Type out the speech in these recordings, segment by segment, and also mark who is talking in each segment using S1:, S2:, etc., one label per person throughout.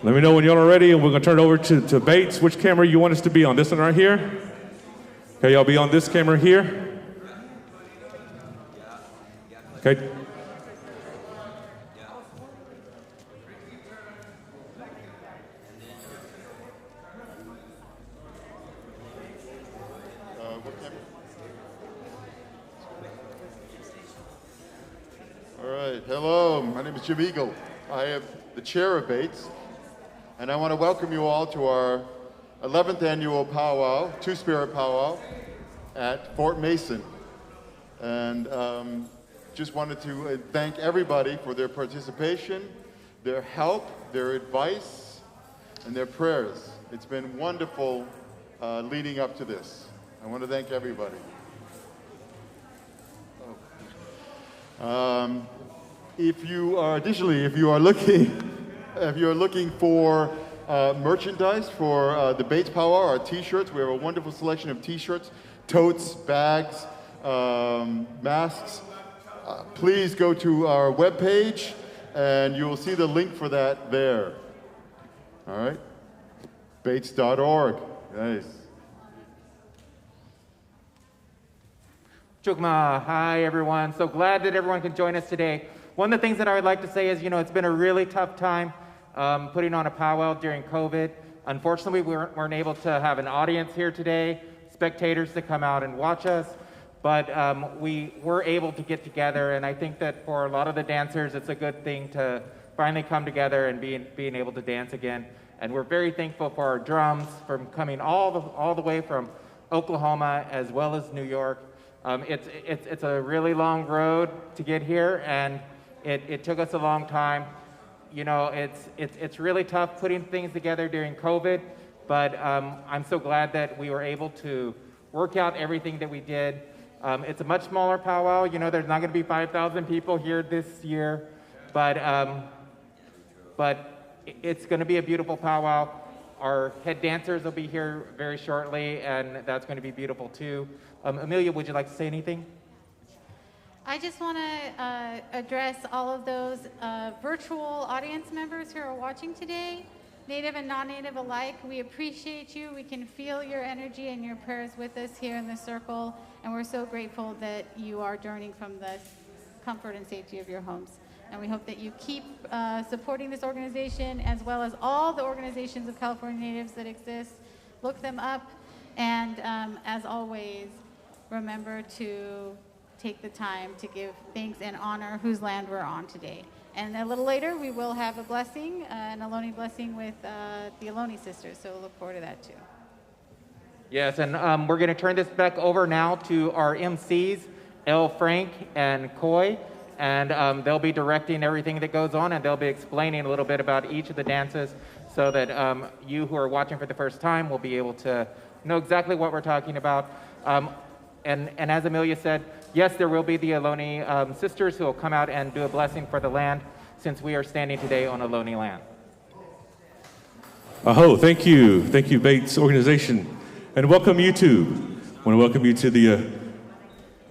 S1: Let me know when y'all are ready, and we're going to turn it over to Bates. Which camera you want us to be on? This one right here? Okay, y'all be on this camera here. Okay.
S2: All right, hello, my name is Jim Eagle. I am the chair of BAAITS, and I want to welcome you all to our 11th annual powwow, Two-Spirit Powwow at Fort Mason. And just wanted to thank everybody for their participation, their help, their advice, and their prayers. It's been wonderful leading up to this. I want to thank everybody. If you are looking for merchandise for the BAAITS Powwow, our t-shirts, we have a wonderful selection of t-shirts, totes, bags, masks. Please go to our webpage and you will see the link for that there. All right? BAAITS.org. Nice.
S3: Chukma, hi everyone. So glad that everyone can join us today. One of the things that I would like to say is, it's been a really tough time putting on a powwow during COVID. Unfortunately, we weren't able to have an audience here today, spectators to come out and watch us, but we were able to get together, and I think that for a lot of the dancers, it's a good thing to finally come together and being able to dance again. And we're very thankful for our drums from coming all the way from Oklahoma as well as New York. It's a really long road to get here, and it took us a long time. It's really tough putting things together during COVID, but I'm so glad that we were able to work out everything that we did. It's a much smaller powwow. There's not going to be 5,000 people here this year, but it's going to be a beautiful powwow. Our head dancers will be here very shortly, and that's going to be beautiful too. Amelia, would you like to say anything?
S4: I just want to address all of those virtual audience members who are watching today, native and non-native alike. We appreciate you. We can feel your energy and your prayers with us here in the circle, and we're so grateful that you are journeying from the comfort and safety of your homes. And we hope that you keep supporting this organization as well as all the organizations of California natives that exist. Look them up, and as always, remember to take the time to give thanks and honor whose land we're on today. And a little later, we will have a blessing, an Ohlone blessing with the Ohlone sisters, so we'll look forward to that too.
S3: Yes, and we're going to turn this back over now to our MCs, L. Frank and Coy, and they'll be directing everything that goes on, and they'll be explaining a little bit about each of the dances so that you who are watching for the first time will be able to know exactly what we're talking about. And as Amelia said, yes, there will be the Ohlone sisters who will come out and do a blessing for the land, since we are standing today on Ohlone land.
S1: Aho, thank you. Thank you, BAAITS organization. And welcome YouTube. I want to welcome you to the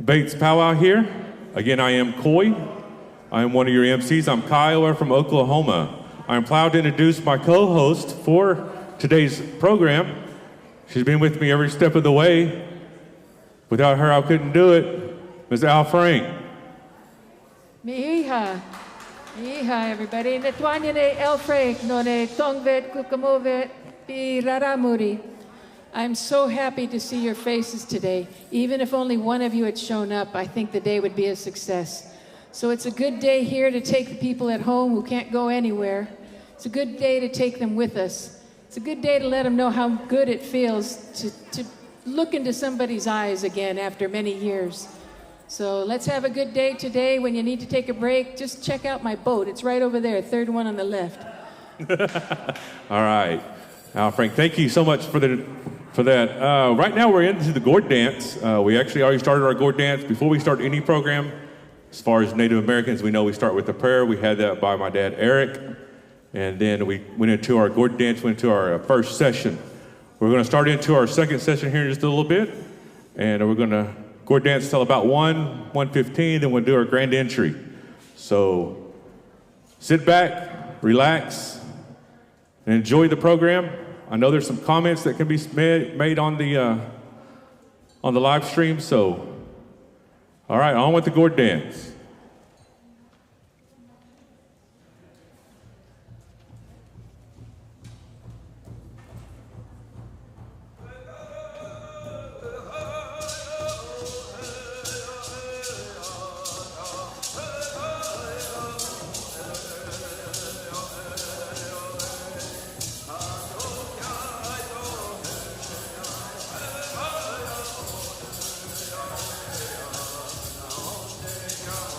S1: BAAITS Powwow here. Again, I am Coy. I am one of your MCs. I'm Kyle. We're from Oklahoma. I'm proud to introduce my co-host for today's program. She's been with me every step of the way. Without her, I couldn't do it. Ms. Al Frank.
S5: Miiha, everybody. Netwanya ne El Frank, no ne tongvet, kukamovet, pi raramuri. I'm so happy to see your faces today. Even if only one of you had shown up, I think the day would be a success. So it's a good day here to take the people at home who can't go anywhere. It's a good day to take them with us. It's a good day to let them know how good it feels to look into somebody's eyes again after many years. So let's have a good day today. When you need to take a break, just check out my boat. It's right over there, third one on the left.
S1: All right. Al Frank, thank you so much for that. Right now we're into the Gourd dance. We actually already started our Gourd dance. Before we start any program, as far as Native Americans, we know we start with a prayer. We had that by my dad, Eric. And then we went into our Gourd dance, went into our first session. We're going to start into our second session here in just a little bit. And we're going to Gourd dance till about 1:15, then we'll do our grand entry. So sit back, relax, and enjoy the program. I know there's some comments that can be made on the live stream, so all right, on with the Gourd dance.
S6: Yeah.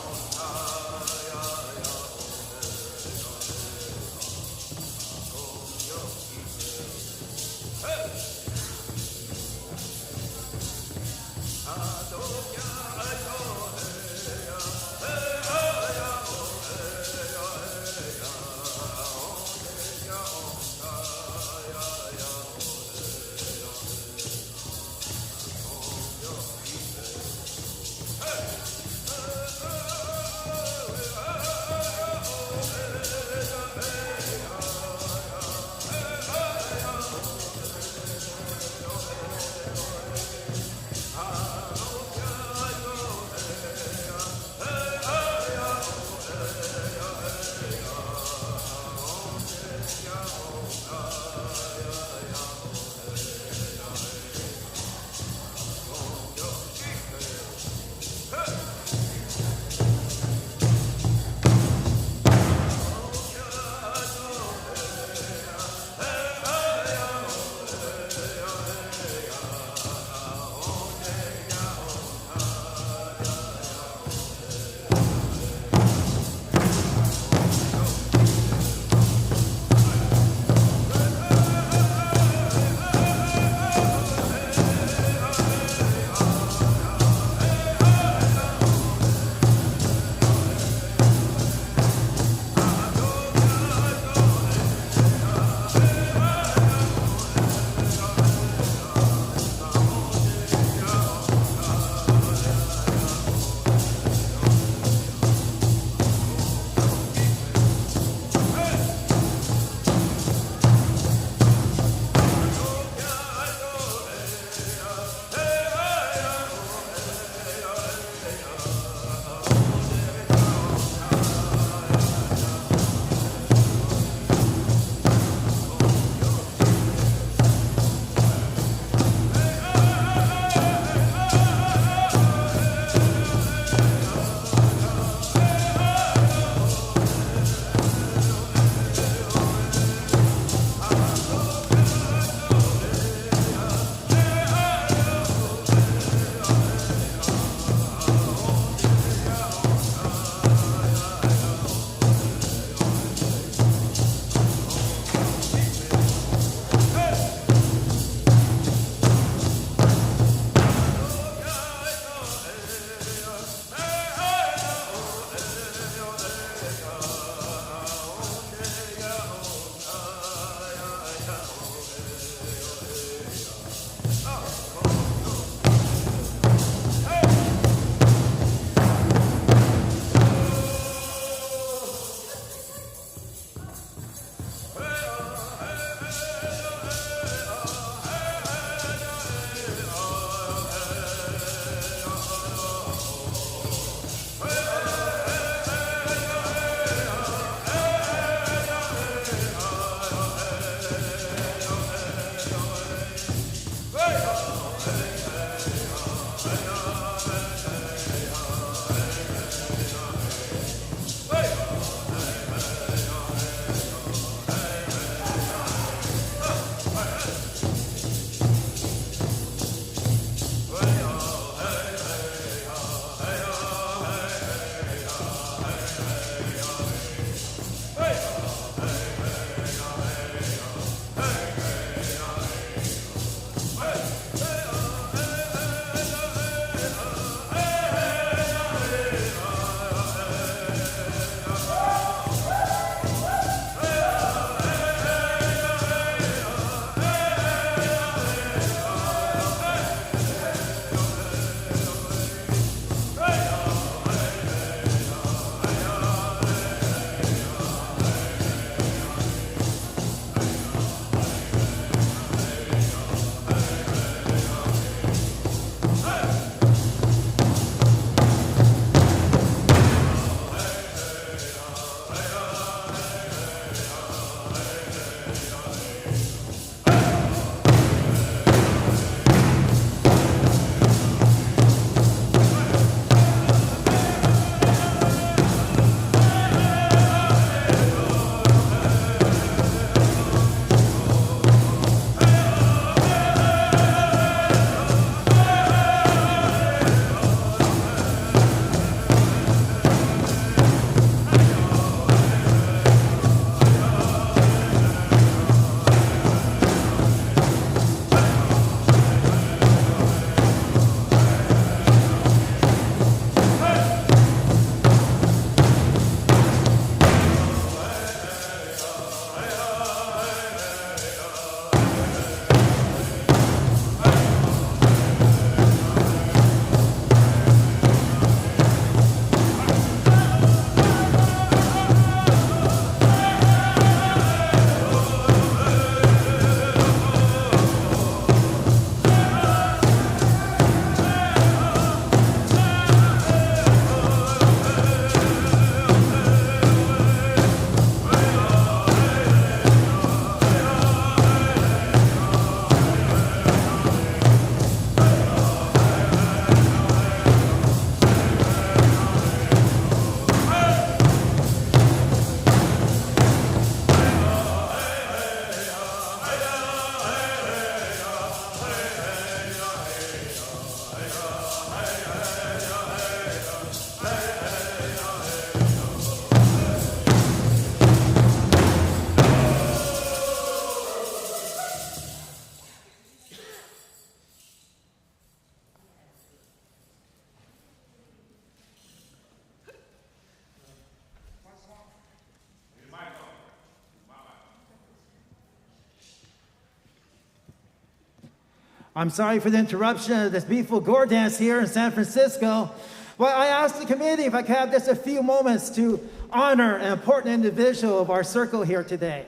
S6: I'm sorry for the interruption of this beautiful Gourd dance here in San Francisco, but I asked the community if I could have just a few moments to honor an important individual of our circle here today.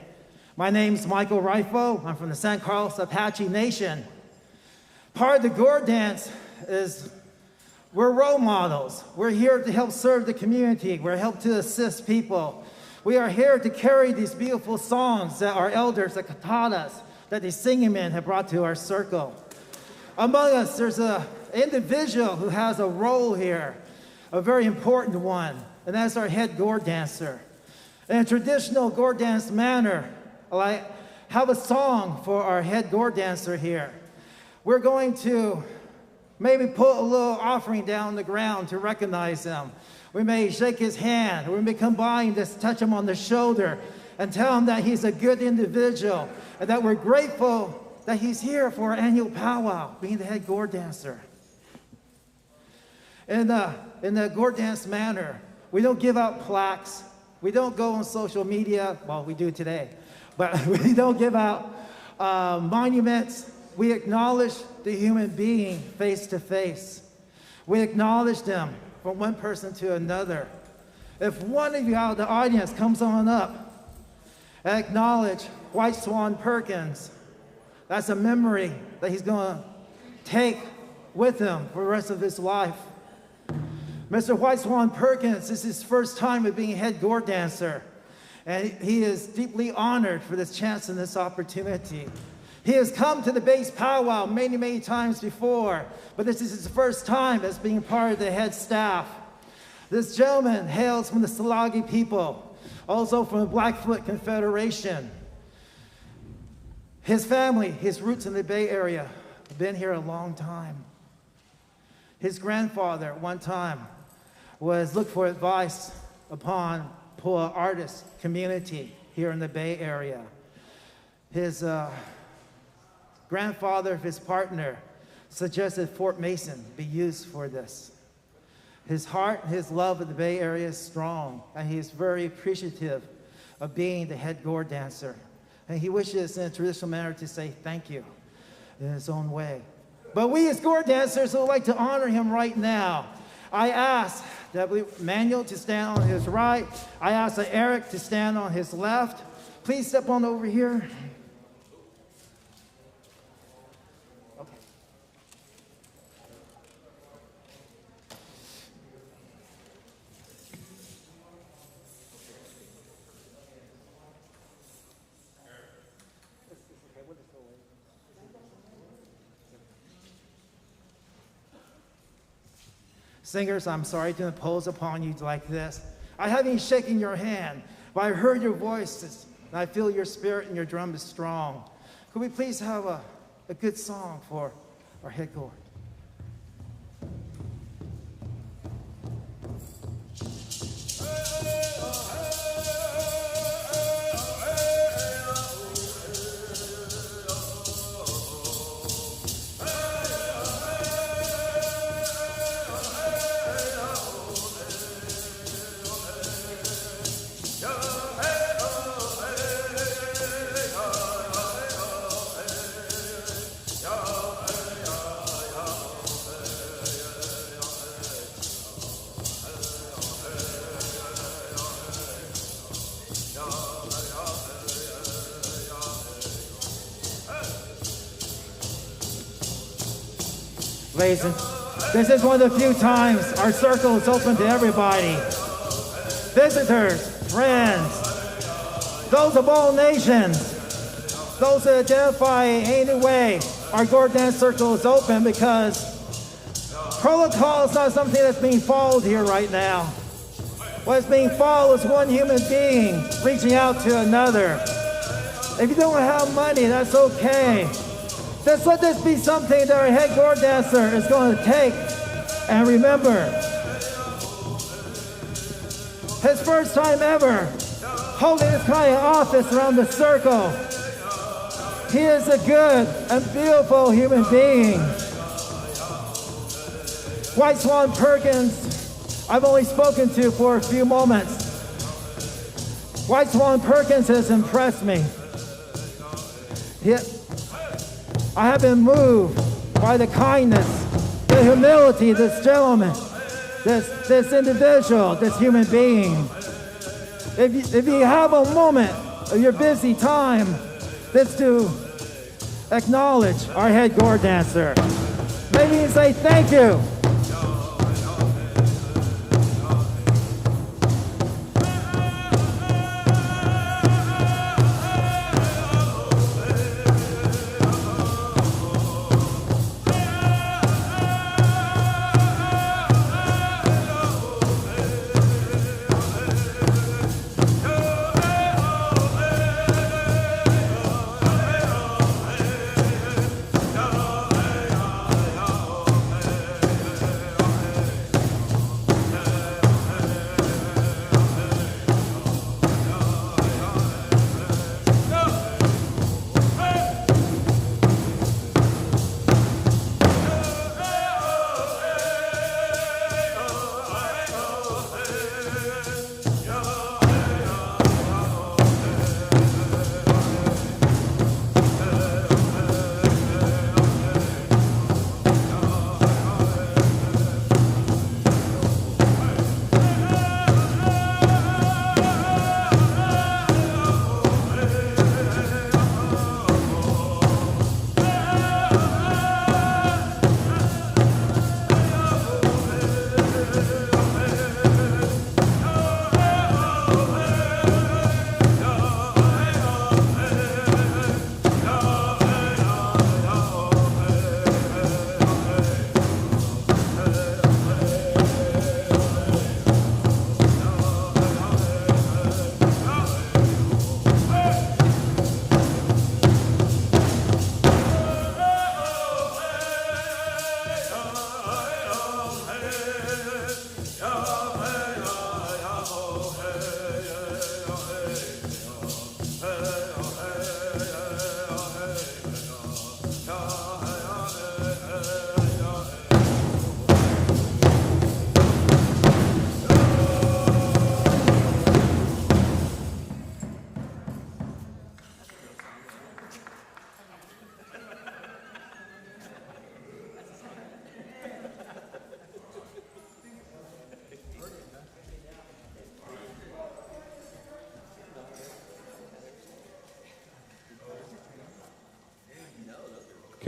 S6: My name's Michael Rifo. I'm from the San Carlos Apache Nation. Part of the Gourd dance is we're role models. We're here to help serve the community. We're here to assist people. We are here to carry these beautiful songs that our elders, the katanas, that the singing men have brought to our circle. Among us, there's an individual who has a role here, a very important one, and that's our head Gourd dancer. In a traditional Gourd dance manner, I have a song for our head Gourd dancer here. We're going to maybe put a little offering down on the ground to recognize him. We may shake his hand, or we may come by and just touch him on the shoulder and tell him that he's a good individual and that we're grateful that he's here for our annual powwow, being the head Gourd dancer. In the Gourd dance manner, we don't give out plaques. We don't go on social media. Well, we do today. But we don't give out monuments. We acknowledge the human being face to face. We acknowledge them from one person to another. If one of you out of the audience comes on up and acknowledge White Swan Perkins, that's a memory that he's going to take with him for the rest of his life. Mr. White Swan Perkins, this is his first time of being head Gourd dancer, and he is deeply honored for this chance and this opportunity. He has come to the BAAITS Powwow many, many times before, but this is his first time as being part of the head staff. This gentleman hails from the Salagi people, also from the Blackfoot Confederation. His family, his roots in the Bay Area, have been here a long time. His grandfather, at one time, was looked for advice upon Pua artist community here in the Bay Area. His grandfather, his partner, suggested Fort Mason be used for this. His heart, his love of the Bay Area is strong, and he is very appreciative of being the head Gourd dancer. And he wishes in a traditional manner to say thank you in his own way. But we as Gourd dancers would like to honor him right now. I ask Manuel to stand on his right. I ask Eric to stand on his left. Please step on over here. Singers, I'm sorry to impose upon you like this. I haven't shaken your hand, but I heard your voices, and I feel your spirit and your drum is strong. Could we please have a good song for our head Gourd? Ladies and this is one of the few times our circle is open to everybody. Visitors, friends, those of all nations, those that identify in any way, our Gourd dance circle is open because protocol is not something that's being followed here right now. What's being followed is one human being reaching out to another. If you don't have money, that's okay. Just let this be something that our head Gourd dancer is going to take and remember. His first time ever holding this kind of office around the circle. He is a good and beautiful human being. White Swan Perkins, I've only spoken to for a few moments. White Swan Perkins has impressed me. I have been moved by the kindness, the humility of this gentleman, this individual, this human being. If you have a moment of your busy time, let's to acknowledge our head gourd dancer. Maybe you say thank you.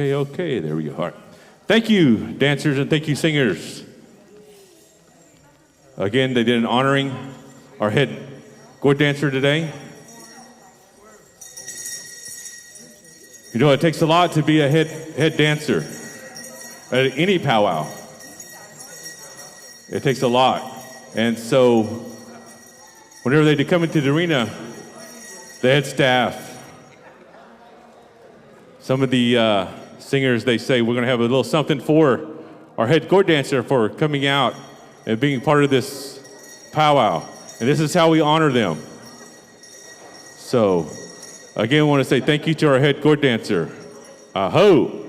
S1: Okay, there we go. All right. Thank you, dancers, and thank you, singers. Again, they did an honoring our head gourd dancer today. You know, it takes a lot to be a head dancer at any powwow. It takes a lot. And so, whenever they come into the arena, the head staff, some of the singers, they say, we're going to have a little something for our head gourd dancer for coming out and being part of this powwow. And this is how we honor them. So, again, I want to say thank you to our head gourd dancer. Aho!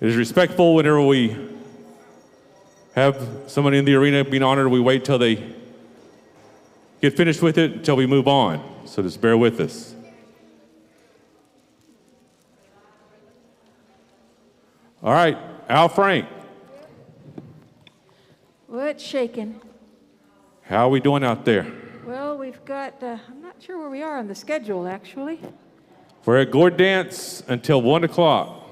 S1: It is respectful whenever we have someone in the arena being honored, we wait till they get finished with it until we move on. So just bear with us. All right, Al Frank.
S5: What's shaking?
S1: How are we doing out there?
S5: Well, we've got, I'm not sure where we are on the schedule, actually.
S1: We're at Gourd Dance until 1 o'clock.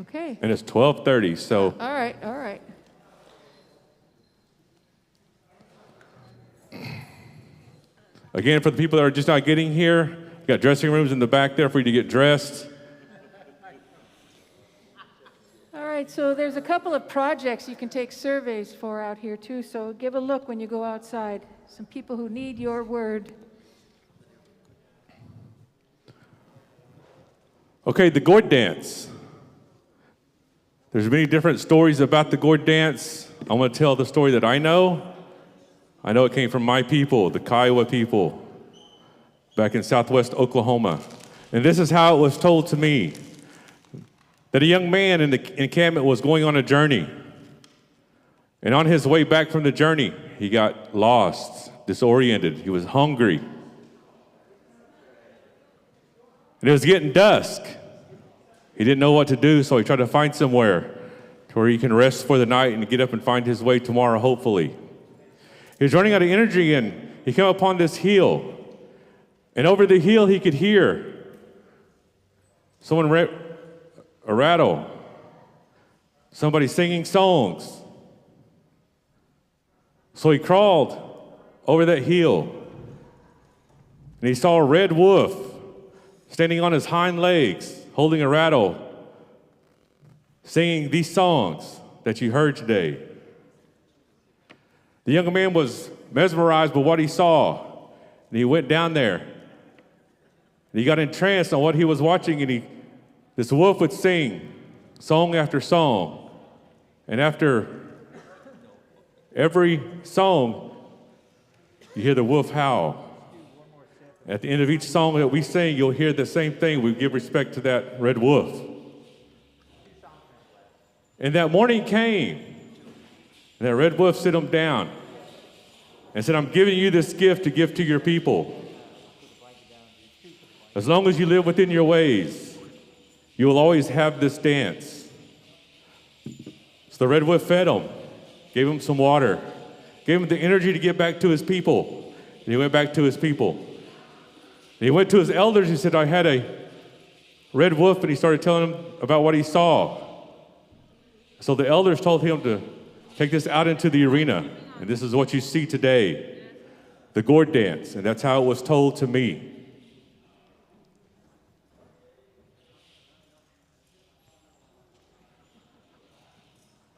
S5: Okay.
S1: And it's 12:30, so.
S5: All right, all right.
S1: Again, for the people that are just not getting here, you got dressing rooms in the back there for you to get dressed.
S5: All right, so there's a couple of projects you can take surveys for out here too, so give a look when you go outside. Some people who need your word.
S1: Okay, the Gourd Dance. There's many different stories about the Gourd Dance. I'm going to tell the story that I know. I know it came from my people, the Kiowa people, back in southwest Oklahoma. And this is how it was told to me, that a young man in the encampment was going on a journey. And on his way back from the journey, he got lost, disoriented. He was hungry. And it was getting dusk. He didn't know what to do, so he tried to find somewhere to where he can rest for the night and get up and find his way tomorrow, hopefully. He was running out of energy, and he came upon this hill. And over the hill, he could hear someone a rattle, somebody singing songs. So he crawled over that hill, and he saw a red wolf standing on his hind legs, holding a rattle, singing these songs that you heard today. The young man was mesmerized by what he saw, and he went down there, and he got entranced on what he was watching, and this wolf would sing song after song, and after every song, you hear the wolf howl. At the end of each song that we sing, you'll hear the same thing. We give respect to that red wolf. And that morning came, and that red wolf set him down and said, I'm giving you this gift to give to your people. As long as you live within your ways, you will always have this dance. So the red wolf fed him, gave him some water, gave him the energy to get back to his people. And he went back to his people. And he went to his elders. He said, I had a red wolf, and he started telling them about what he saw. So the elders told him to take this out into the arena. And this is what you see today, the Gourd dance. And that's how it was told to me.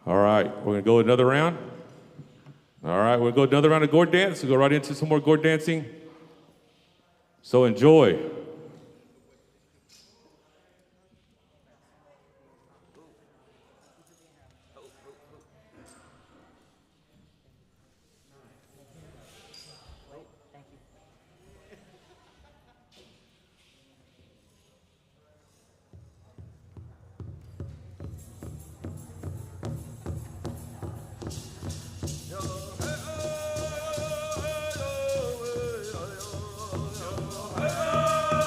S1: All right, we're going to go another round. All right, we'll go another round of Gourd dance. We'll go right into some more Gourd dancing. So enjoy.
S7: Hey!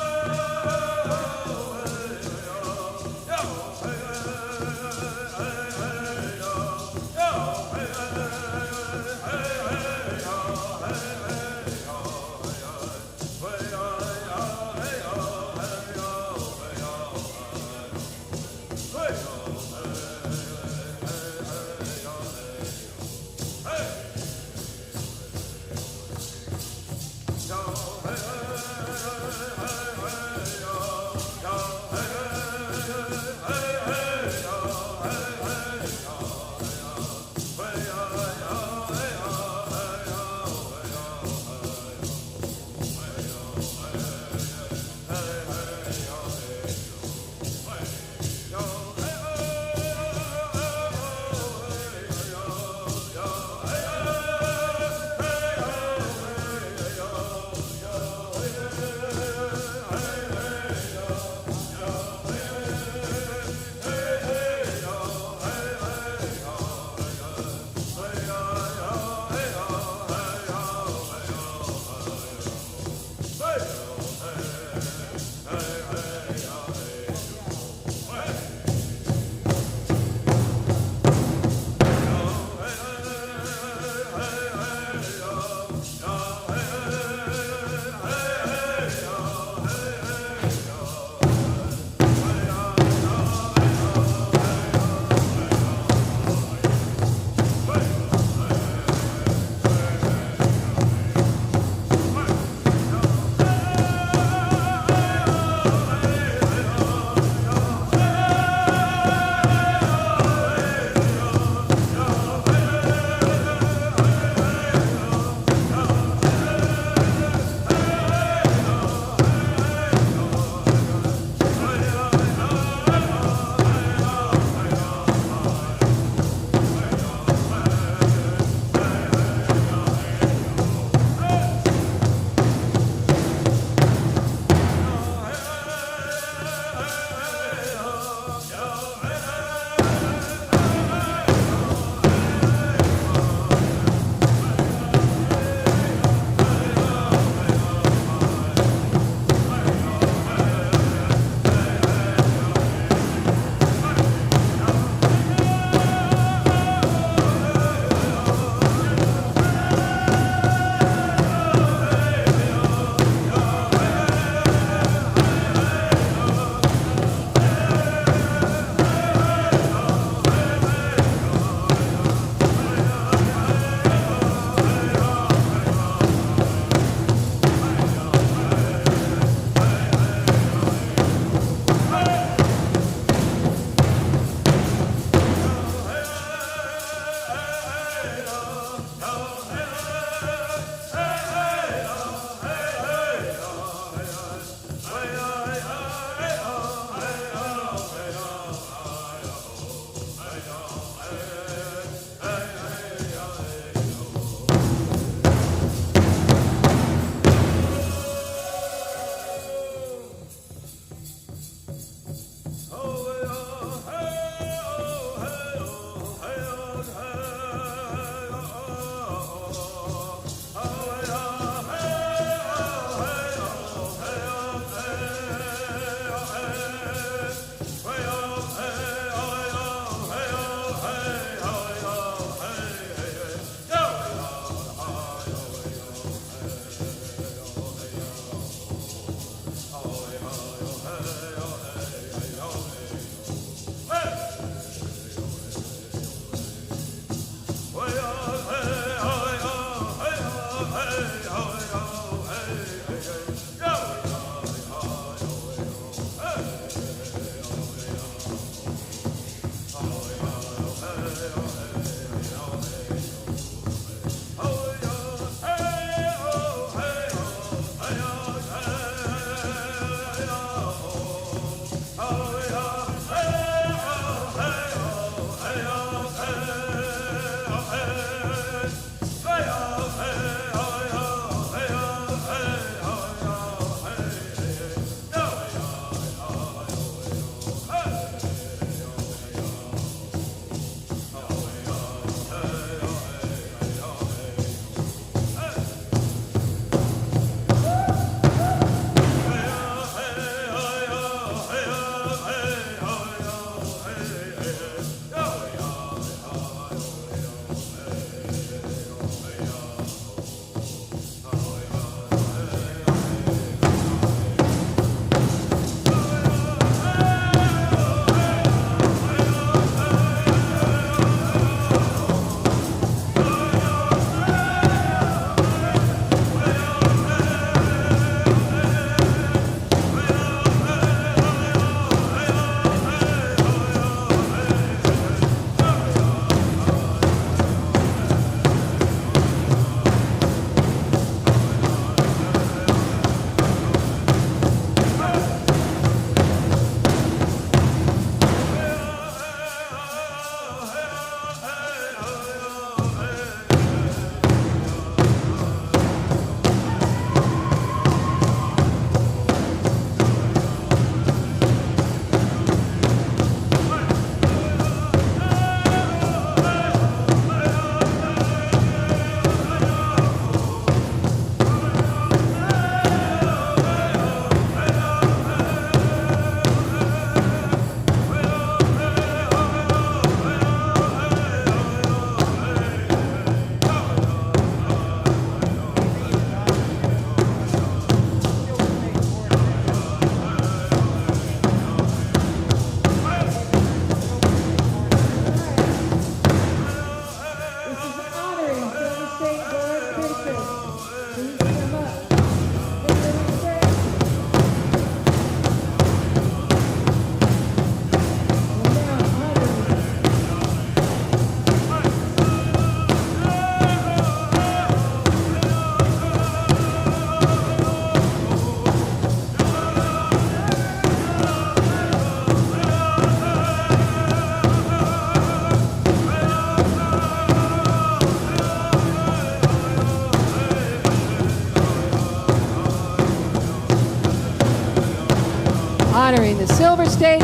S5: honoring the Silver State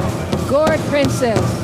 S5: Gourd Princess.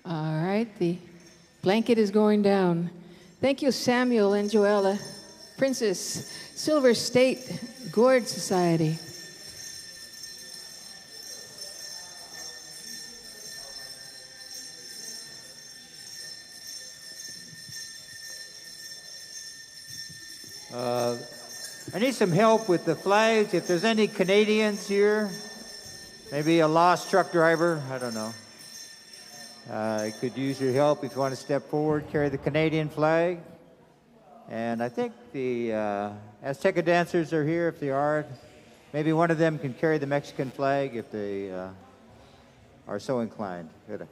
S5: All right, the blanket is going down. Thank you, Samuel and Joella. Princess, Silver State Gourd Society.
S7: I need some help with the flags. If there's any Canadians here, maybe a lost truck driver, I don't know. I could use your help if you want to step forward, carry the Canadian flag. And I think the Azteca dancers are here if they are. Maybe one of them can carry the Mexican flag if they are so inclined. Good.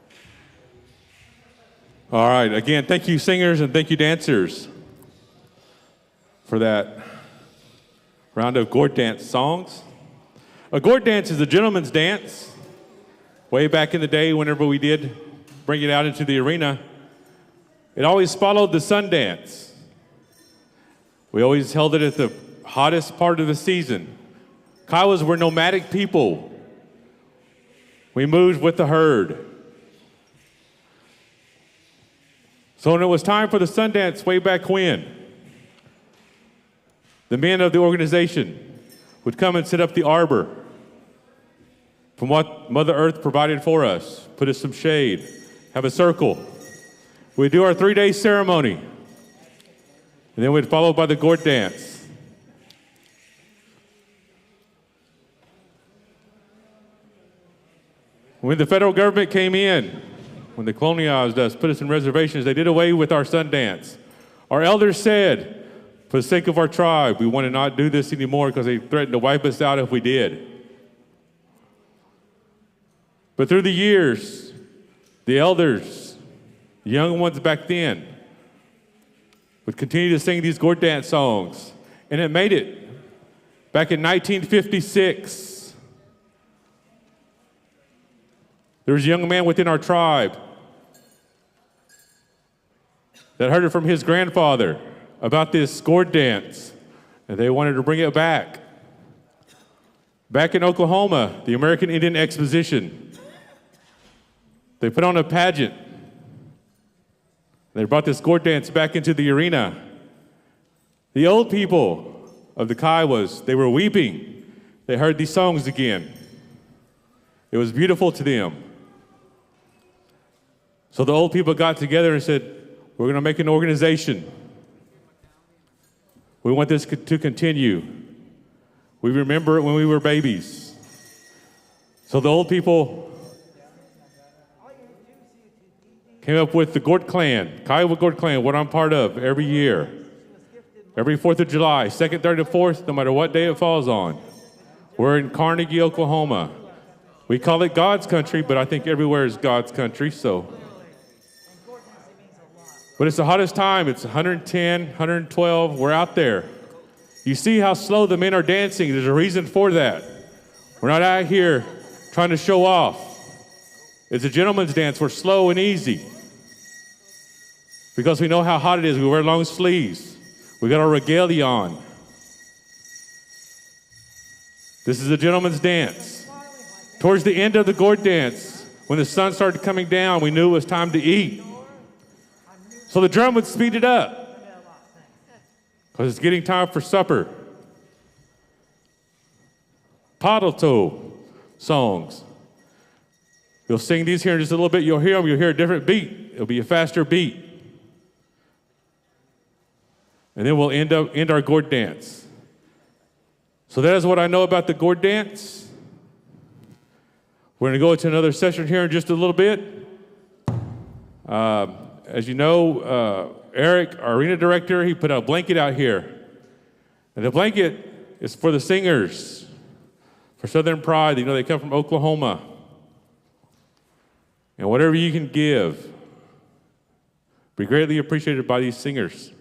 S1: All right, again, thank you singers and thank you dancers for that round of Gourd dance songs. A Gourd dance is a gentleman's dance. Way back in the day, whenever we did bring it out into the arena, it always followed the sun dance. We always held it at the hottest part of the season. Kiowas were nomadic people. We moved with the herd. So when it was time for the sun dance way back when, the men of the organization would come and set up the arbor from what Mother Earth provided for us, put us some shade, have a circle. We'd do our 3-day ceremony, and then we'd follow by the Gourd dance. When the federal government came in, when they colonized us, put us in reservations, they did away with our sun dance. Our elders said, for the sake of our tribe, we want to not do this anymore because they threatened to wipe us out if we did. But through the years, the elders, the young ones back then, would continue to sing these Gourd dance songs. And it made it. Back in 1956, there was a young man within our tribe that heard it from his grandfather about this Gourd dance, and they wanted to bring it back. Back in Oklahoma, the American Indian Exposition, they put on a pageant. They brought this Gourd dance back into the arena. The old people of the Kiowas, they were weeping. They heard these songs again. It was beautiful to them. So the old people got together and said, we're going to make an organization. We want this to continue. We remember it when we were babies. So the old people came up with the Gourd Clan, Kiowa Gourd Clan, what I'm part of every year. Every 4th of July, 2nd, 3rd, and 4th, no matter what day it falls on. We're in Carnegie, Oklahoma. We call it God's country, but I think everywhere is God's country, so. But it's the hottest time. It's 110, 112. We're out there. You see how slow the men are dancing. There's a reason for that. We're not out here trying to show off. It's a gentleman's dance. We're slow and easy. Because we know how hot it is. We wear long sleeves. We got our regalia on. This is a gentleman's dance. Towards the end of the Gourd dance, when the sun started coming down, we knew it was time to eat. So the drum would speed it up because it's getting time for supper. Paddle toe songs. You'll sing these here in just a little bit. You'll hear them. You'll hear a different beat. It'll be a faster beat. And then we'll end our Gourd dance. So that is what I know about the Gourd dance. We're going to go into another session here in just a little bit. As you know, Eric, our arena director, he put a blanket out here. And the blanket is for the singers, for Southern Pride. You know, they come from Oklahoma. And whatever you can give, be greatly appreciated by these singers.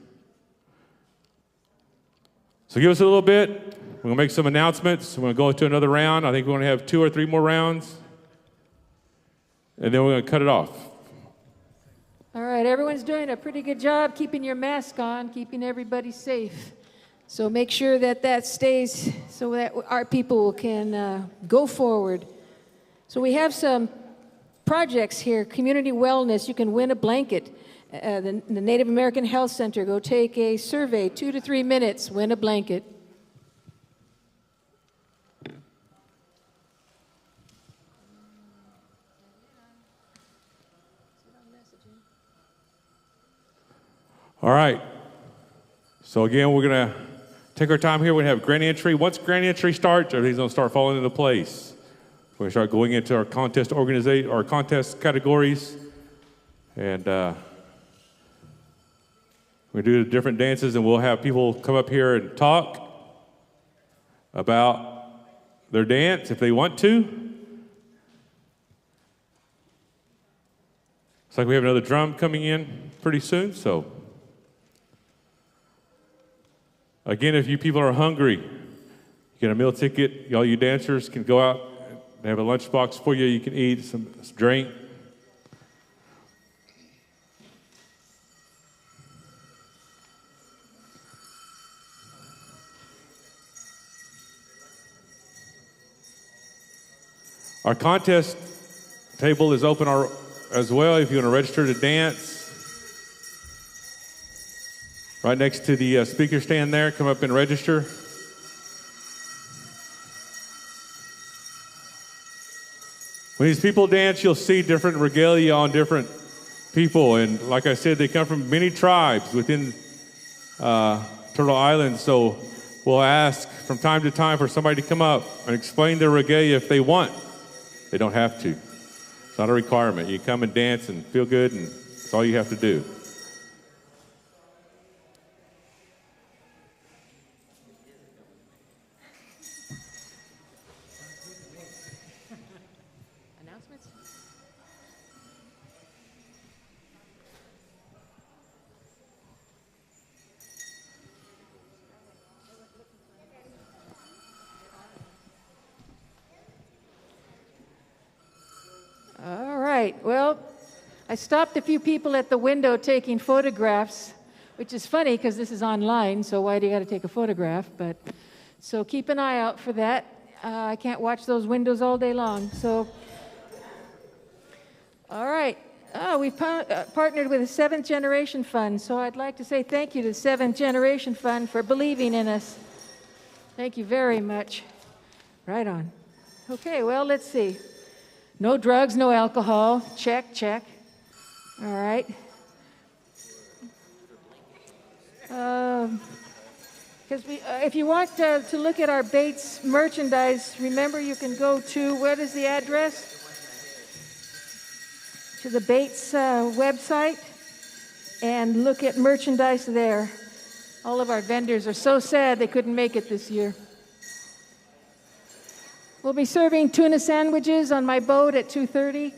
S1: So give us a little bit. We're going to make some announcements. We're going to go into another round. I think we're going to have 2 or 3 more rounds. And then we're going to cut it off.
S5: All right, everyone's doing a pretty good job keeping your mask on, keeping everybody safe. So make sure that that stays so that our people can go forward. So we have some projects here, community wellness. You can win a blanket. The Native American Health Center, go take a survey, 2 to 3 minutes, win a blanket.
S1: All right. So again, we're going to take our time here. We're going to have grand entry. Once grand entry starts, everything's going to start falling into place. We're going to start going into our contest our contest categories. And we do the different dances, and we'll have people come up here and talk about their dance if they want to. Looks like we have another drum coming in pretty soon, so. Again, if you people are hungry, you get a meal ticket. All you dancers can go out. They have a lunchbox for you. You can eat some drink. Our contest table is open as well if you want to register to dance. Right next to the speaker stand there, come up and register. When these people dance, you'll see different regalia on different people. And like I said, they come from many tribes within Turtle Island. So we'll ask from time to time for somebody to come up and explain their regalia if they want. They don't have to. It's not a requirement. You come and dance and feel good, and that's all you have to do.
S5: All right, well, I stopped a few people at the window taking photographs, which is funny because this is online, so why do you got to take a photograph? But so keep an eye out for that. I can't watch those windows all day long. So, all right, we've partnered with the 7th Generation Fund, so I'd like to say thank you to the 7th Generation Fund for believing in us. Thank you very much. Right on. Okay, well, let's see. No drugs, no alcohol. Check, check. All right. If you want to look at our BAAITS merchandise, remember you can go to, what is the address? To the BAAITS website and look at merchandise there. All of our vendors are so sad they couldn't make it this year. We'll be serving tuna sandwiches on my boat at 2:30.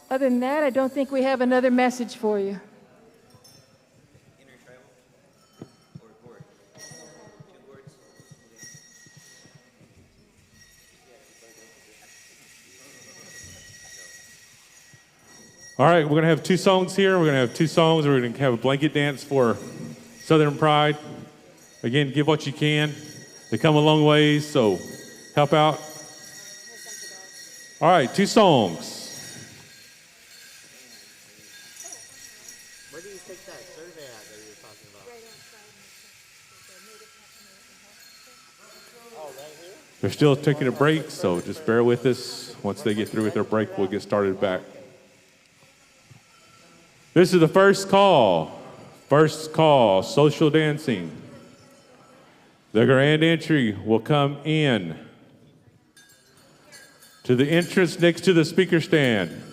S5: Other than that, I don't think we have another message for you.
S8: Intertribal or Gourd? 2 gourds?
S1: All right, we're going to have 2 songs here. We're going to have 2 songs. We're going to have a blanket dance for Southern Pride. Again, give what you can. They come a long ways, so help out. All right, 2 songs.
S8: Where do you take that survey at that you were talking about? Oh, right here?
S1: They're still taking a break, so just bear with us. Once they get through with their break, we'll get started back. This is the first call. First call, social dancing. The grand entry will come in to the entrance next to the speaker stand.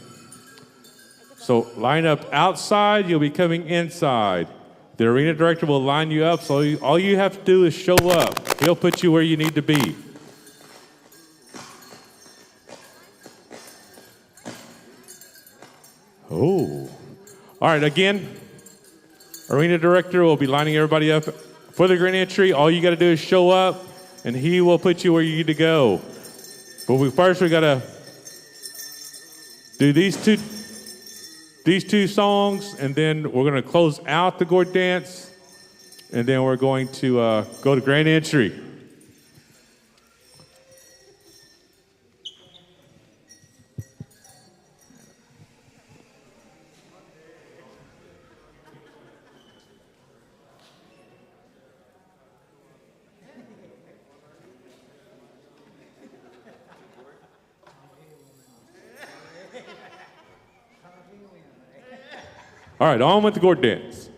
S1: So line up outside, you'll be coming inside. The arena director will line you up, so all you have to do is show up. He'll put you where you need to be. Oh. All right, again, arena director will be lining everybody up for the grand entry, all you got to do is show up, and he will put you where you need to go. But we got to do these two songs, and then we're going to close out the Gourd dance, and then we're going to go to grand entry. All right, on with the Gourd dance.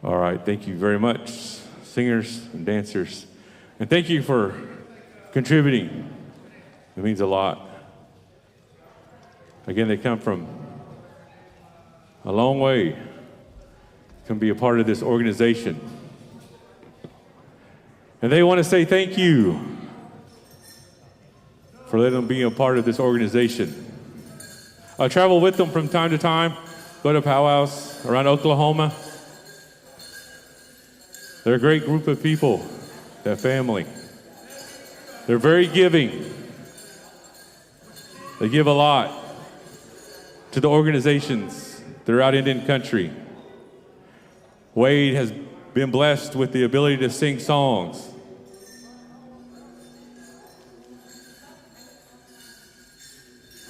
S1: All right, thank you very much, singers and dancers. And thank you for contributing. It means a lot. Again, they come from a long way to be a part of this organization. And they want to say thank you for letting them be a part of this organization. I travel with them from time to time, go to powwows around Oklahoma. They're a great group of people, that family. They're very giving. They give a lot to the organizations throughout Indian country. Wade has been blessed with the ability to sing songs.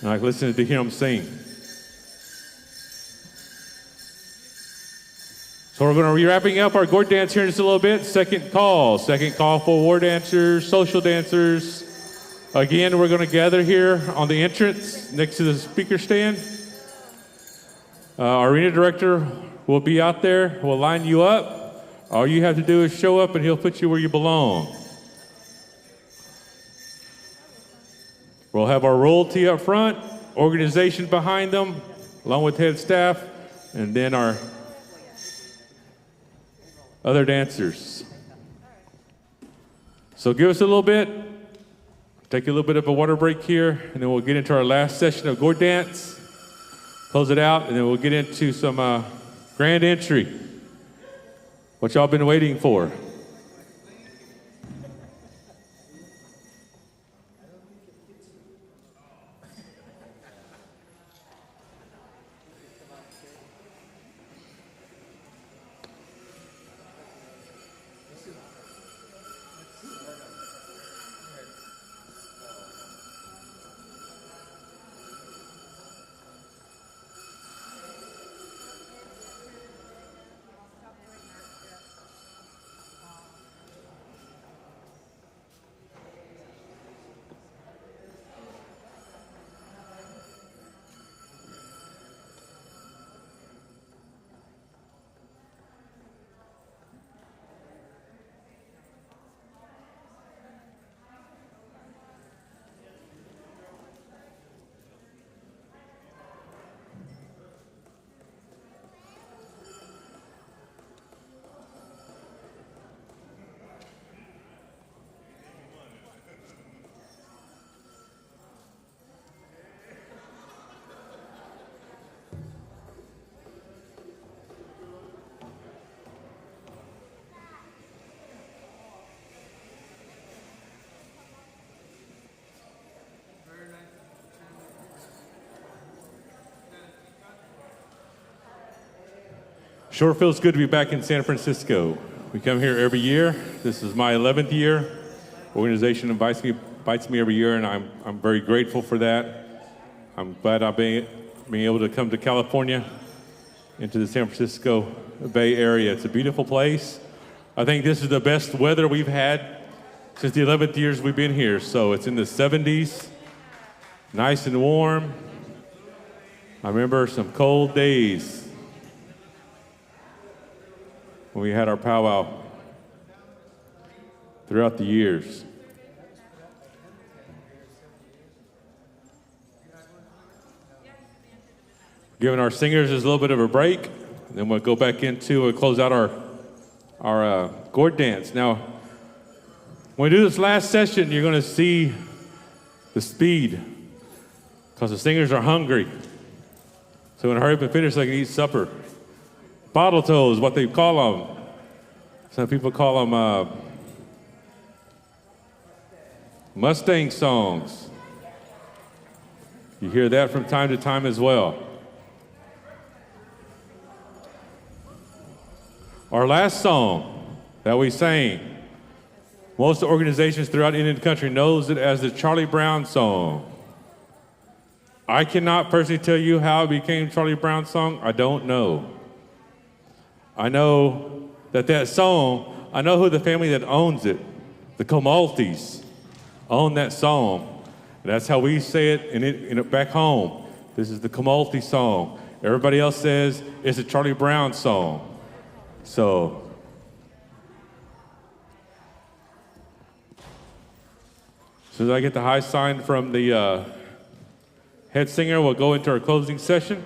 S1: And I listened to hear him sing. So we're going to be wrapping up our Gourd dance here in just a little bit. Second call for war dancers, social dancers. Again, we're going to gather here on the entrance next to the speaker stand. Our arena director will be out there. We'll line you up. All you have to do is show up and he'll put you where you belong. We'll have our royalty up front, organization behind them, along with head staff, and then our other dancers. So give us a little bit, take a little bit of a water break here, and then we'll get into our last session of Gourd dance, close it out, and then we'll get into some grand entry, what y'all been waiting for. Sure feels good to be back in San Francisco. We come here every year. This is my 11th year. Organization invites me every year, and I'm very grateful for that. I'm glad I've been able to come to California, into the San Francisco Bay Area. It's a beautiful place. I think this is the best weather we've had since the 11th years we've been here. So it's in the 70s, nice and warm. I remember some cold days when we had our powwow throughout the years. Giving our singers just a little bit of a break, then we'll go back into and close out our Gourd dance. Now, when we do this last session, you're gonna see the speed, because the singers are hungry. So we're gonna hurry up and finish so they can eat supper. Bottle toes, what they call them. Some people call them Mustang songs. You hear that from time to time as well. Our last song that we sang, most organizations throughout Indian country knows it as the Charlie Brown song. I cannot personally tell you how it became Charlie Brown song. I don't know. I know that song, I know who the family that owns it, the Cuauhtemocs, own that song. And that's how we say it in it back home. This is the Cuauhtemoc song. Everybody else says it's a Charlie Brown song. So, as soon as I get the high sign from the head singer, we'll go into our closing session.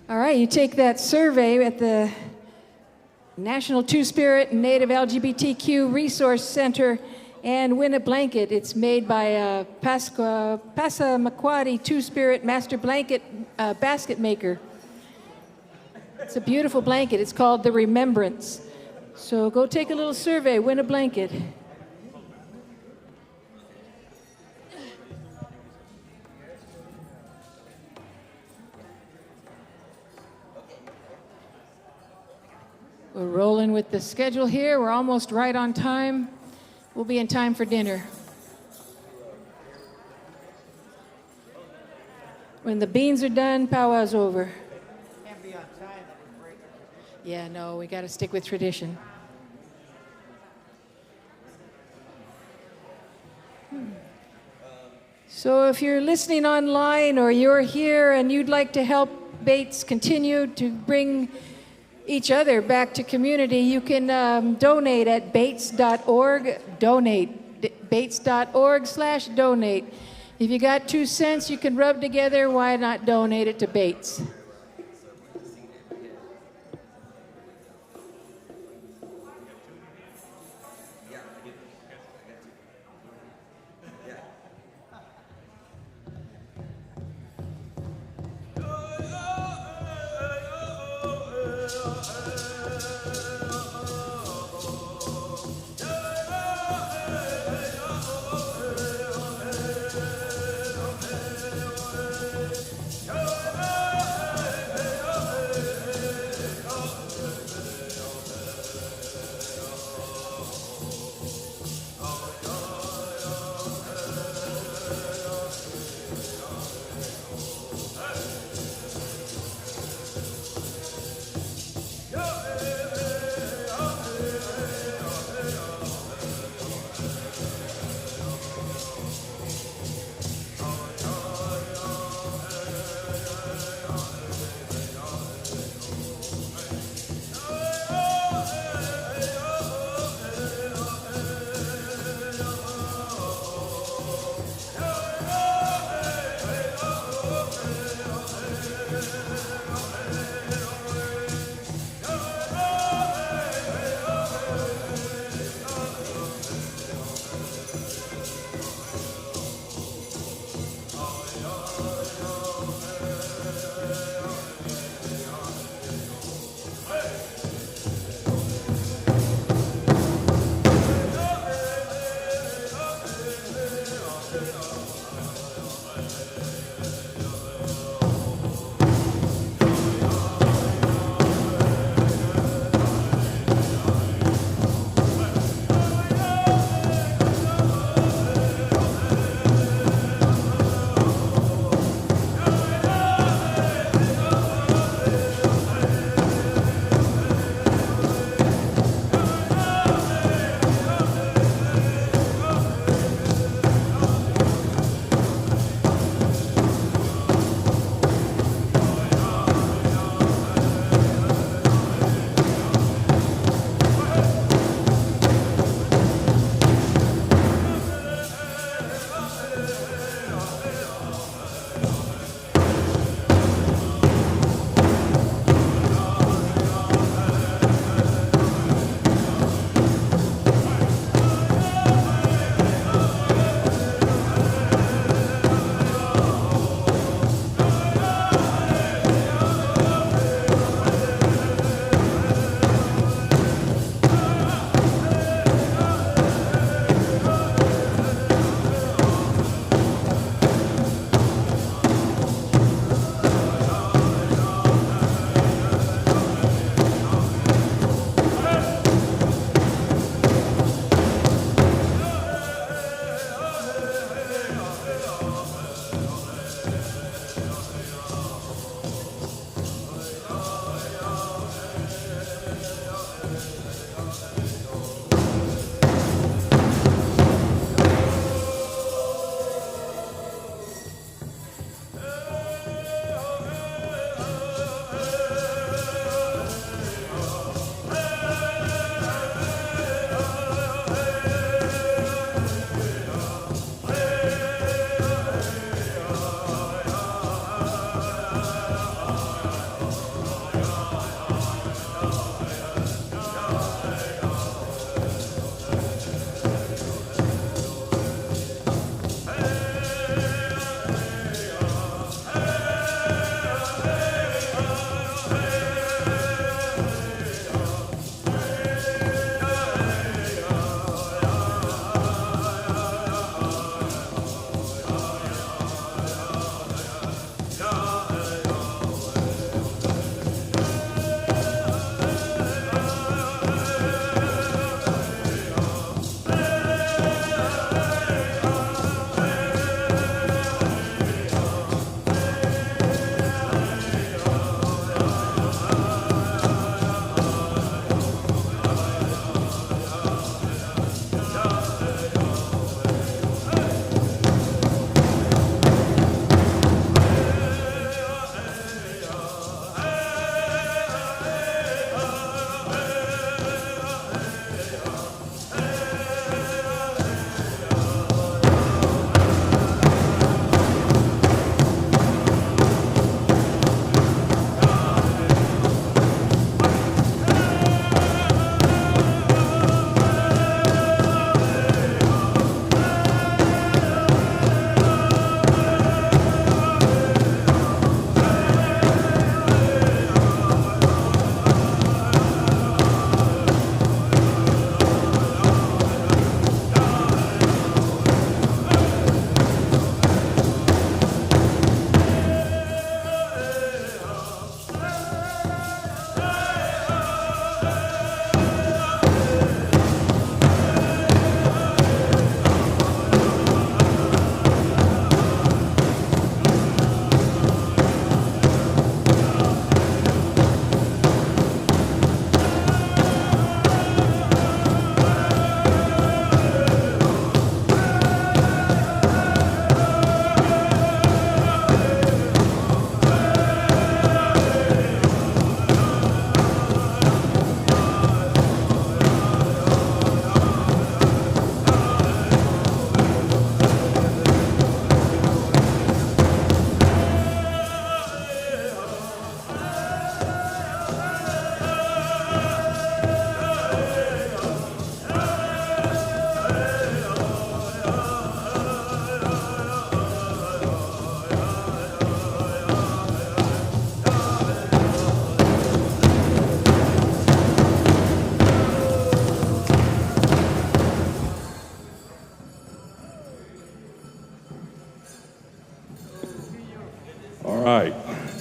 S5: All right, you take that survey at the National Two-Spirit and Native LGBTQ Resource Center and win a blanket. It's made by Passamaquoddy Two-Spirit Master Blanket Basket Maker. It's a beautiful blanket. It's called the Remembrance. So go take a little survey, win a blanket. We're rolling with the schedule here. We're almost right on time. We'll be in time for dinner. When the beans are done, powwow's over.
S6: Can't be on time.
S5: Yeah, no, we got to stick with tradition. So if you're listening online or you're here and you'd like to help BAAITS continue to bring each other back to community, you can donate at baits.org. Donate. baits.org/donate. If you got 2 cents you can rub together, why not donate it to BAAITS?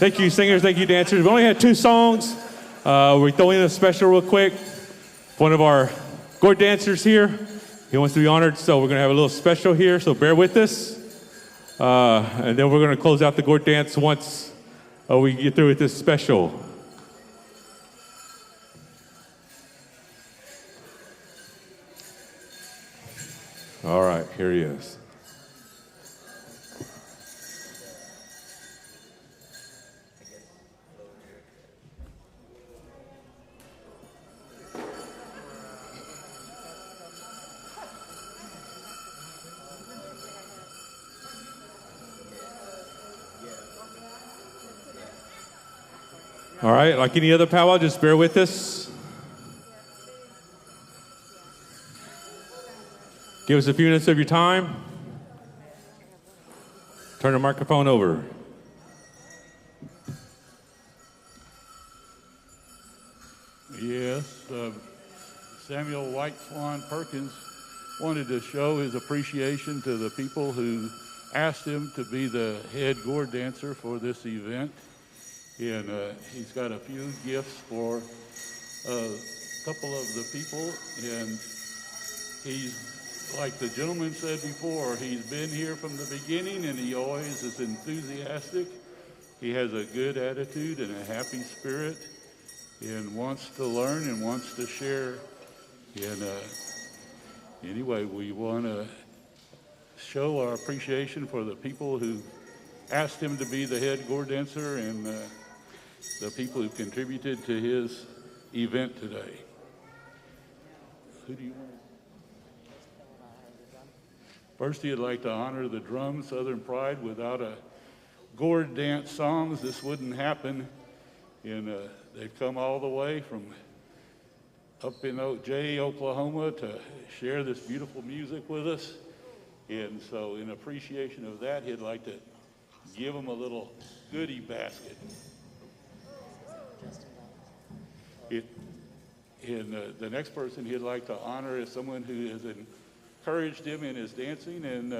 S1: Thank you, singers. Thank you, dancers. We only had 2 songs. We're throwing in a special real quick. One of our Gourd dancers here. He wants to be honored, so we're going to have a little special here, so bear with us. And then we're going to close out the Gourd dance once we get through with this special. All right, here he is. All right, like any other powwow, just bear with us. Give us a few minutes of your time. Turn the microphone over.
S9: Yes, Samuel White Swan Perkins wanted to show his appreciation to the people who asked him to be the head Gourd dancer for this event. And he's got a few gifts for a couple of the people. And he's, like the gentleman said before, he's been here from the beginning and he always is enthusiastic. He has a good attitude and a happy spirit and wants to learn and wants to share. And anyway, we want to show our appreciation for the people who asked him to be the head Gourd dancer and the people who contributed to his event today. Who do you want? First, he'd like to honor the drum, Southern Pride. Without a Gourd dance songs, this wouldn't happen. And they've come all the way from up in Oklahoma to share this beautiful music with us. And so in appreciation of that, he'd like to give them a little goodie basket. The next person he'd like to honor is someone who has encouraged him in his dancing, and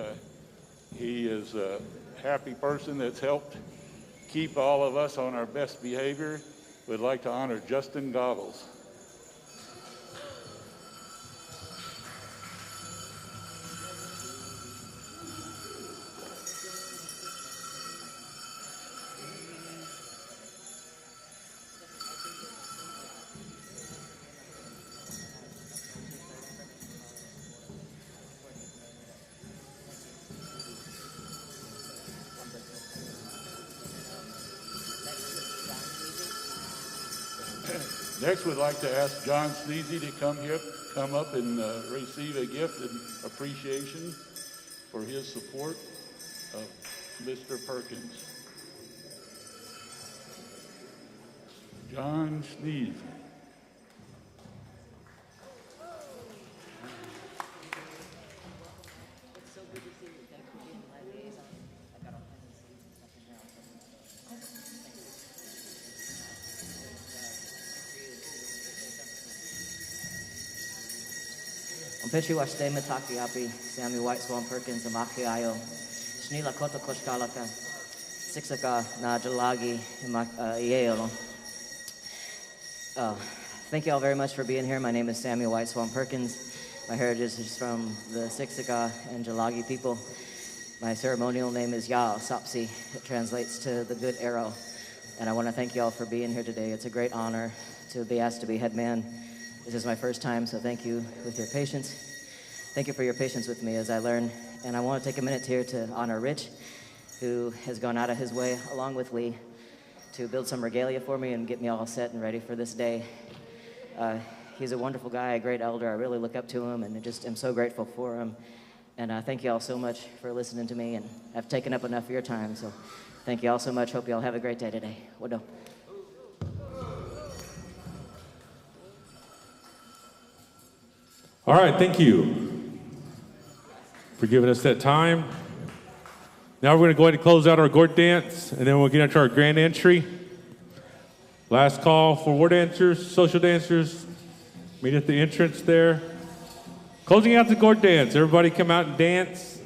S9: he is a happy person that's helped keep all of us on our best behavior. We'd like to honor Justin Goggles. Next, we'd like to ask John Sneezy to come up and receive a gift and appreciation for his support of Mr. Perkins. John Sneezy.
S10: Peshi washte metaki api, Sammy White Swan Perkins, and Makiayo, Shnila Kota Koshkalaka, Sixaka, Na Jalagi, Yale. Thank you all very much for being here. My name is Samuel White Swan Perkins. My heritage is from the Siksika and Jalagi people. My ceremonial name is Ya Sapsi. It translates to the good arrow. And I want to thank you all for being here today. It's a great honor to be asked to be head man. This is my first time, so thank you with your patience. Thank you for your patience with me as I learn. And I want to take a minute here to honor Rich, who has gone out of his way, along with Lee, to build some regalia for me and get me all set and ready for this day. He's a wonderful guy, a great elder. I really look up to him, and I just am so grateful for him. And thank you all so much for listening to me, and I've taken up enough of your time, so thank you all so much. Hope you all have a great day today. Wado.
S1: All right, thank you for giving us that time. Now we're going to go ahead and close out our Gourd dance, and then we'll get into our grand entry. Last call for war dancers, social dancers. Meet at the entrance there. Closing out the Gourd dance. Everybody come out and dance.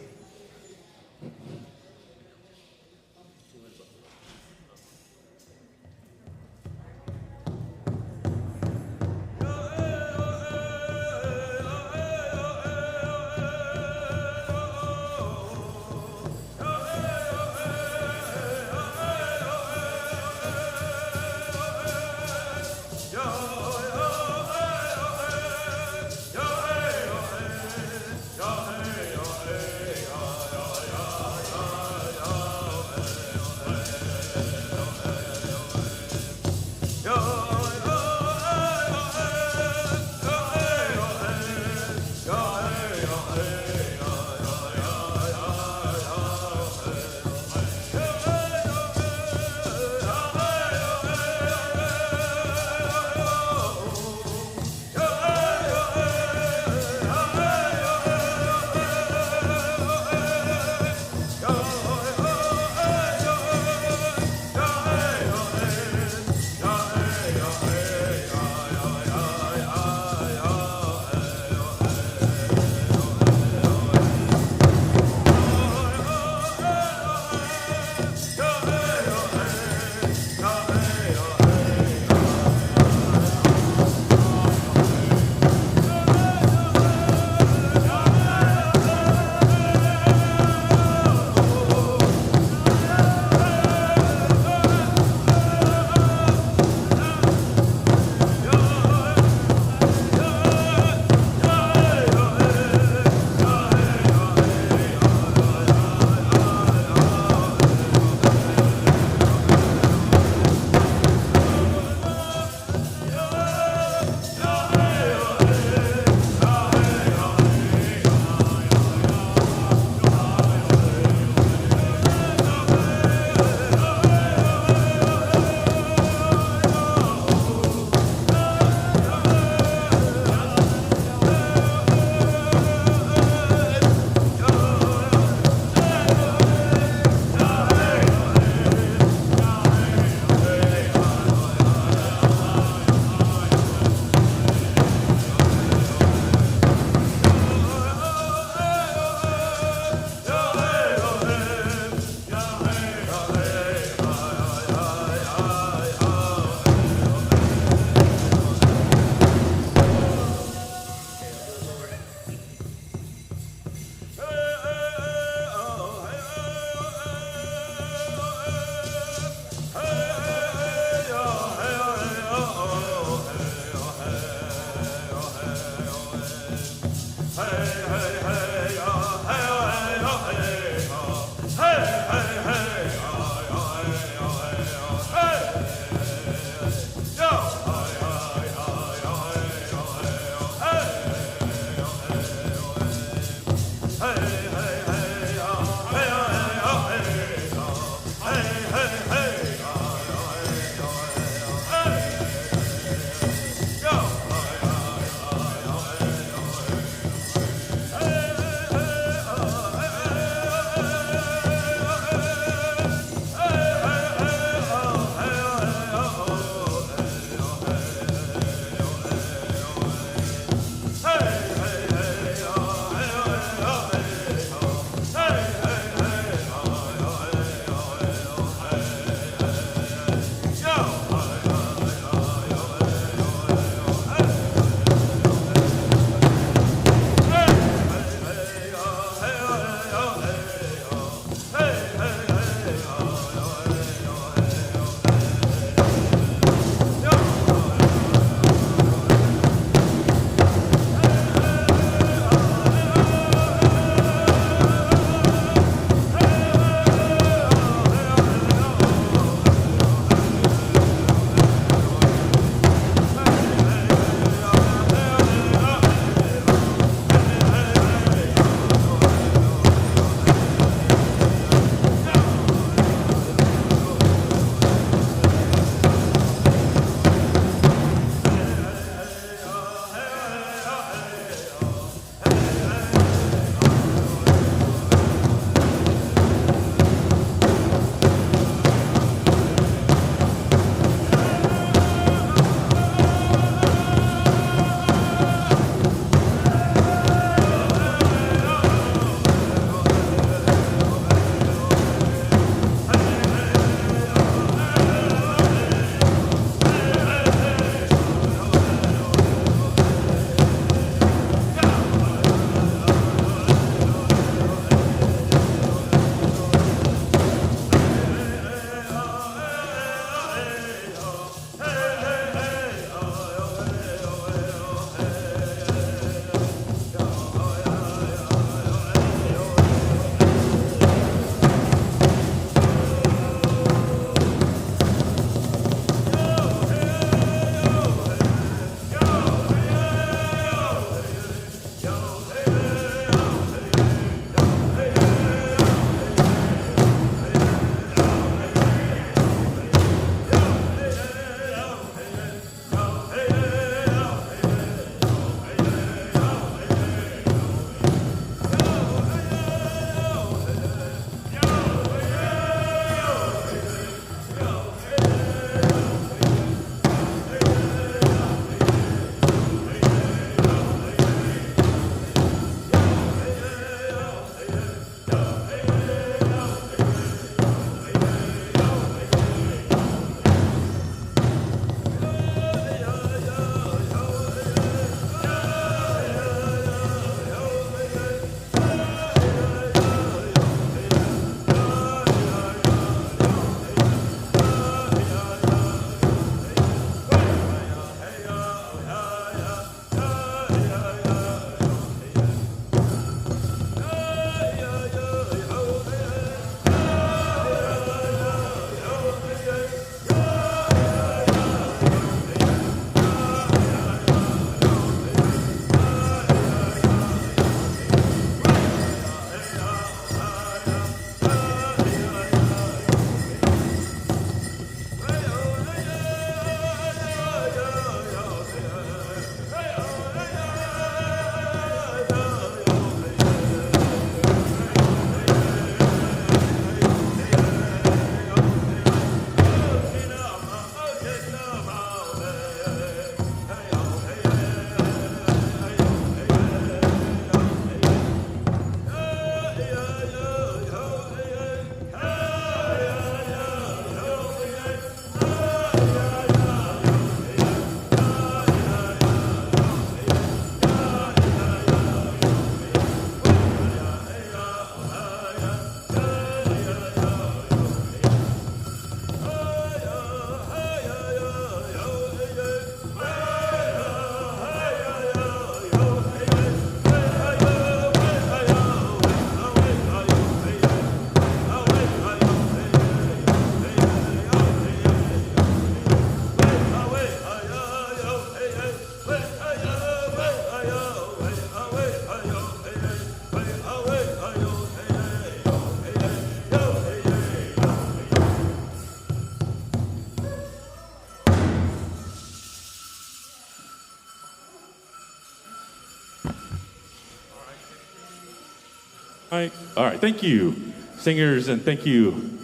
S1: All right, thank you, singers, and thank you,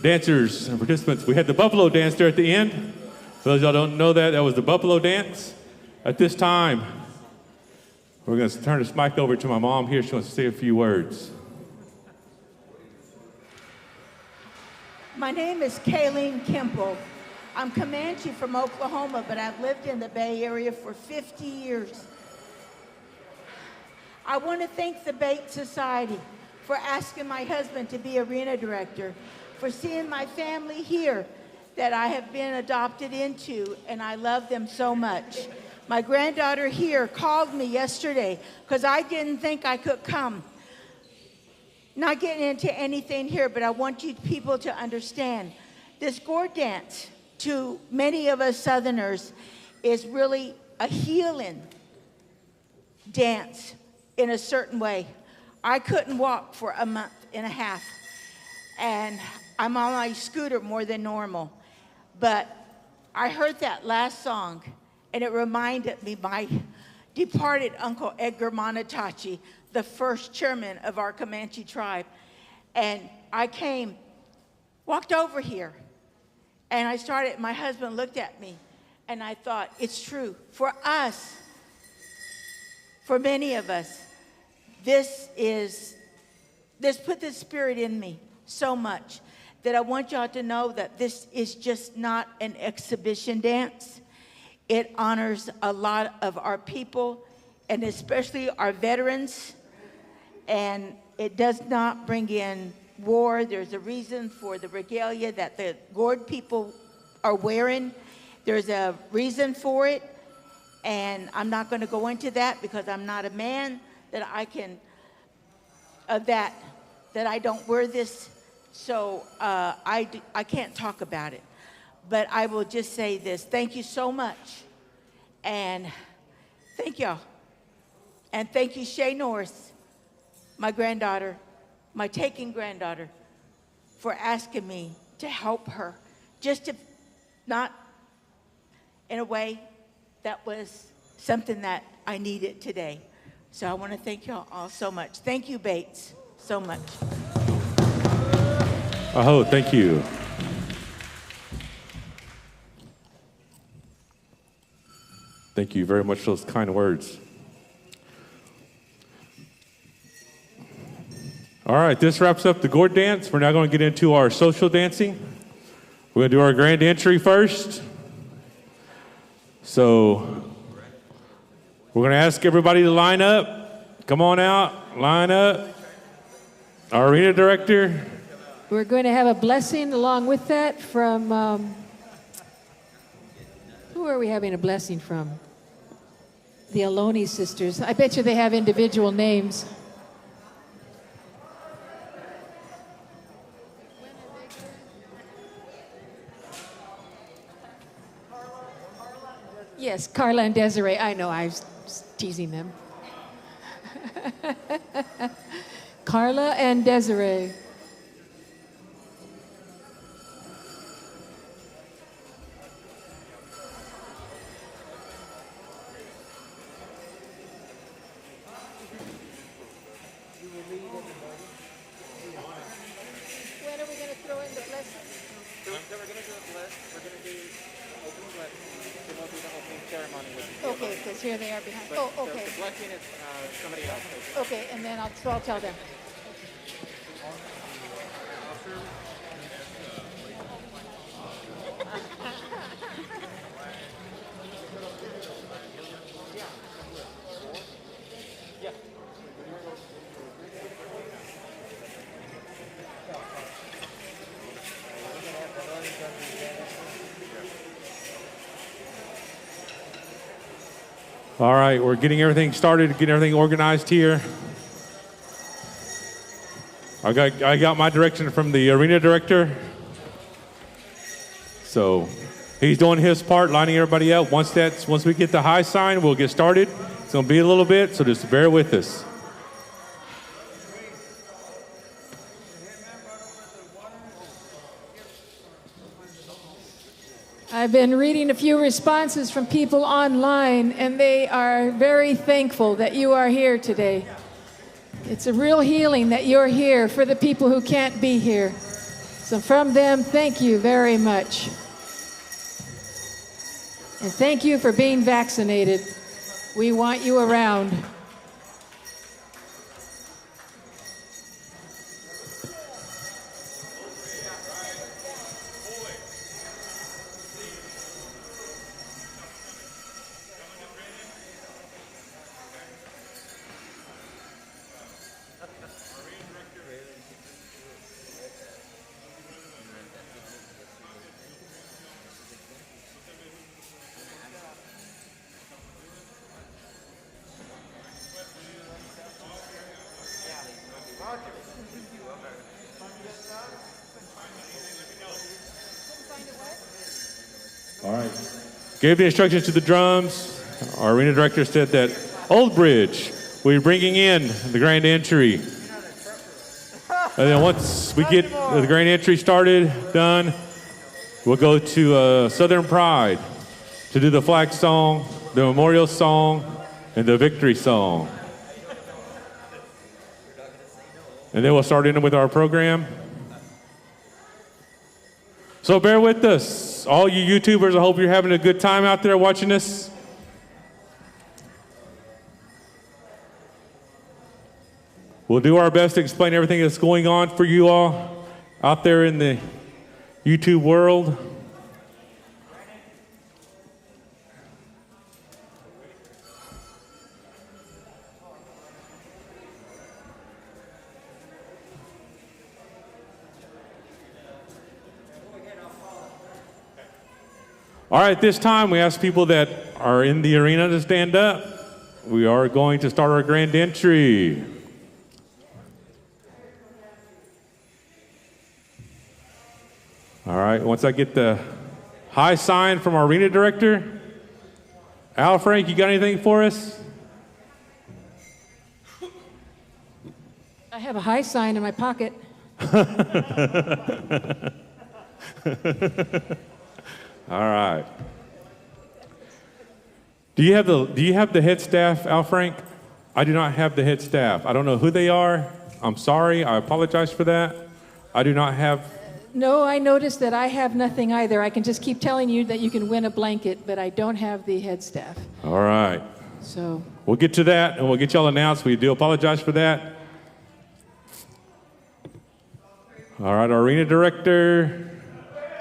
S1: dancers and participants. We had the buffalo dance there at the end. For those of y'all who don't know that, that was the buffalo dance. At this time, we're going to turn this mic over to my mom here. She wants to say a few words.
S11: My name is Kayleen Kimple. I'm Comanche from Oklahoma, but I've lived in the Bay Area for 50 years. I want to thank the BAAITS Society for asking my husband to be arena director, for seeing my family here that I have been adopted into, and I love them so much. My granddaughter here called me yesterday because I didn't think I could come. Not getting into anything here, but I want you people to understand this Gourd dance, to many of us Southerners, is really a healing dance in a certain way. I couldn't walk for a month and a half, and I'm on my scooter more than normal. But I heard that last song, and it reminded me my departed Uncle Edgar Montachi, the first chairman of our Comanche tribe. And I walked over here, and my husband looked at me, and I thought, it's true. For us, for many of us, this put the spirit in me so much that I want y'all to know that this is just not an exhibition dance. It honors a lot of our people, and especially our veterans, and it does not bring in war. There's a reason for the regalia that the Gourd people are wearing. There's a reason for it, and I'm not going to go into that because I'm not a man that I don't wear this, so I can't talk about it. But I will just say this: thank you so much, and thank y'all, and thank you, Shay Norris, my granddaughter, my taken granddaughter, for asking me to help her, just to not in a way that was something that I needed today. So I want to thank y'all all so much. Thank you, BAAITS, so much.
S1: Oh, thank you. Thank you very much for those kind words. All right, this wraps up the Gourd dance. We're now going to get into our social dancing. We're going to do our grand entry first. So we're going to ask everybody to line up. Come on out, line up. Our arena director.
S5: We're going to have a blessing along with that from, who are we having a blessing from? The Ohlone sisters. I bet you they have individual names. Yes, Carla and Desiree. I know, I was teasing them. Carla and Desiree. When are we going to throw in the blessing?
S3: So we're going to do a bless. We're going to do opening blessing. Then we'll do the opening ceremony with the
S5: Okay, because here they are behind.
S3: But
S5: Oh, okay.
S3: The blessing is somebody else.
S5: Okay, and then I'll tell them.
S1: All right, we're getting everything started, getting everything organized here. I got my direction from the arena director. So he's doing his part, lining everybody up. Once we get the high sign, we'll get started. It's gonna be a little bit, so just bear with us.
S5: I've been reading a few responses from people online, and they are very thankful that you are here today. It's a real healing that you're here for the people who can't be here. So from them, thank you very much. And thank you for being vaccinated. We want you around.
S1: All right. Gave the instructions to the drums. Our arena director said that Old Bridge, we're bringing in the grand entry. And then once we get the grand entry started, done, we'll go to Southern Pride to do the flag song, the memorial song, and the victory song. And then we'll start in with our program. So bear with us. All you YouTubers, I hope you're having a good time out there watching this. We'll do our best to explain everything that's going on for you all out there in the YouTube world. All right, this time we ask people that are in the arena to stand up. We are going to start our grand entry. All right, once I get the high sign from our arena director. Al Frank, you got anything for us?
S5: I have a high sign in my pocket.
S1: All right. Do you have the head staff, Al Frank? I do not have the head staff. I don't know who they are. I'm sorry. I apologize for that. I do not have.
S5: No, I noticed that I have nothing either. I can just keep telling you that you can win a blanket, but I don't have the head staff.
S1: All right.
S5: So
S1: we'll get to that, and we'll get y'all announced. We do apologize for that. All right, our arena director.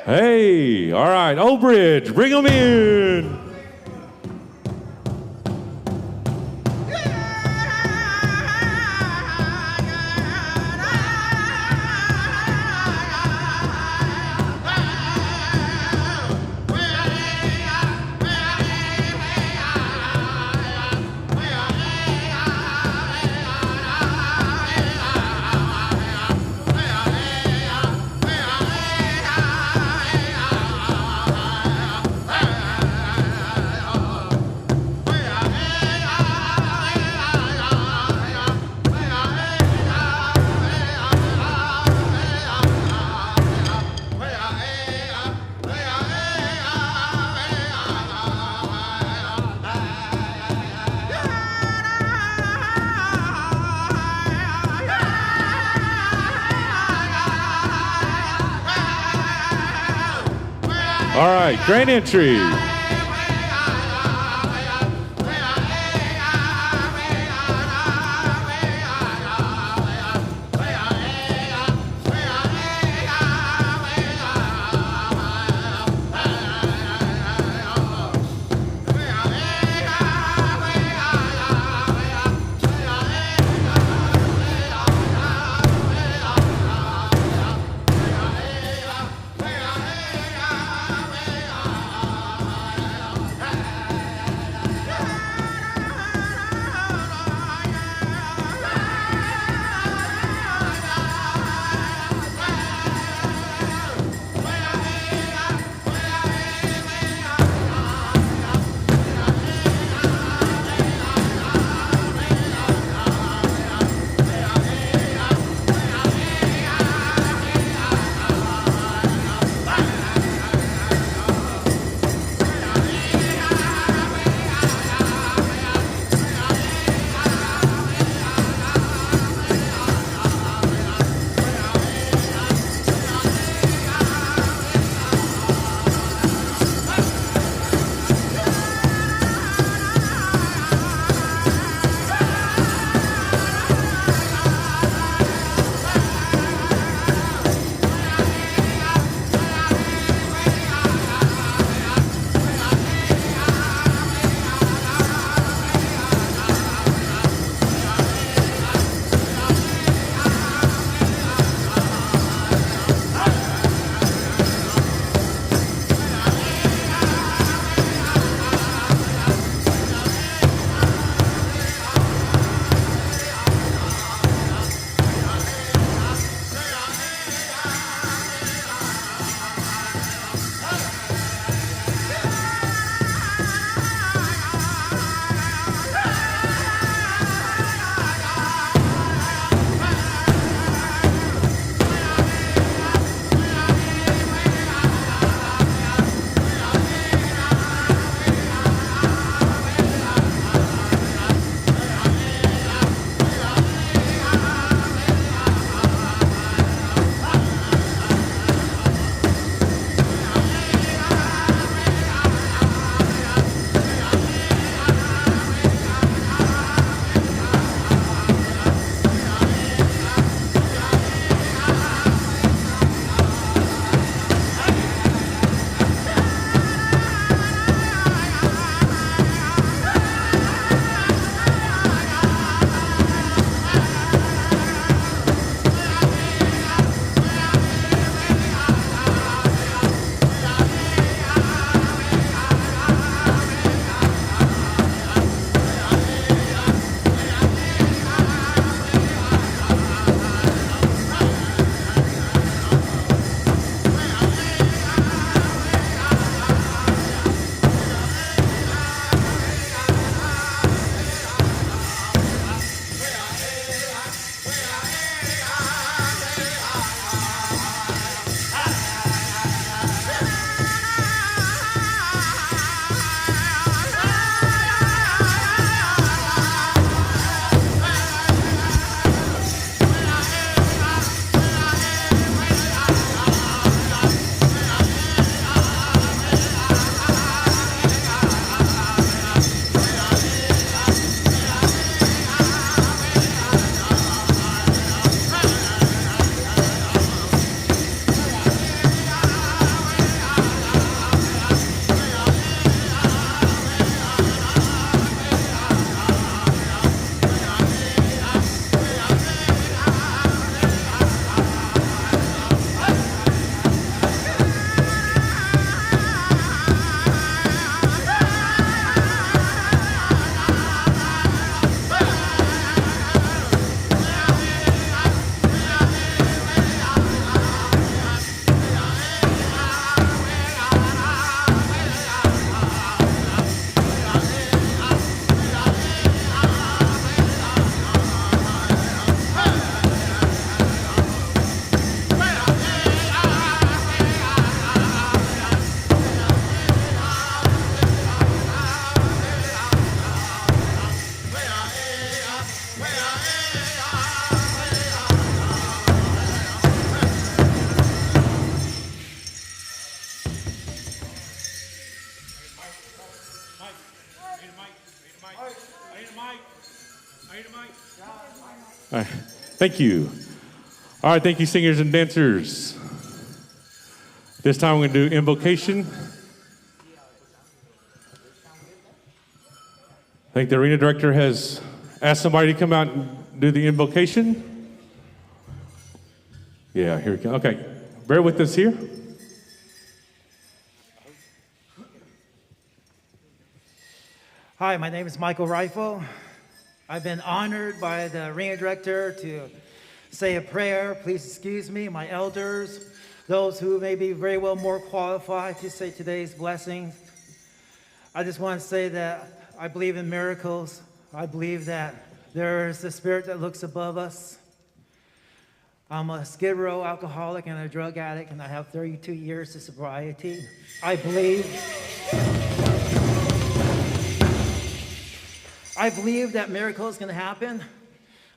S1: Hey, all right, Old Bridge, bring them in. All right, grand entry. All right. Thank you. All right, thank you, singers and dancers. This time we're going to do Invocation. I think the arena director has asked somebody to come out and do the Invocation. Yeah, here we go. Okay, bear with us here.
S6: Hi, my name is Michael Rifle. I've been honored by the arena director to say a prayer. Please excuse me, my elders, those who may be very well more qualified to say today's blessings. I just want to say that I believe in miracles. I believe that there is a spirit that looks above us. I'm a Skid Row alcoholic and a drug addict, and I have 32 years of sobriety. I believe that miracles can happen.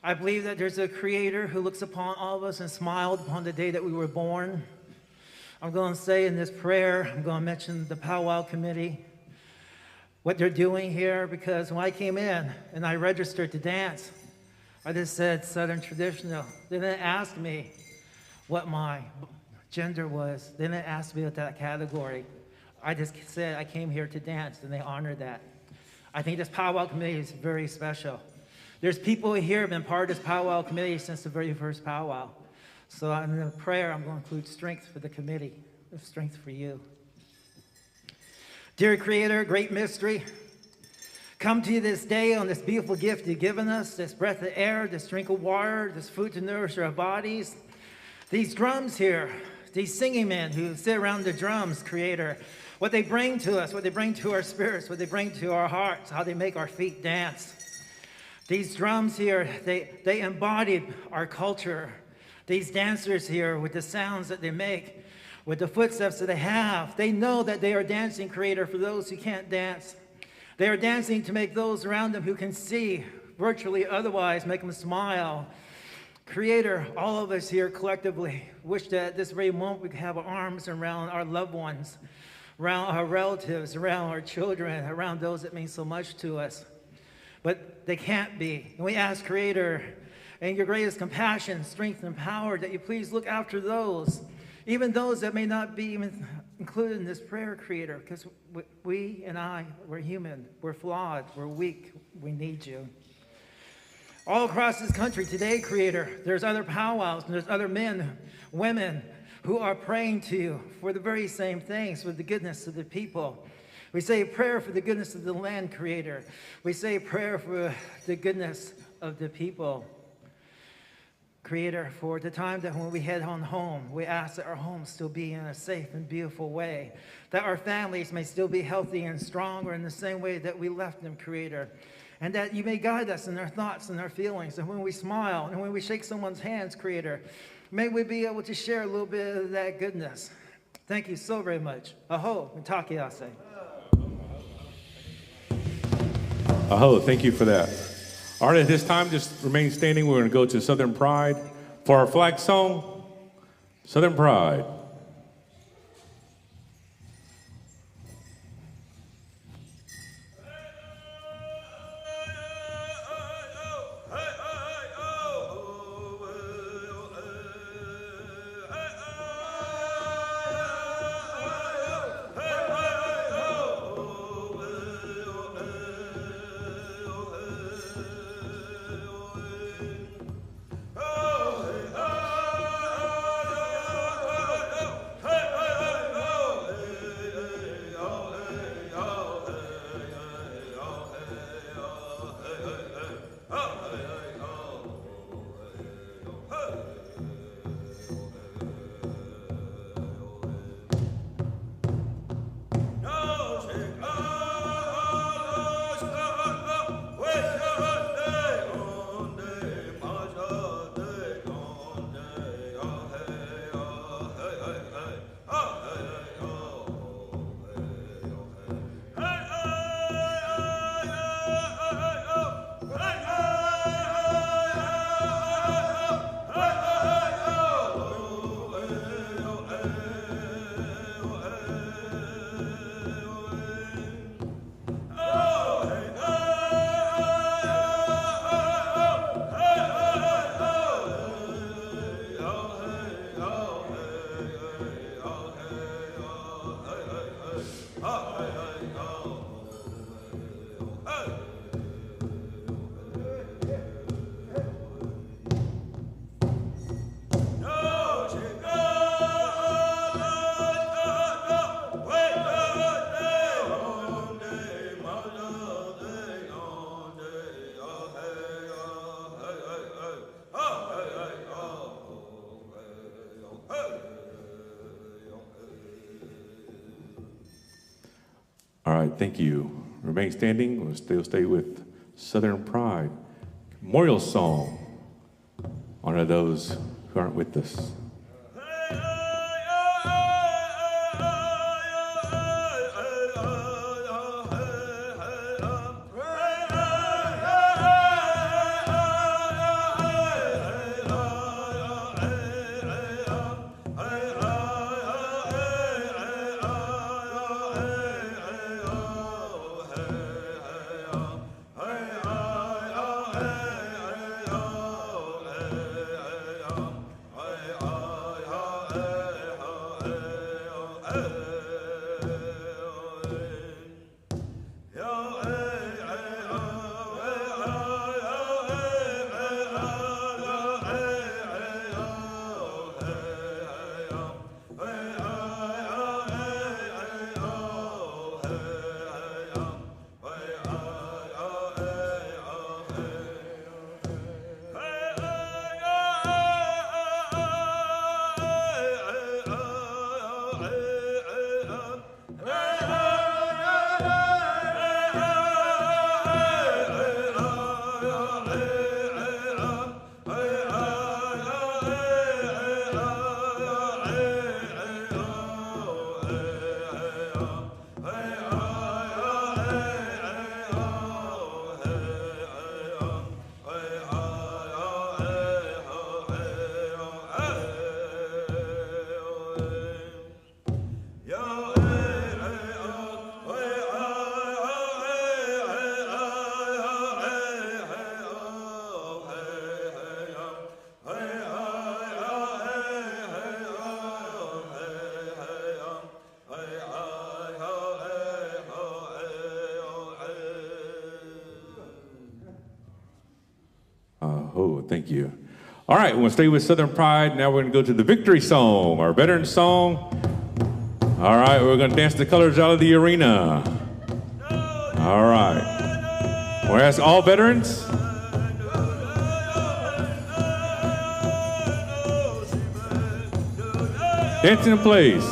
S6: I believe that there's a creator who looks upon all of us and smiled upon the day that we were born. I'm going to say in this prayer, I'm going to mention the powwow committee, what they're doing here, because when I came in and I registered to dance, I just said Southern traditional. They didn't ask me what my gender was. They didn't ask me with that category. I just said I came here to dance, and they honored that. I think this powwow committee is very special. There's people here who have been part of this powwow committee since the very first powwow. So in the prayer, I'm going to include strength for the committee, strength for you. Dear Creator, great mystery, come to you this day on this beautiful gift you've given us, this breath of air, this drink of water, this food to nourish our bodies. These drums here, these singing men who sit around the drums, Creator, what they bring to us, what they bring to our spirits, what they bring to our hearts, how they make our feet dance. These drums here, they embodied our culture. These dancers here, with the sounds that they make, with the footsteps that they have, they know that they are dancing, Creator, for those who can't dance. They are dancing to make those around them who can see, virtually otherwise, make them smile. Creator, all of us here collectively wish that at this very moment we could have our arms around our loved ones, around our relatives, around our children, around those that mean so much to us. But they can't be. And we ask, Creator, in your greatest compassion, strength, and power, that you please look after those, even those that may not be even included in this prayer, Creator, because we and I, we're human, we're flawed, we're weak, we need you. All across this country today, Creator, there's other powwows, and there's other men, women, who are praying to you for the very same things, for the goodness of the people. We say a prayer for the goodness of the land, Creator. We say a prayer for the goodness of the people. Creator, for the time that when we head on home, we ask that our homes still be in a safe and beautiful way, that our families may still be healthy and strong, or in the same way that we left them, Creator, and that you may guide us in our thoughts and our feelings, and when we smile and when we shake someone's hands, Creator, may we be able to share a little bit of that goodness. Thank you so very much. Aho, mitakiase.
S1: Aho, thank you for that. All right, at this time, just remain standing. We're going to go to Southern Pride for our flag song, Southern Pride.
S12: Oh,
S1: All right, thank you. Remain standing. We'll still stay with Southern Pride. Memorial song. Honor those who aren't with us. Thank you. All right, we'll stay with Southern Pride. Now we're going to go to the victory song, our veteran song. All right, we're going to dance the colors out of the arena. All right. We'll ask all veterans. Dancing in place.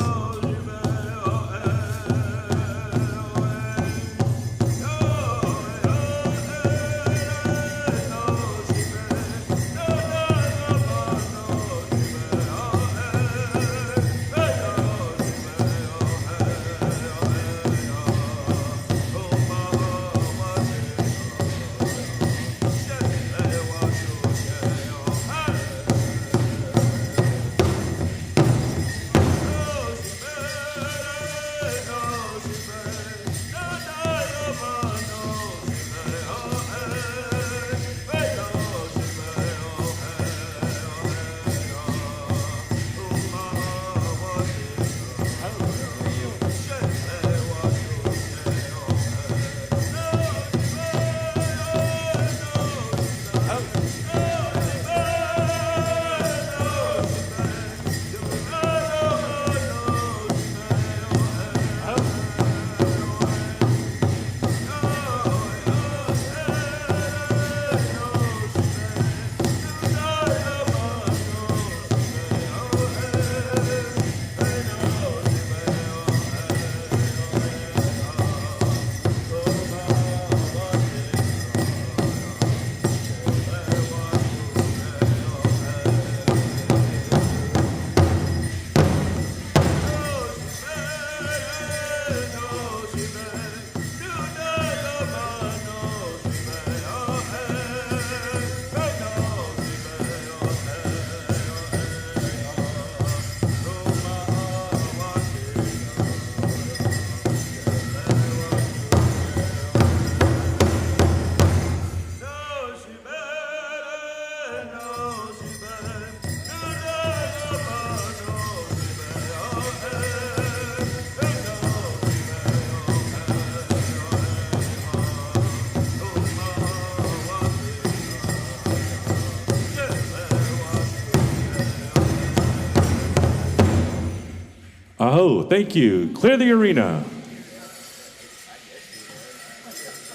S1: Oh, thank you. Clear the arena.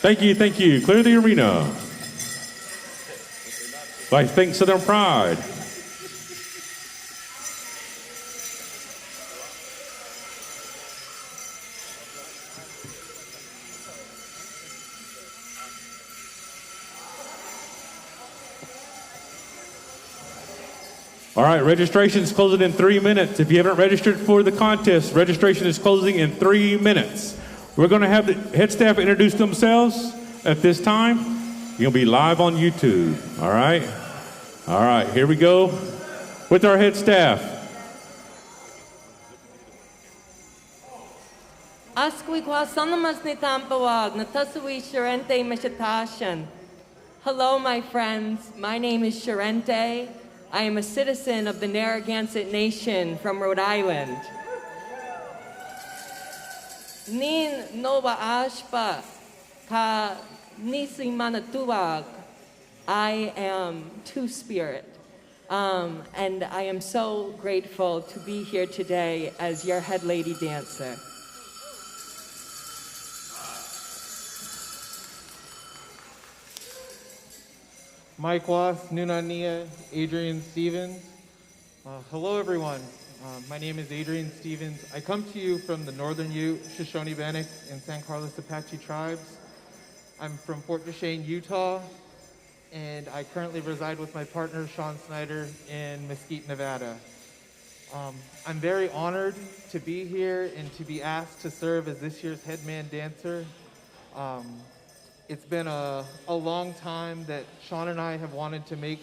S1: Thank you, thank you. Clear the arena. I thank Southern Pride. All right, registration is closing in 3 minutes. If you haven't registered for the contest, registration is closing in 3 minutes. We're going to have the head staff introduce themselves at this time. You'll be live on YouTube. All right? All right, here we go with our head staff.
S12: Hello, my friends. My name is Sharente. I am a citizen of the Narragansett Nation from Rhode Island. Nin nova ashpa ka nisi manatuag. I am Two-Spirit. And I am so grateful to be here today as your head lady dancer.
S3: Mike Was, Nunania, Adrian Stevens. Hello, everyone. My name is Adrian Stevens. I come to you from the Northern Ute, Shoshone Bannock, and San Carlos Apache tribes. I'm from Fort Duchesne, Utah, and I currently reside with my partner, Sean Snyder, in Mesquite, Nevada. I'm very honored to be here and to be asked to serve as this year's headman dancer. It's been a long time that Sean and I have wanted to make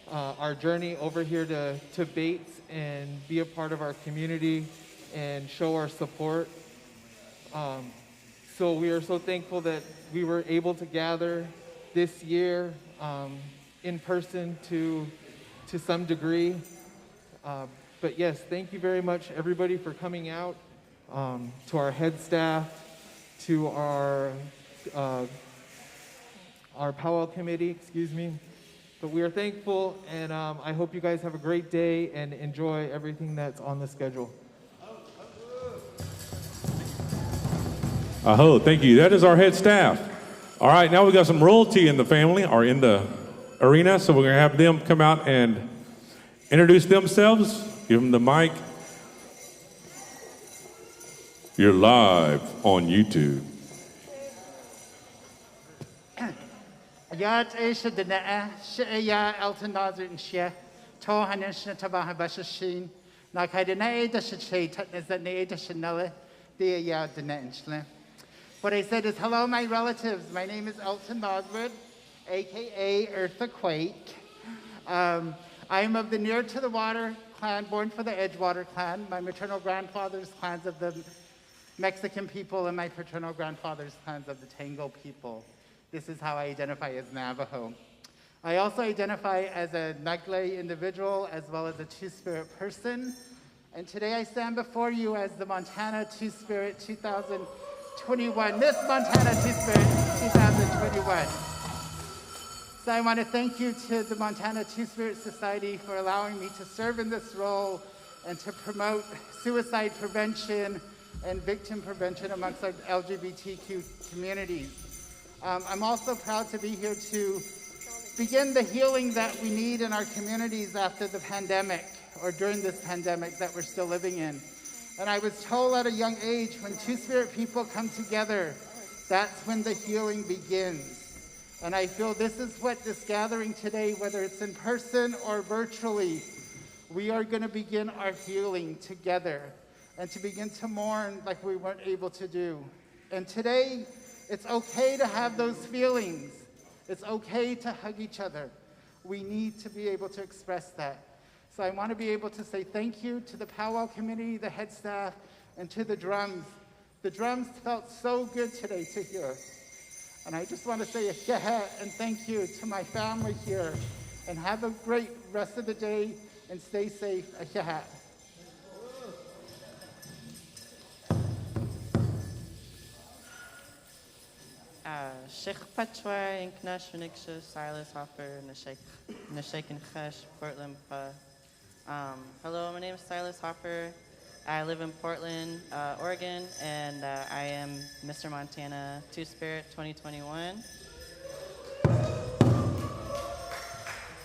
S3: our journey over here to BAAITS and be a part of our community and show our support. So we are so thankful that we were able to gather this year in person to some degree. But yes, thank you very much, everybody, for coming out, to our head staff, to our powwow committee, excuse me. But we are thankful, and I hope you guys have a great day and enjoy everything that's on the schedule.
S1: Aho, thank you. That is our head staff. All right, now we got some royalty in the family or in the arena, so we're going to have them come out and introduce themselves. Give them the mic. You're live on YouTube.
S13: Yat Asia the Naa, Shaya Elton Nazar and Shia, Tohanisha Tabaha Bashin, Nakadena the Shay, as the Nada Chanella, the Yad the Nanchla. What I said is, hello, my relatives. My name is Elton Noswood, aka Earthquake. I am of the Near to the Water clan, born for the Edgewater clan. My maternal grandfather's clans of the Mexican people, and my paternal grandfather's clans of the Tango people. This is how I identify as Navajo. I also identify as a Nagle individual as well as a Two-Spirit person. And today I stand before you as the Montana Two-Spirit 2021. Miss Montana Two-Spirit 2021. So I want to thank you to the Montana Two-Spirit Society for allowing me to serve in this role and to promote suicide prevention and victim prevention amongst our LGBTQ communities. I'm also proud to be here to begin the healing that we need in our communities after the pandemic, or during this pandemic that we're still living in. And I was told at a young age, when Two-Spirit people come together, that's when the healing begins. And I feel this is what this gathering today, whether it's in person or virtually, we are going to begin our healing together and to begin to mourn like we weren't able to do. And today, it's okay to have those feelings. It's okay to hug each other. We need to be able to express that. So I want to be able to say thank you to the powwow committee, the head staff, and to the drums. The drums felt so good today to hear. And I just want to say a yeah and thank you to my family here. And have a great rest of the day and stay safe. A yeah.
S14: Sheikh Patwa, Inknash, Phoenixa, Silas Hopper, Nashek and Chesh, Portland. Hello, my name is Silas Hopper. I live in Portland, Oregon, and I am Mr. Montana Two-Spirit 2021.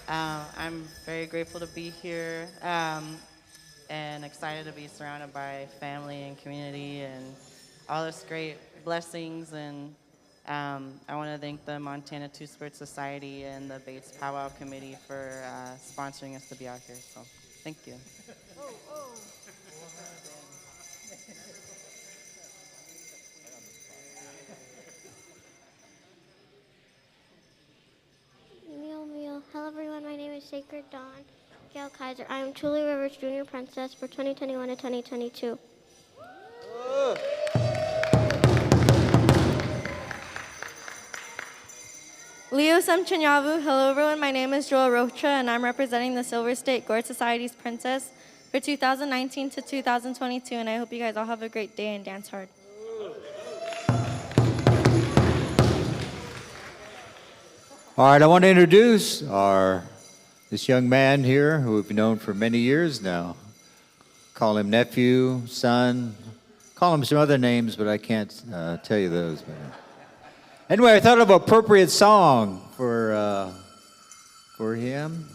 S14: I'm very grateful to be here and excited to be surrounded by family and community and all this great blessings and I want to thank the Montana Two-Spirit Society and the BAAITS Powwow Committee for sponsoring us to be out here. So, thank you.
S15: Meal, meal. Hello, everyone. My name is Sacred Dawn Gail Kaiser. I am Truly Rivers Junior Princess for 2021 to 2022.
S16: Leo Samchanyavu. Hello, everyone. My name is Joel Rocha, and I'm representing the Silver State Gourd Society's Princess for 2019 to 2022, and I hope you guys all have a great day and dance hard.
S7: All right, I want to introduce this young man here who we've known for many years now. Call him nephew, son, call him some other names, but I can't tell you those. But anyway, I thought of an appropriate song for him.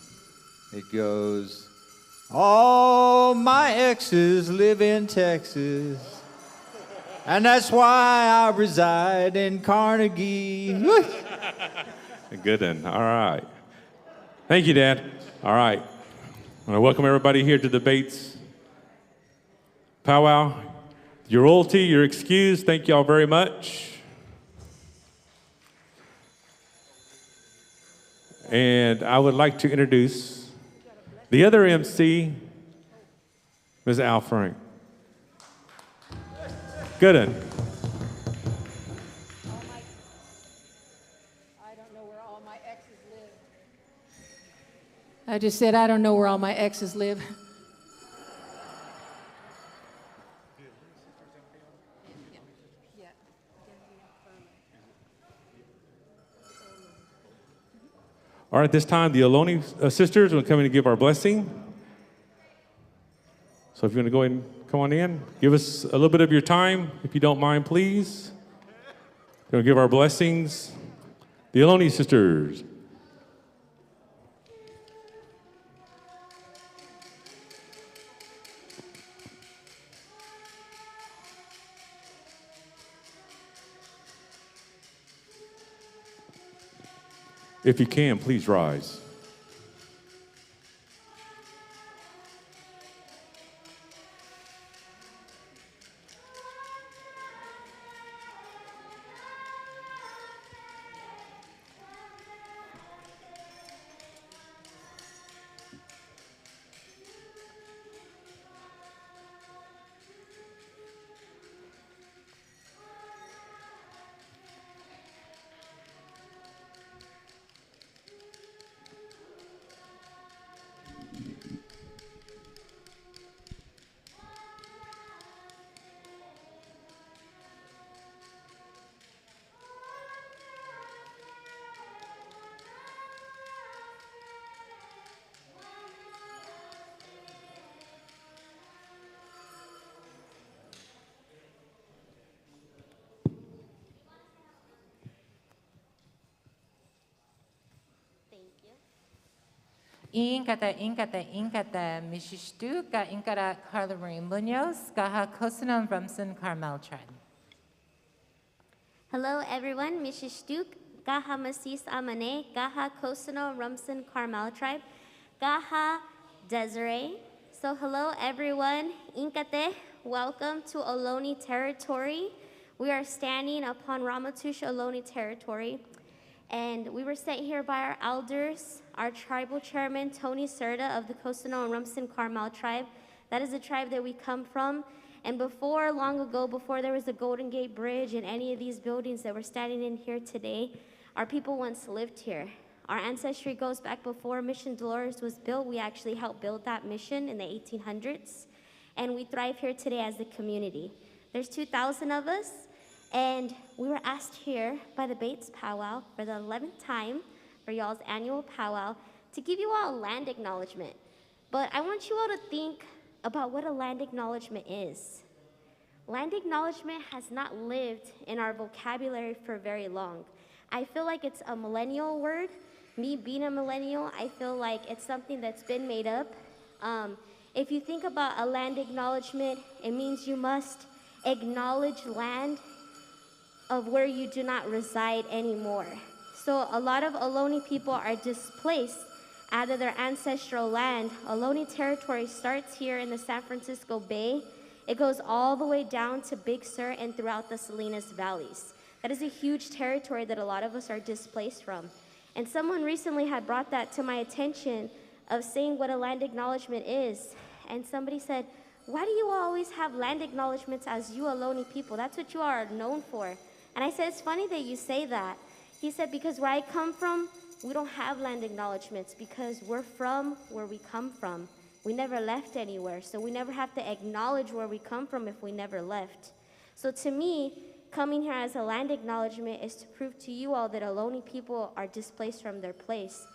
S7: It goes, all my exes live in Texas, and that's why I reside in Carnegie.
S1: Good one. All right. Thank you, Dad. All right. I want to welcome everybody here to the BAAITS Powwow. Your royalty, you're excused. Thank you all very much. And I would like to introduce the other MC, Ms. Al Frank. Good one.
S5: I just said, I don't know where all my exes live.
S1: All right, this time the Ohlone sisters will come in and give our blessing. So if you want to go ahead and come on in, give us a little bit of your time, if you don't mind, please. We're going to give our blessings. The Ohlone sisters. If you can, please rise.
S17: Inkata, Mishistu, Ga Inkara Carla Marie Munoz, Gaha Kosanam Rumson Carmel tribe.
S15: Hello, everyone. Mrs. Stuk, Gaha Masis Amane, Gaha Kosano Rumson Carmel tribe, Gaha Desiree. So hello, everyone. Inkate, welcome to Ohlone territory. We are standing upon Ramaytush Ohlone territory. And we were sent here by our elders, our tribal chairman, Tony Serta of the Kosano and Rumson Carmel tribe. That is the tribe that we come from. And long ago, before there was the Golden Gate Bridge and any of these buildings that we're standing in here today, our people once lived here. Our ancestry goes back before Mission Dolores was built. We actually helped build that mission in the 1800s. And we thrive here today as a community. There's 2,000 of us. And we were asked here by the BAAITS Powwow for the 11th time for y'all's annual powwow to give you all a land acknowledgement. But I want you all to think about what a land acknowledgement is. Land acknowledgement has not lived in our vocabulary for very long. I feel like it's a millennial word. Me being a millennial, I feel like it's something that's been made up. If you think about a land acknowledgement, it means you must acknowledge land of where you do not reside anymore. So a lot of Ohlone people are displaced out of their ancestral land. Ohlone territory starts here in the San Francisco Bay. It goes all the way down to Big Sur and throughout the Salinas Valleys. That is a huge territory that a lot of us are displaced from. And someone recently had brought that to my attention of saying what a land acknowledgement is. And somebody said, why do you always have land acknowledgements as you Ohlone people? That's what you are known for. And I said, it's funny that you say that. He said, because where I come from, we don't have land acknowledgements because we're from where we come from. We never left anywhere, so we never have to acknowledge where we come from if we never left. So to me, coming here as a land acknowledgement is to prove to you all that Ohlone people are displaced from their place.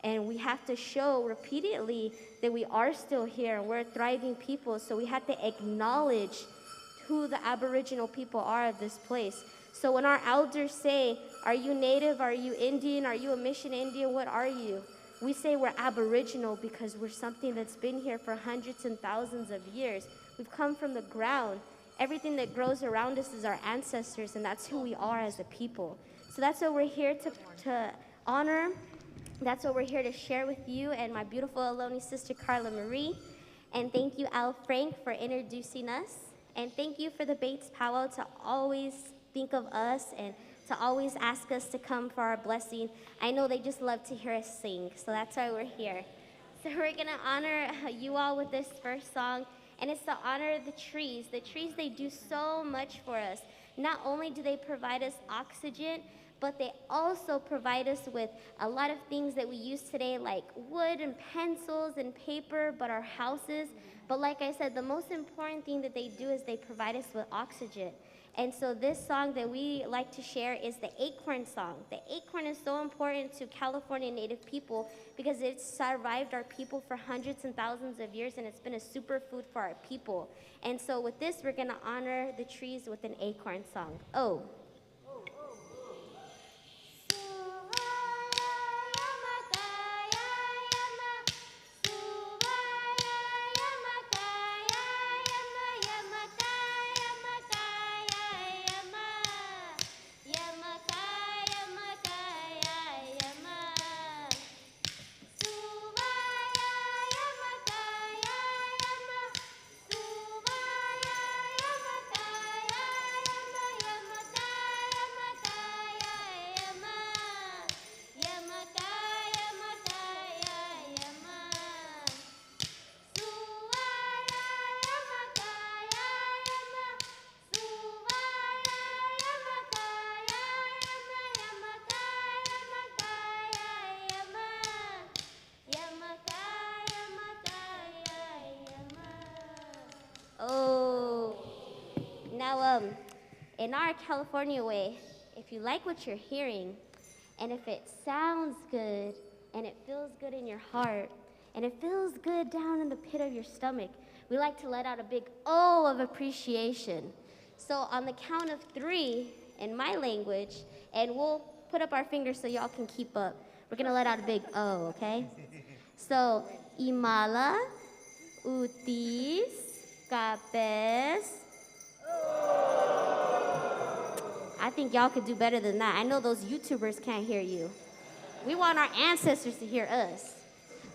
S15: And we have to show repeatedly that we are still here and we're a thriving people, so we have to acknowledge who the Aboriginal people are of this place. So when our elders say, are you Native, are you Indian, are you a Mission Indian, what are you? We say we're Aboriginal because we're something that's been here for hundreds and thousands of years. We've come from the ground. Everything that grows around us is our ancestors, and that's who we are as a people. So that's what we're here to honor. That's what we're here to share with you and my beautiful Ohlone sister, Carla Marie. And thank you, Al Frank, for introducing us. And thank you for the BAAITS Powwow to always think of us and to always ask us to come for our blessing. I know they just love to hear us sing, so that's why we're here. So we're gonna honor you all with this first song, and it's to honor the trees. The trees, they do so much for us. Not only do they provide us oxygen, but they also provide us with a lot of things that we use today, like wood and pencils and paper, but our houses. But like I said, the most important thing that they do is they provide us with oxygen. And so this song that we like to share is the acorn song. The acorn is so important to California Native people because it's survived our people for hundreds and thousands of years, and it's been a superfood for our people. And so with this, we're gonna honor the trees with an acorn song. Oh. In our California way, if you like what you're hearing, and if it sounds good, and it feels good in your heart, and it feels good down in the pit of your stomach, we like to let out a big oh of appreciation. So on the count of 3, in my language, and we'll put up our fingers so y'all can keep up. We're gonna let out a big oh, okay? So, imala, utis, capes. I think y'all could do better than that. I know those YouTubers can't hear you. We want our ancestors to hear us.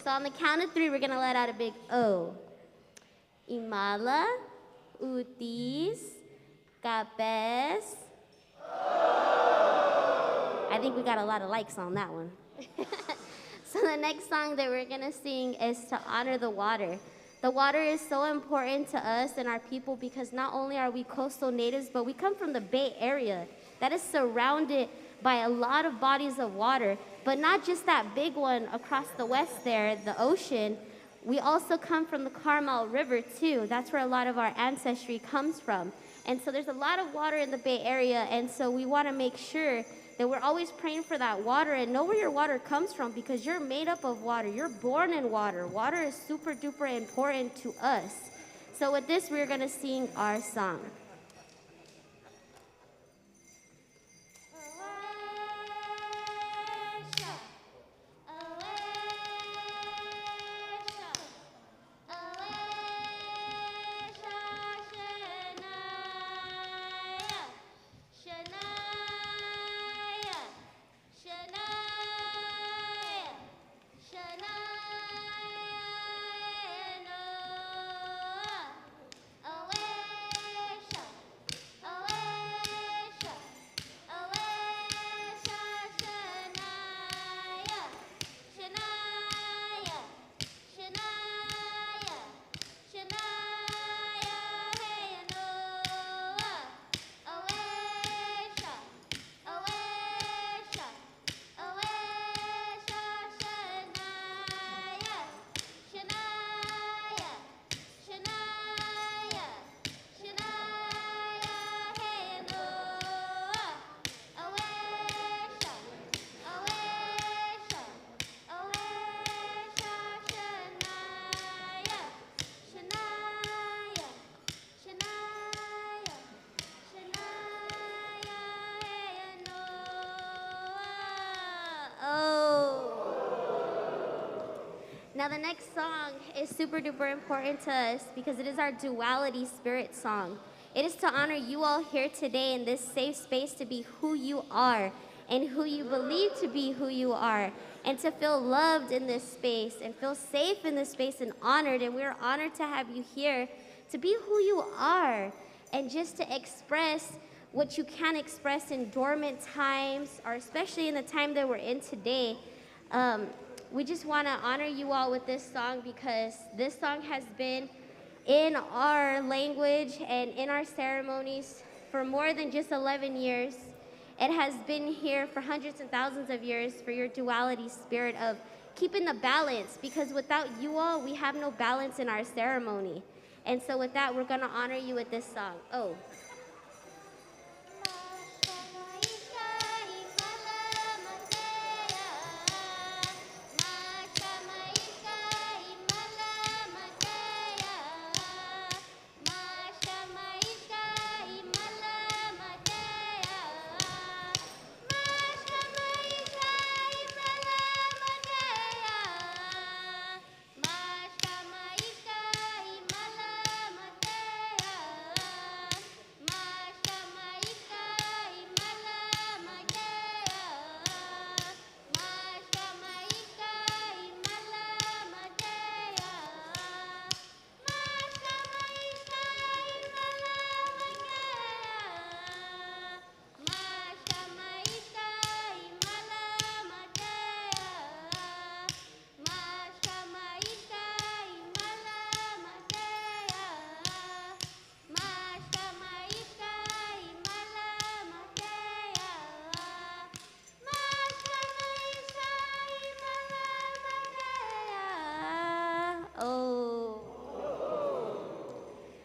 S15: So on the count of 3, we're gonna let out a big O. Imala, utis, capes. I think we got a lot of likes on that one. So the next song that we're gonna sing is to honor the water. The water is so important to us and our people because not only are we coastal natives, but we come from the Bay Area. That is surrounded by a lot of bodies of water, but not just that big one across the west there, the ocean. We also come from the Carmel River too. That's where a lot of our ancestry comes from. And so there's a lot of water in the Bay Area, and so we want to make sure that we're always praying for that water and know where your water comes from because you're made up of water. You're born in water. Water is super duper important to us. So with this, we're going to sing our song. Shania. Now the next song is super duper important to us because it is our duality spirit song. It is to honor you all here today in this safe space to be who you are and who you believe to be who you are, and to feel loved in this space and feel safe in this space and honored. And we're honored to have you here to be who you are and just to express what you can express in dormant times, or especially in the time that we're in today. We just want to honor you all with this song because this song has been in our language and in our ceremonies for more than just 11 years. It has been here for hundreds and thousands of years for your duality spirit of keeping the balance, because without you all, we have no balance in our ceremony. And so with that, we're going to honor you with this song. Oh.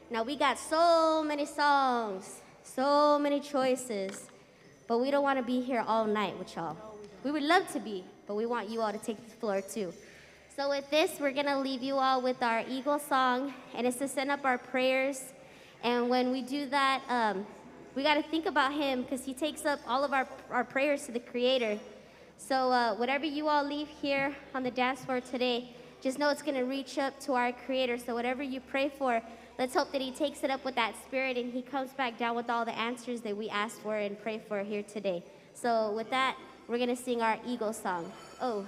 S15: Now we got so many songs, so many choices, but we don't want to be here all night with y'all. We would love to be, but we want you all to take the floor too. So with this, we're gonna leave you all with our Eagle song, and it's to send up our prayers. And when we do that, we gotta think about him because he takes up all of our prayers to the Creator. So whatever you all leave here on the dance floor today, just know it's gonna reach up to our Creator. So whatever you pray for, let's hope that he takes it up with that spirit and he comes back down with all the answers that we asked for and pray for here today. So with that, we're gonna sing our Eagle song. Oh.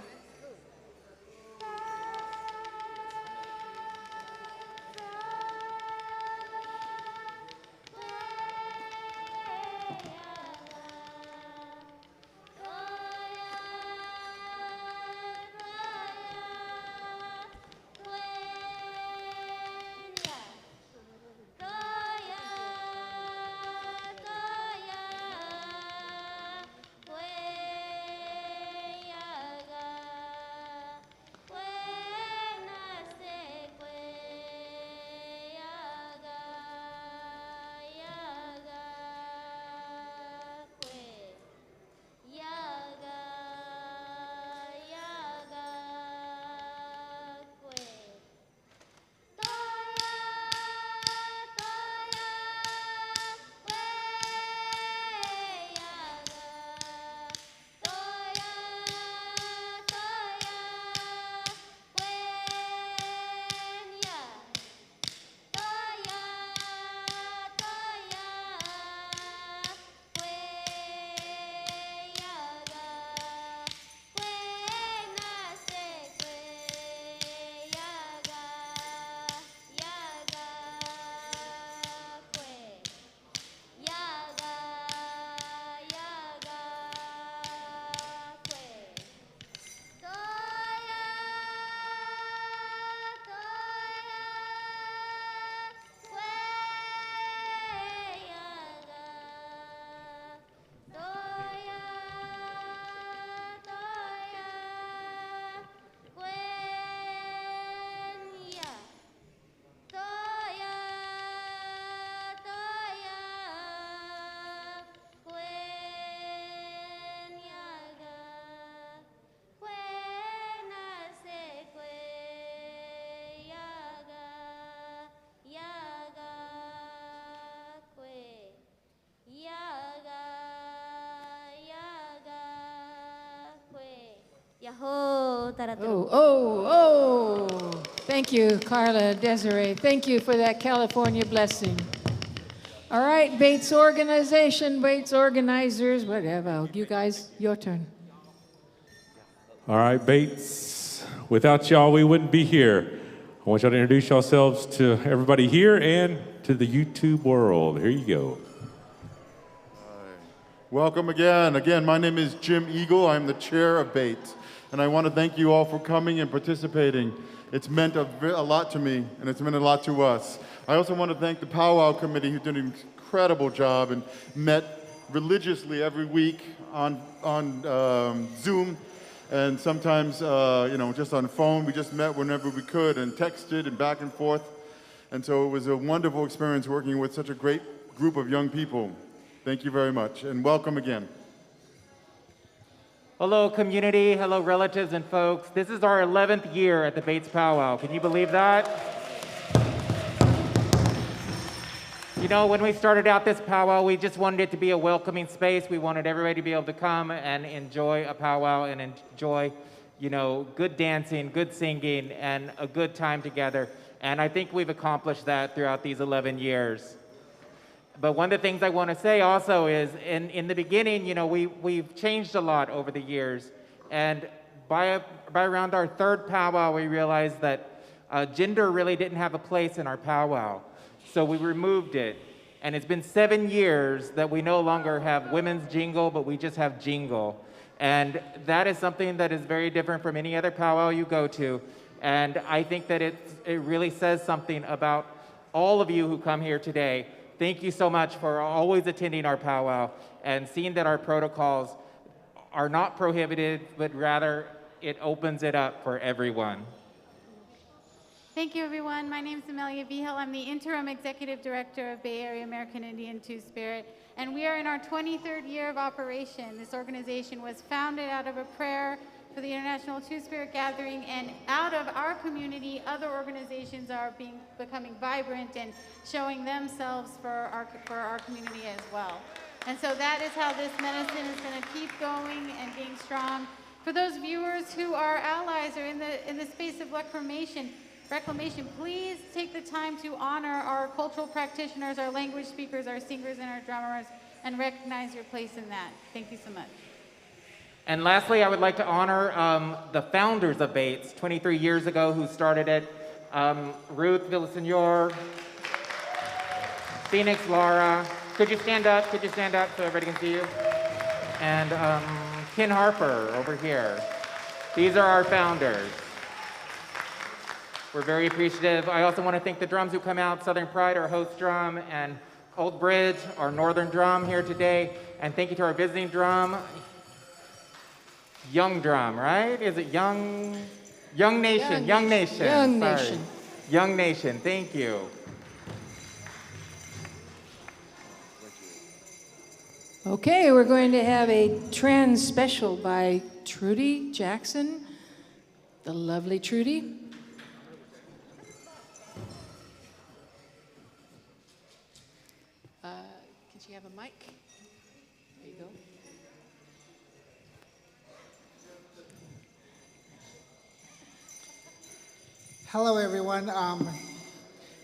S15: Yahoo,
S5: Oh, oh, oh. Thank you, Carla, Desiree. Thank you for that California blessing. All right, Bates organization, Bates organizers, whatever. You guys, your turn.
S1: All right, Bates. Without y'all, we wouldn't be here. I want y'all to introduce yourselves to everybody here and to the YouTube world. Here you go.
S2: Welcome again. Again, my name is Jim Eagle. I'm the chair of BAAITS. And I want to thank you all for coming and participating. It's meant a lot to me, and it's meant a lot to us. I also want to thank the Powwow Committee, who did an incredible job and met religiously every week on Zoom, and sometimes just on phone. We just met whenever we could and texted and back and forth. And so it was a wonderful experience working with such a great group of young people. Thank you very much, and welcome again.
S3: Hello, community. Hello, relatives and folks. This is our 11th year at the BAAITS Powwow. Can you believe that? You know, when we started out this powwow, we just wanted it to be a welcoming space. We wanted everybody to be able to come and enjoy a powwow and enjoy, good dancing, good singing, and a good time together. And I think we've accomplished that throughout these 11 years. But one of the things I want to say also is, in the beginning, we've changed a lot over the years. And by around our third powwow, we realized that gender really didn't have a place in our powwow. So we removed it. And it's been 7 years that we no longer have women's jingle, but we just have jingle. And that is something that is very different from any other powwow you go to. And I think that it really says something about all of you who come here today. Thank you so much for always attending our powwow and seeing that our protocols are not prohibited, but rather it opens it up for everyone.
S4: Thank you, everyone. My name is Amelia Vigil. I'm the Interim Executive Director of Bay Area American Indian Two-Spirit, and we are in our 23rd year of operation. This organization was founded out of a prayer for the International Two-Spirit Gathering, and out of our community, other organizations are becoming vibrant and showing themselves for our community as well. And so that is how this medicine is going to keep going and being strong. For those viewers who are allies or in the space of reclamation, please take the time to honor our cultural practitioners, our language speakers, our singers, and our drummers, and recognize your place in that. Thank you so much.
S3: And lastly, I would like to honor the founders of BAAITS 23 years ago who started it. Ruth Villasenor, Phoenix Laura. Could you stand up? Could you stand up so everybody can see you? And Ken Harper over here. These are our founders. We're very appreciative. I also want to thank the drums who come out, Southern Pride, our host drum, and Old Bridge, our northern drum here today. And thank you to our visiting drum, Young Drum, right? Is it Young Nation? Young Nation.
S5: Young
S3: Sorry.
S5: Nation.
S3: Young Nation, thank you.
S5: Okay, we're going to have a trans special by Trudy Jackson, the lovely Trudy. Could you have a mic? There you go.
S18: Hello, everyone.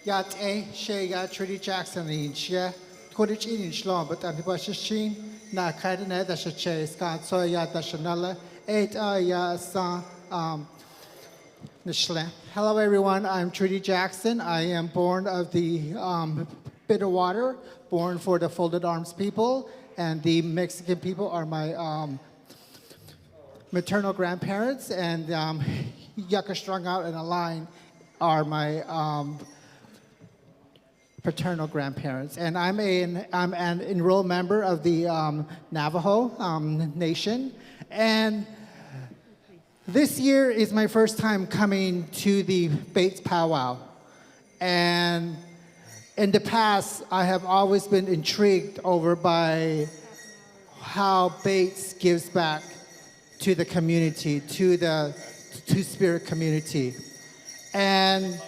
S18: Yat A. Shea Trudy Jackson in Chia. Kodich in Shlom, but Antibashin, Na Kaidane, the Shache, Scott Soya, the Chanela, 8 Ya Sa Nishle. Hello, everyone. I'm Trudy Jackson. I am born of the Bitter Water, born for the Folded Arms people, and the Mexican people are my maternal grandparents, and Yucca Strung Out and a Line are my paternal grandparents. And I'm an enrolled member of the Navajo Nation. And this year is my first time coming to the BAAITS Powwow. And in the past, I have always been intrigued by how BAAITS gives back to the community, to the Two-Spirit community. And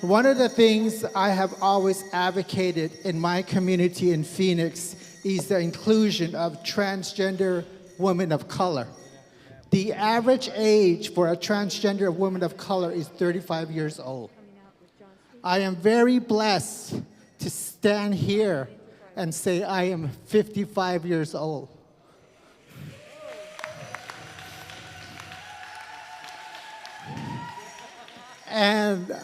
S18: one of the things I have always advocated in my community in Phoenix is the inclusion of transgender women of color. The average age for a transgender woman of color is 35 years old. I am very blessed to stand here and say I am 55 years old. And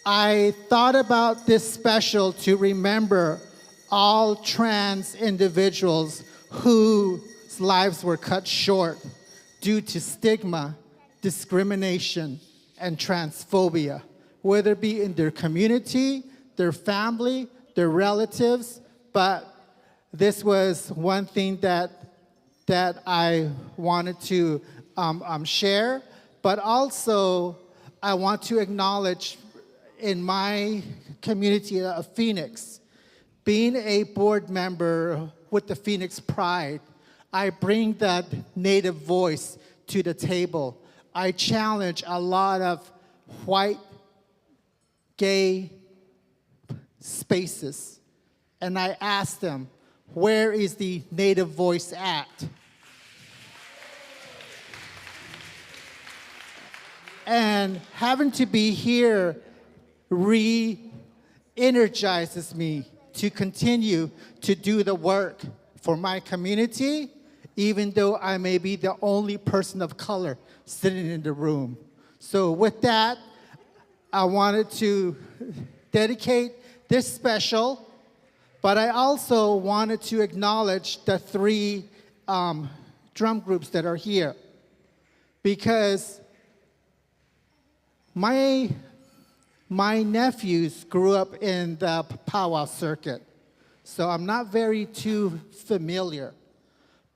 S18: I thought about this special to remember all trans individuals whose lives were cut short due to stigma, discrimination, and transphobia, whether it be in their community, their family, their relatives. But this was one thing that I wanted to share. But also, I want to acknowledge in my community of Phoenix, being a board member with the Phoenix Pride, I bring that Native voice to the table. I challenge a lot of white, gay spaces, and I ask them, where is the Native voice at? And having to be here re-energizes me to continue to do the work for my community, even though I may be the only person of color sitting in the room. So with that, I wanted to dedicate this special, but I also wanted to acknowledge the three drum groups that are here, because my nephews grew up in the powwow circuit, so I'm not very too familiar.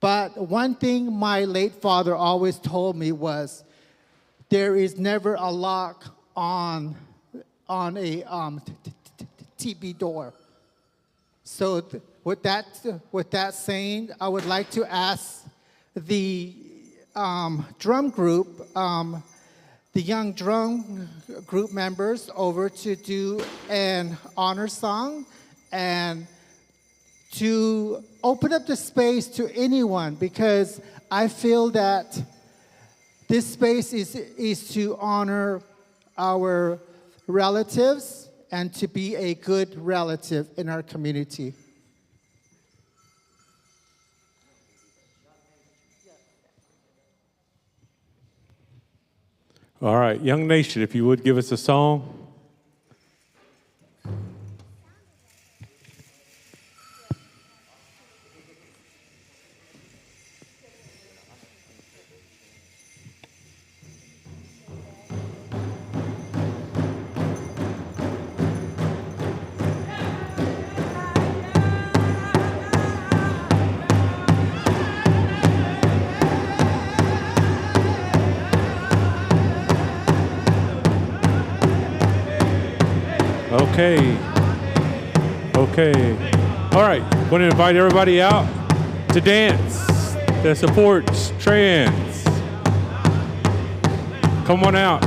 S18: But one thing my late father always told me was, there is never a lock on a TB door. So with that saying, I would like to ask the drum group, the young drum group members over to do an honor song and to open up the space to anyone, because I feel that this space is to honor our relatives and to be a good relative in our community.
S1: All right, Young Nation, if you would give us a song. Okay. All right, going to invite everybody out to dance that supports trans. Come on out.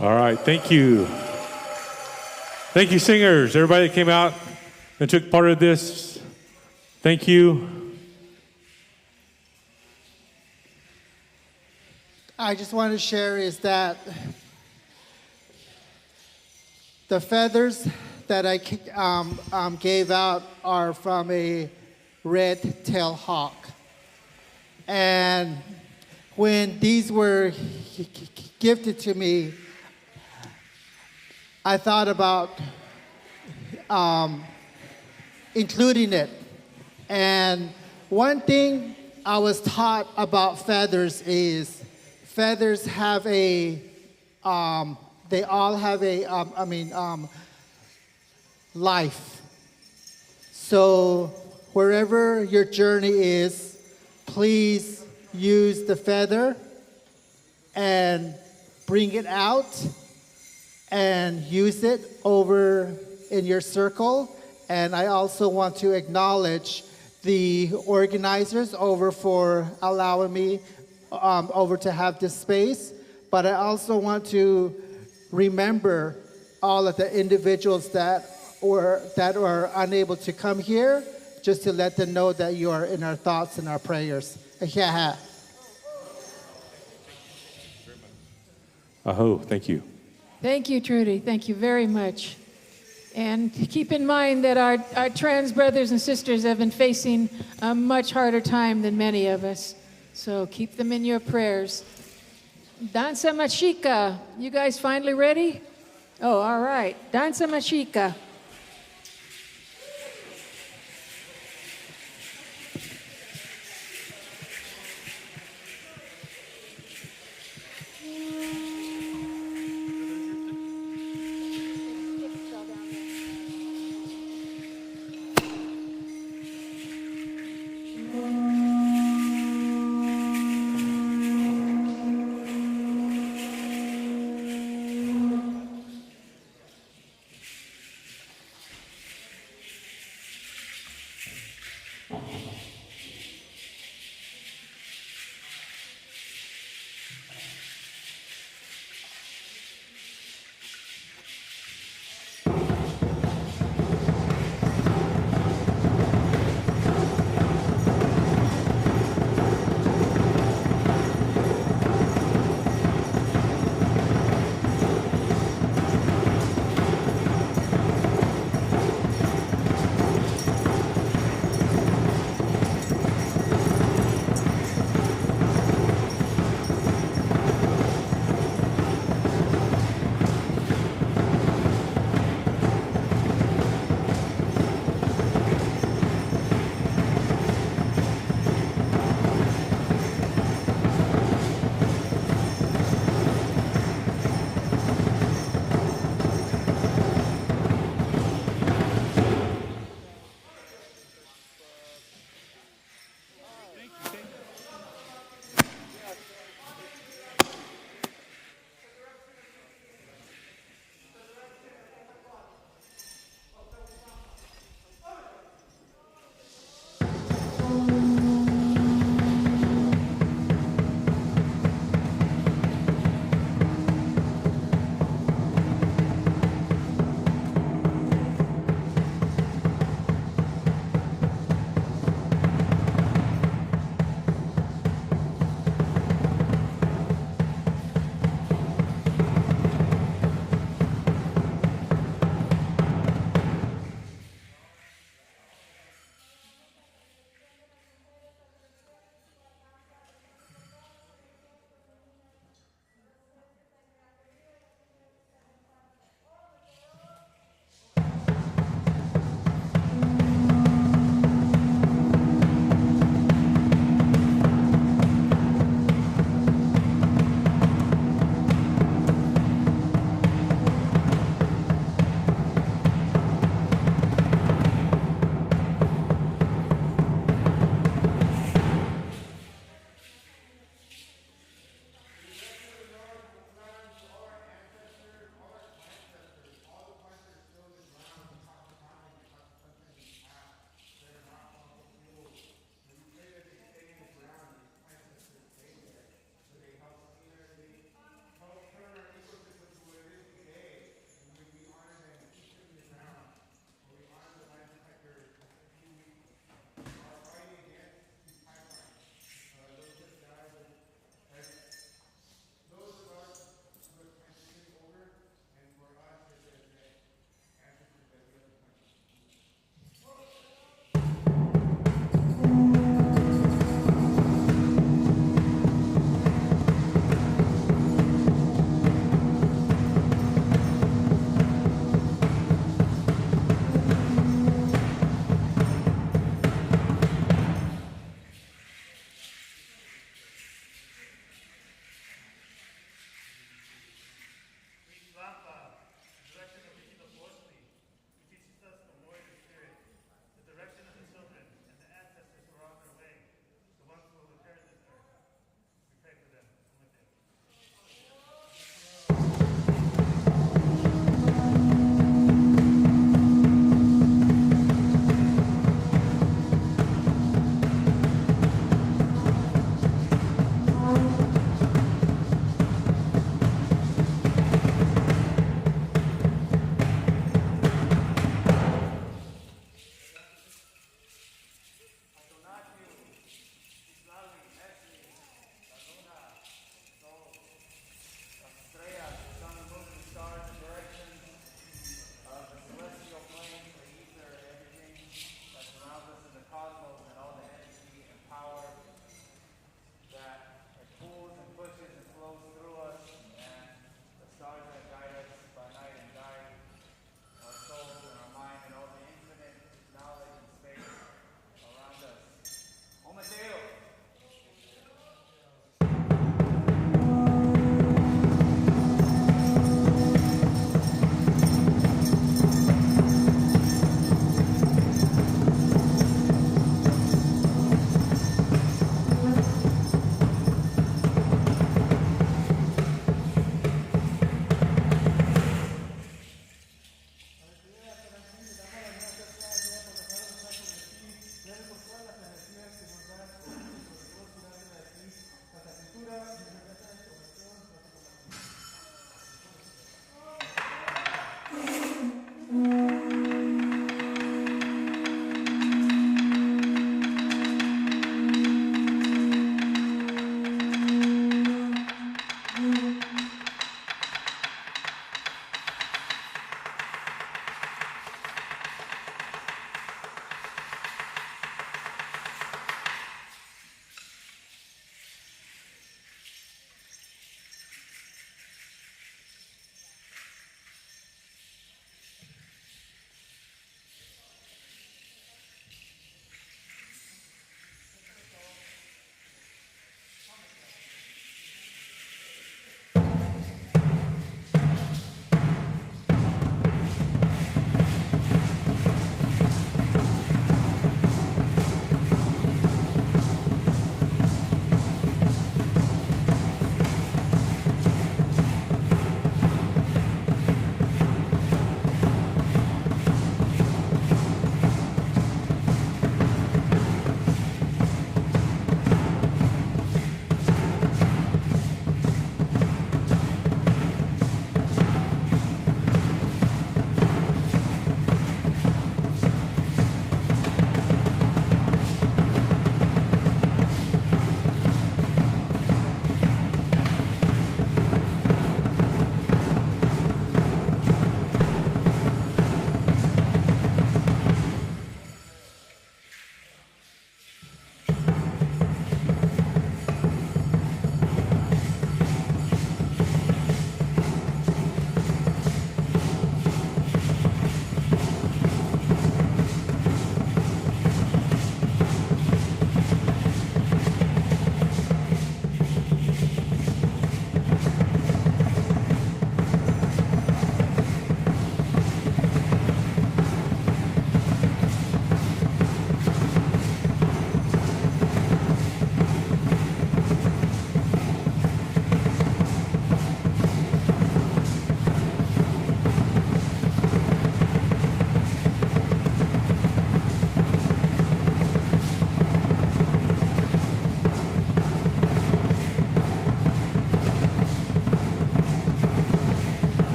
S1: All right, thank you. Thank you, singers. Everybody that came out and took part of this, thank you.
S18: I just want to share is that the feathers that I gave out are from a red-tailed hawk. And when these were gifted to me, I thought about including it. And one thing I was taught about feathers is feathers have a, they all have a, life. So wherever your journey is, please use the feather and bring it out and use it over in your circle. And I also want to acknowledge the organizers over for allowing me over to have this space. But I also want to remember all of the individuals that were unable to come here, just to let them know that you are in our thoughts and our prayers.
S1: Aho, thank you.
S5: Thank you, Trudy. Thank you very much. And keep in mind that our trans brothers and sisters have been facing a much harder time than many of us. So keep them in your prayers. Danza Mexica. You guys finally ready? Oh, all right. Danza Mexica.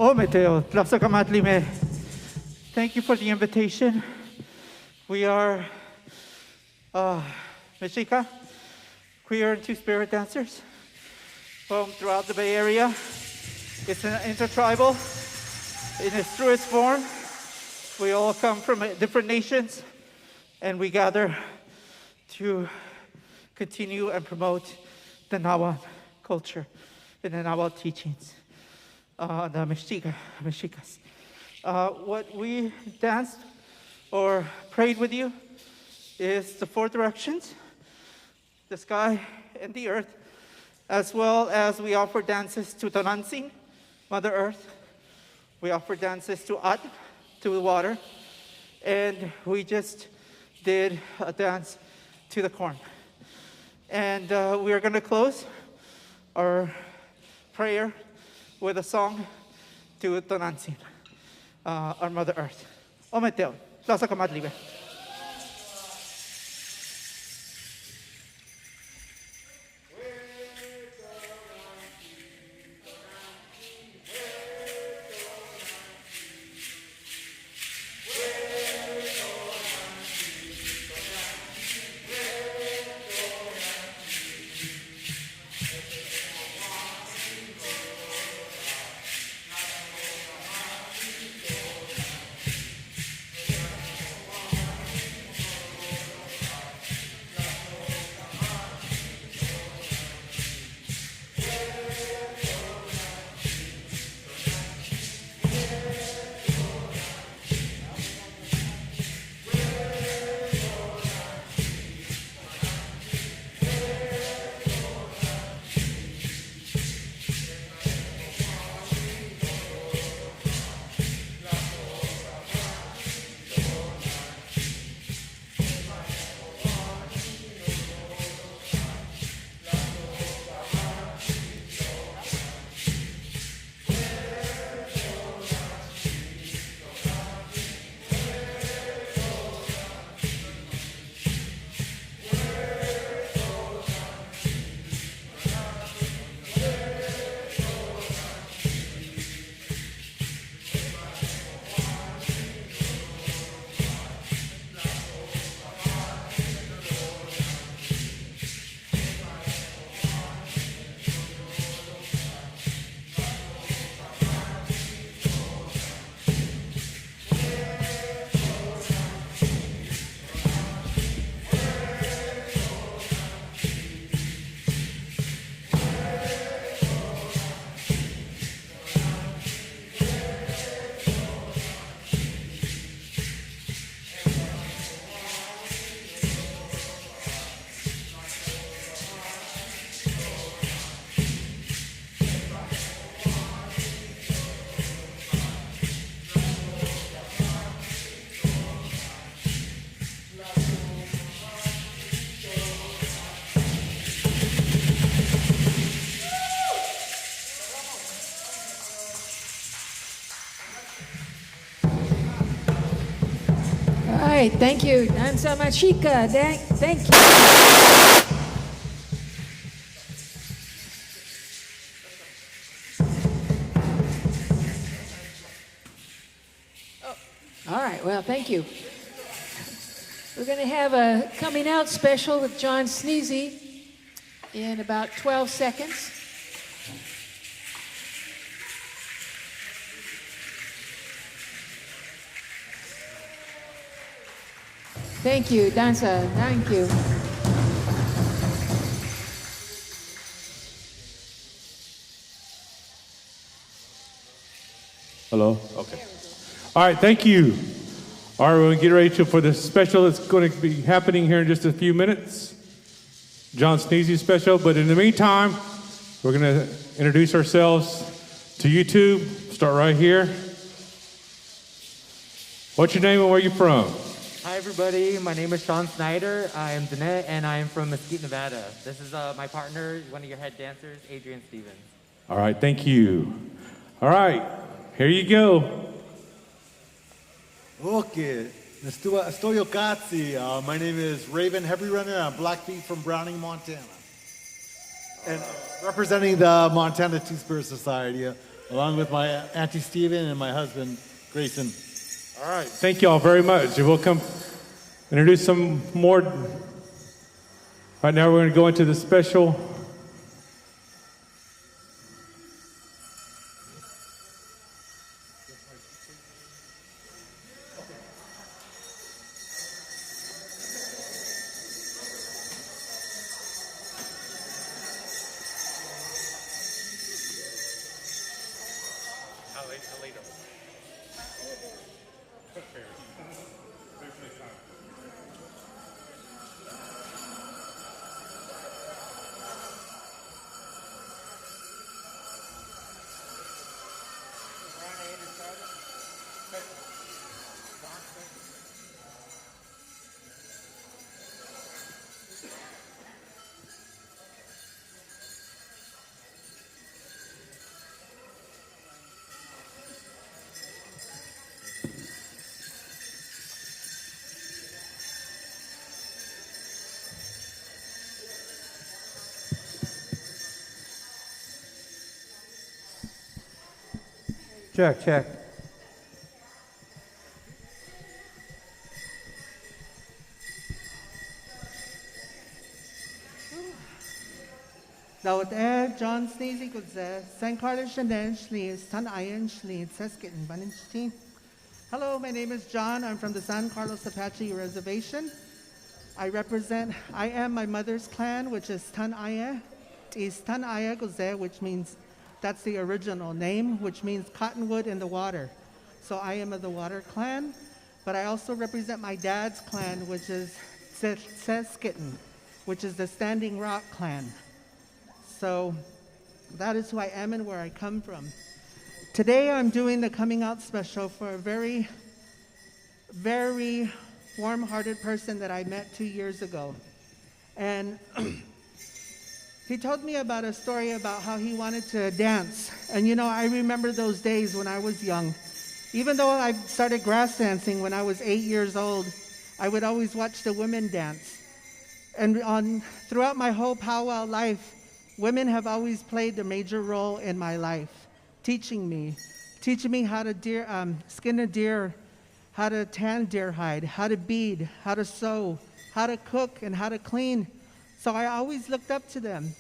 S13: Ometeo, Tlapsakamatli. Thank you for the invitation. We are Mexica, queer and two-spirit dancers from throughout the Bay Area. It's an intertribal in its truest form. We all come from different nations, and we gather to continue and promote the Nahuatl culture and the Nahuatl teachings, the Mexicas. What we danced or prayed with you is the four directions, the sky and the earth, as well as we offer dances to Tonantzin, Mother Earth. We offer dances to At, to the water, and we just did a dance to the corn. And we are going to close our prayer with a song to Tonantzin, our Mother Earth. Ometeo, Plaza Kamatlibe.
S5: All right, thank you. Danza Mexica. Thank you. All right, well, thank you. We're going to have a coming out special with John Sneezy in about 12 seconds. Thank you, Danza. Thank you.
S1: Hello? Okay. All right, thank you. All right, we're going to get ready for the special that's going to be happening here in just a few minutes. John Sneezy special, but in the meantime, we're going to introduce ourselves to YouTube. Start right here. What's your name and where are you from?
S3: Hi, everybody. My name is Sean Snyder. I am Danette, and I am from Mesquite, Nevada. This is my partner, one of your head dancers, Adrian Stevens.
S1: All right, thank you. All right, here you go.
S19: Okay, Estoy Okatsi. My name is Raven Heavy Runner. I'm Blackfeet from Browning, Montana. And representing the Montana Two-Spirit Society. along with my Auntie Steven and my husband, Grayson.
S1: All right. Thank you all very much. And we'll come introduce some more. Right now, we're going to go into the special.
S7: Check, check.
S20: Dawat John Sneezy Gudze, San Carlos Shanen Schlees, Tan Iron Schlees, Seskitten, Baninstein. Hello, my name is John. I'm from the San Carlos Apache Reservation. I am my mother's clan, which is Tan Aya. Is Tan Aya Gudze, which means that's the original name, which means cottonwood in the water. So I am of the water clan, but I also represent my dad's clan, which is Seskitten, which is the Standing Rock clan. So that is who I am and where I come from. Today I'm doing the coming out special for a very, very warm-hearted person that I met 2 years ago. And he told me about a story about how he wanted to dance. And you know, I remember those days when I was young. Even though I started grass dancing when I was 8 years old, I would always watch the women dance. And throughout my whole powwow life, women have always played a major role in my life, teaching me how to skin a deer, how to tan deer hide, how to bead, how to sew, how to cook, and how to clean. So I always looked up to them.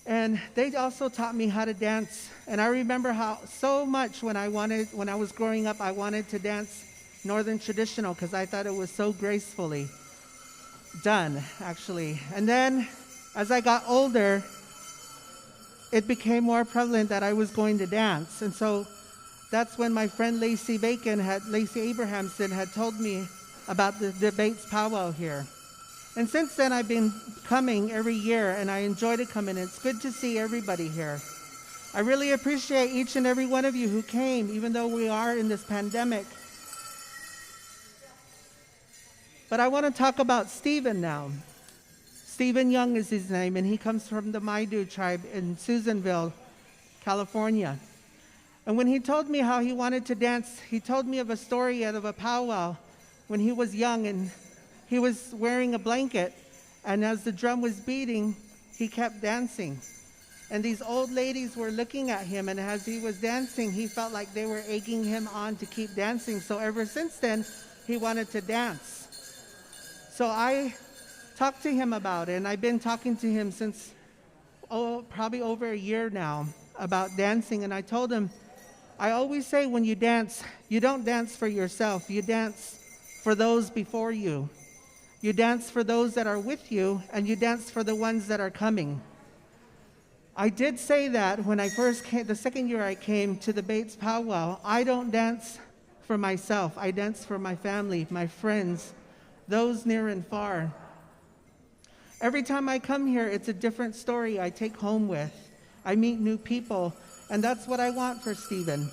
S20: And they also taught me how to dance. And I remember how so much when I was growing up, I wanted to dance Northern traditional because I thought it was so gracefully done, actually. And then as I got older, it became more prevalent that I was going to dance. And so that's when my friend Lacey Abrahamson had told me about the BAAITS Powwow here. And since then, I've been coming every year, and I enjoy to come in. It's good to see everybody here. I really appreciate each and every one of you who came, even though we are in this pandemic. But I want to talk about Stephen now. Stephen Young is his name, and he comes from the Maidu tribe in Susanville, California. And when he told me how he wanted to dance, he told me of a story out of a powwow when he was young, and he was wearing a blanket, and as the drum was beating, he kept dancing. And these old ladies were looking at him, and as he was dancing, he felt like they were egging him on to keep dancing. So ever since then, he wanted to dance. So I talked to him about it, and I've been talking to him since probably over a year now about dancing. And I told him, I always say when you dance, you don't dance for yourself, you dance for those before you. You dance for those that are with you, and you dance for the ones that are coming. I did say that when I first came, the second year I came to the BAAITS Powwow. I don't dance for myself. I dance for my family, my friends, those near and far. Every time I come here, it's a different story I take home with. I meet new people, and that's what I want for Stephen,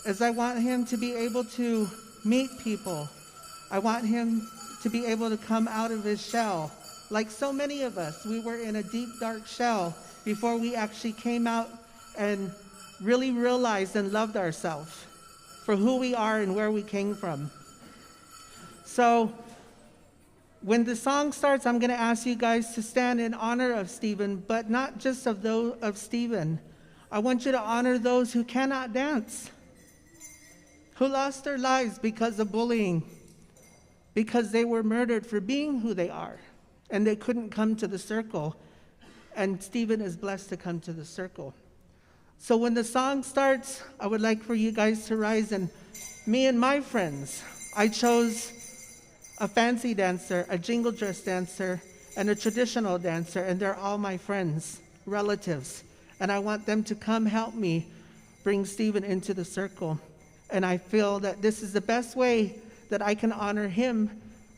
S20: is I want him to be able to meet people. I want him to be able to come out of his shell. Like so many of us, we were in a deep, dark shell before we actually came out and really realized and loved ourselves for who we are and where we came from. So when the song starts, I'm going to ask you guys to stand in honor of Stephen, but not just of Stephen. I want you to honor those who cannot dance, who lost their lives because of bullying, because they were murdered for being who they are, and they couldn't come to the circle. And Stephen is blessed to come to the circle. So when the song starts, I would like for you guys to rise, and me and my friends, I chose a fancy dancer, a jingle dress dancer, and a traditional dancer, and they're all my friends, relatives. And I want them to come help me bring Stephen into the circle. And I feel that this is the best way that I can honor him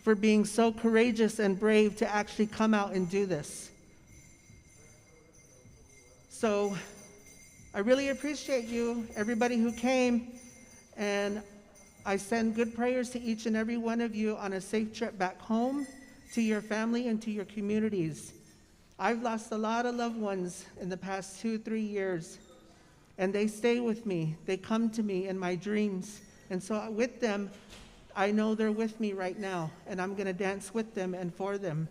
S20: for being so courageous and brave to actually come out and do this. So I really appreciate you, everybody who came, and I send good prayers to each and every one of you on a safe trip back home, to your family and to your communities. I've lost a lot of loved ones in the past 2-3 years, and they stay with me. They come to me in my dreams. And so with them, I know they're with me right now, and I'm going to dance with them and for them.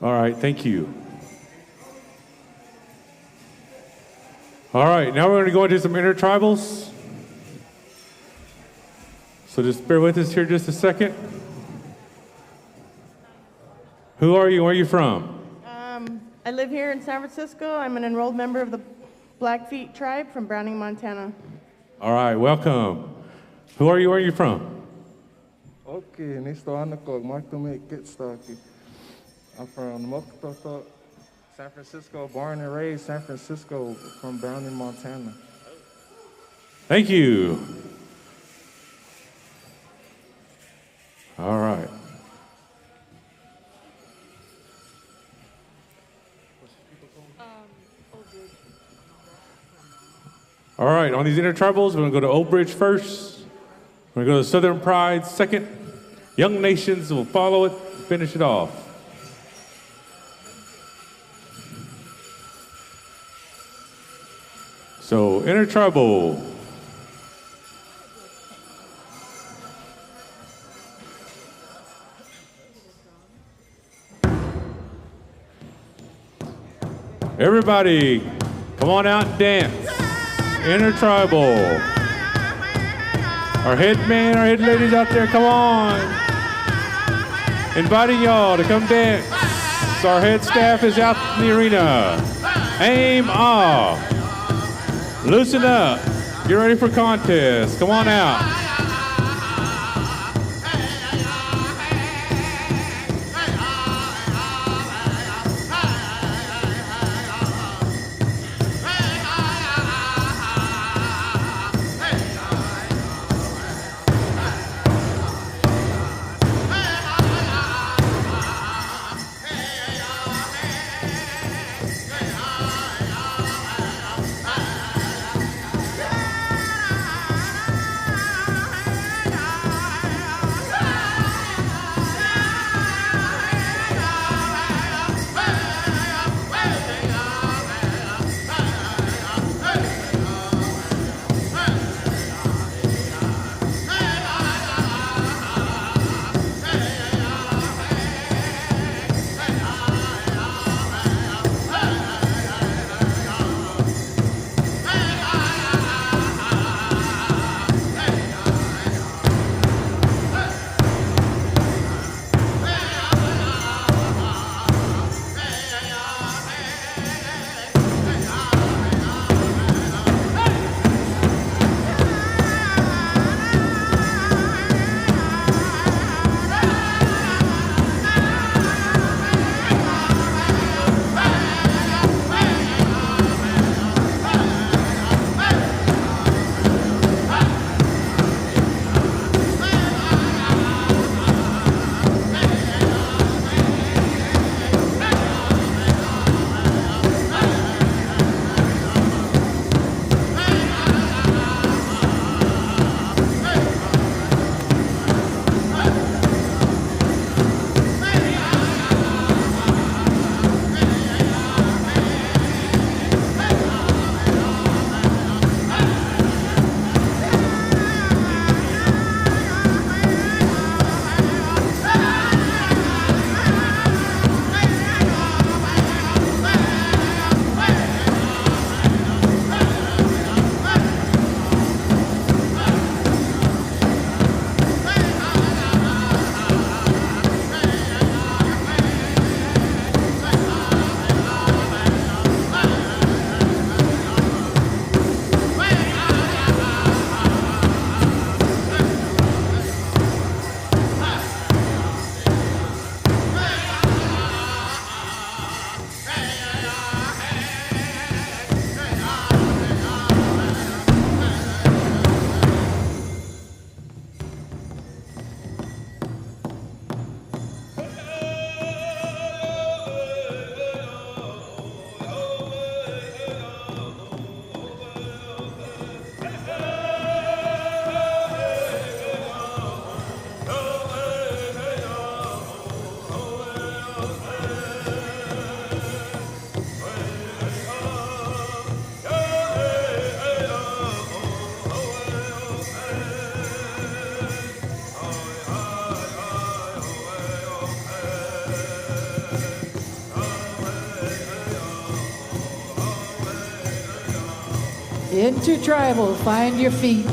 S1: All right, thank you. All right, now we're going to go into some intertribals. So just bear with us here just a second. Who are you? Where are you from?
S21: I live here in San Francisco. I'm an enrolled member of the Blackfeet tribe from Browning, Montana.
S1: All right, welcome. Who are you? Where are you from?
S22: Okay, nisto ano ko, Martume Kitstaki. I'm from Moktoto, San Francisco, born and raised San Francisco from Browning, Montana.
S1: Thank you. All right. All right, on these intertribals, we're going to go to Old Bridge first. We're going to go to Southern Pride second. Young Nations will follow it, finish it off. So, intertribal. Everybody, come on out and dance. Intertribal. Our head man, our head ladies out there, come on. Inviting y'all to come dance. Our head staff is out in the arena. Aim off. Loosen up. Get ready for contest. Come on out.
S5: Intertribal, find your feet.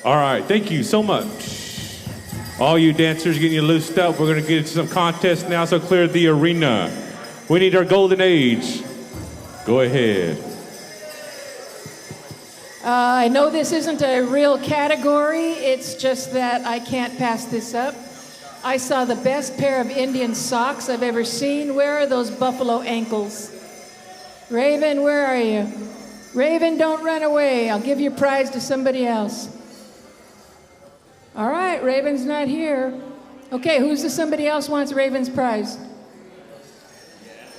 S1: All right, thank you so much. All you dancers getting you loosed up. We're going to get into some contests now, so clear the arena. We need our golden age. Go ahead.
S5: I know this isn't a real category. It's just that I can't pass this up. I saw the best pair of Indian socks I've ever seen. Where are those buffalo ankles? Raven, where are you? Raven, don't run away. I'll give your prize to somebody else. All right, Raven's not here. Okay, who's the somebody else wants Raven's prize?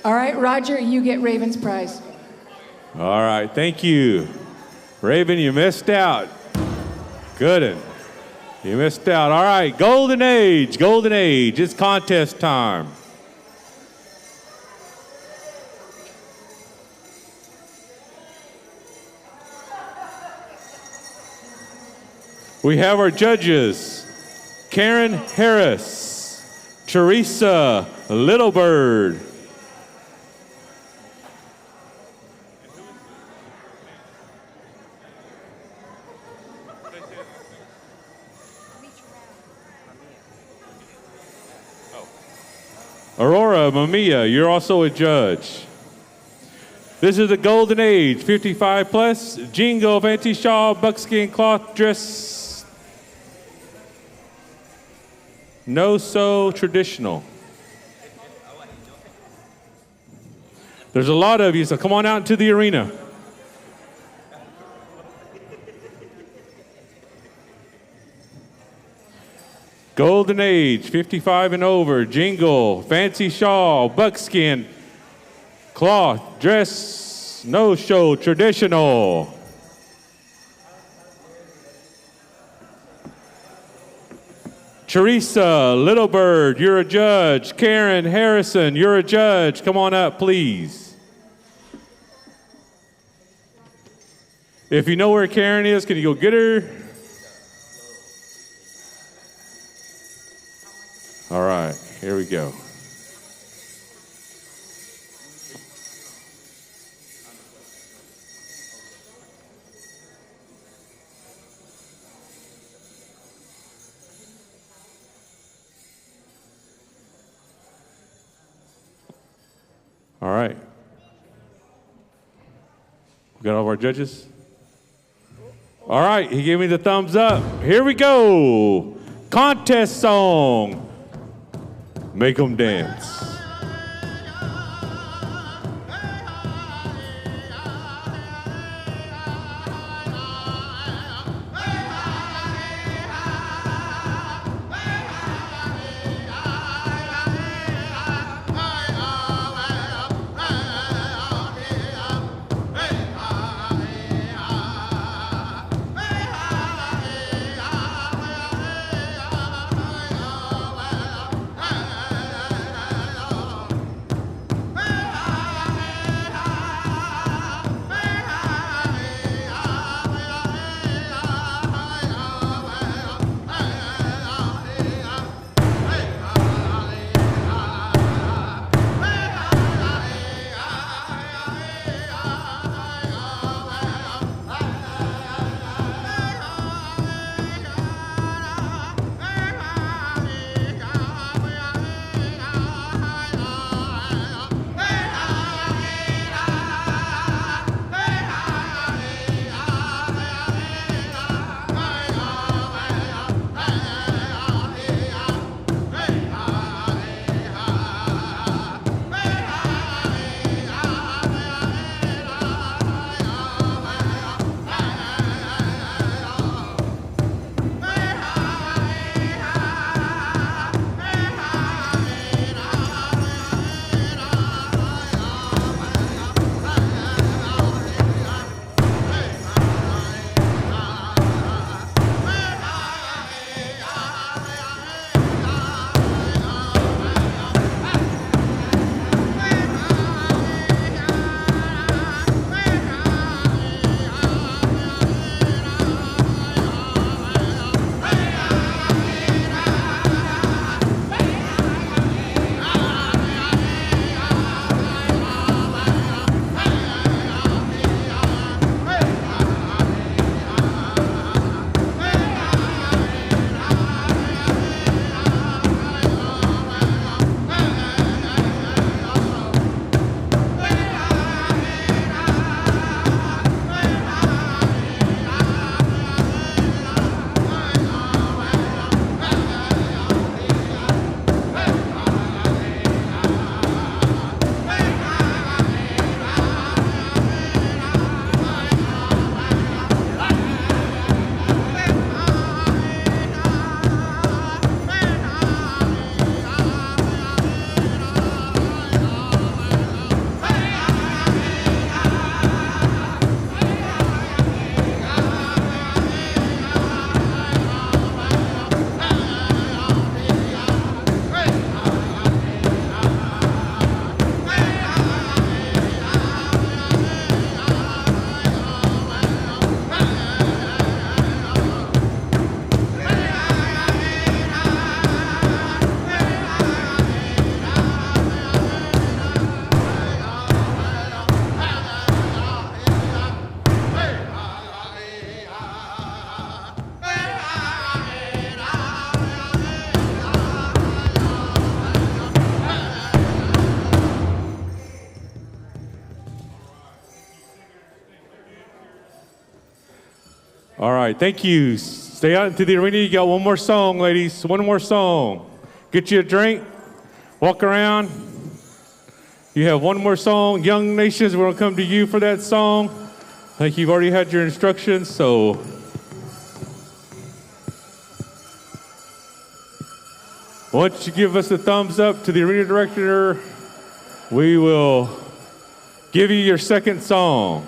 S5: All right, Roger, you get Raven's prize.
S1: All right, thank you. Raven, you missed out. Good. You missed out. All right, golden age, golden age. It's contest time. We have our judges, Karen Harris, Teresa Littlebird, Aurora Mamiya, you're also a judge. This is the golden age, 55 plus, jingle, fancy shawl, buckskin cloth dress. No so traditional. There's a lot of you, so come on out into the arena. Golden age, 55 and over, jingle, fancy shawl, buckskin, cloth, dress, no show, traditional. Teresa Littlebird, you're a judge. Karen Harrison, you're a judge. Come on up, please. If you know where Karen is, can you go get her? All right, here we go. All right. We got all of our judges? All right, he gave me the thumbs up. Here we go. Contest song. Make 'em dance. All right, thank you. Stay out into the arena. You got one more song, ladies. One more song. Get you a drink. Walk around. You have one more song. Young Nations, we're going to come to you for that song. I think you've already had your instructions, so. Once you give us a thumbs up to the arena director, we will give you your second song.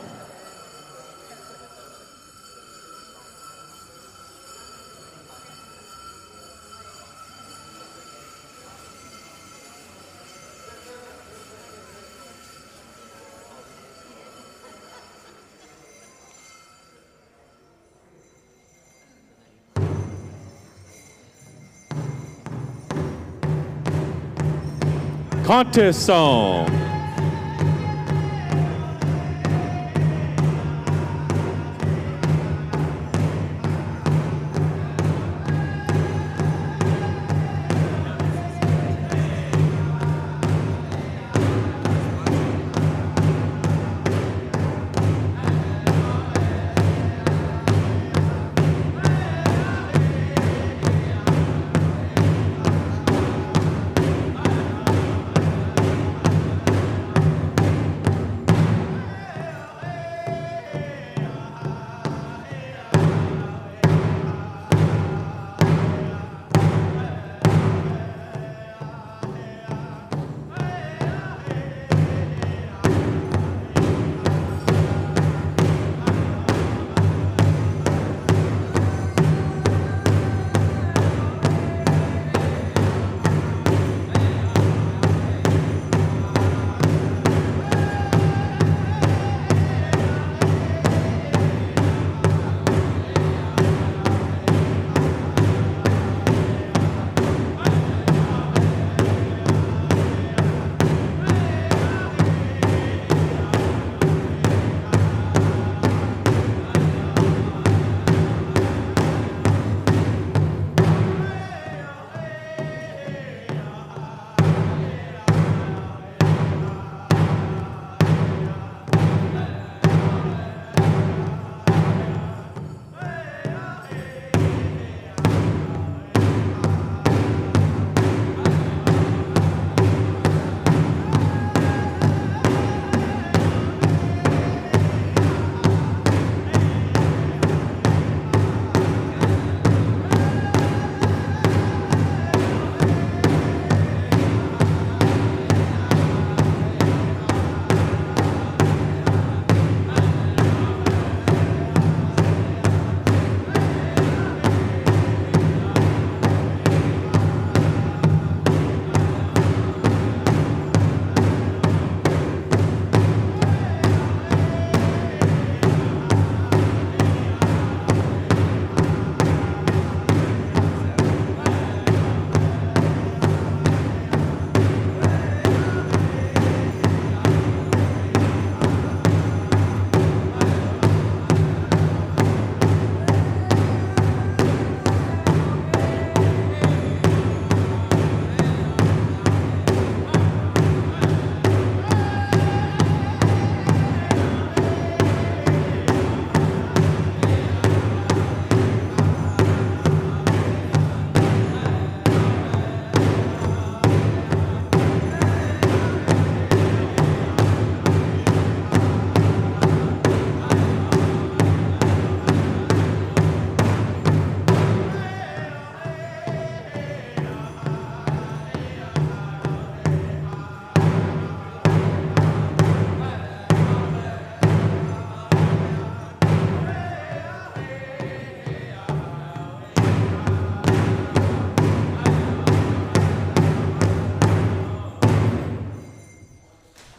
S1: Contest song.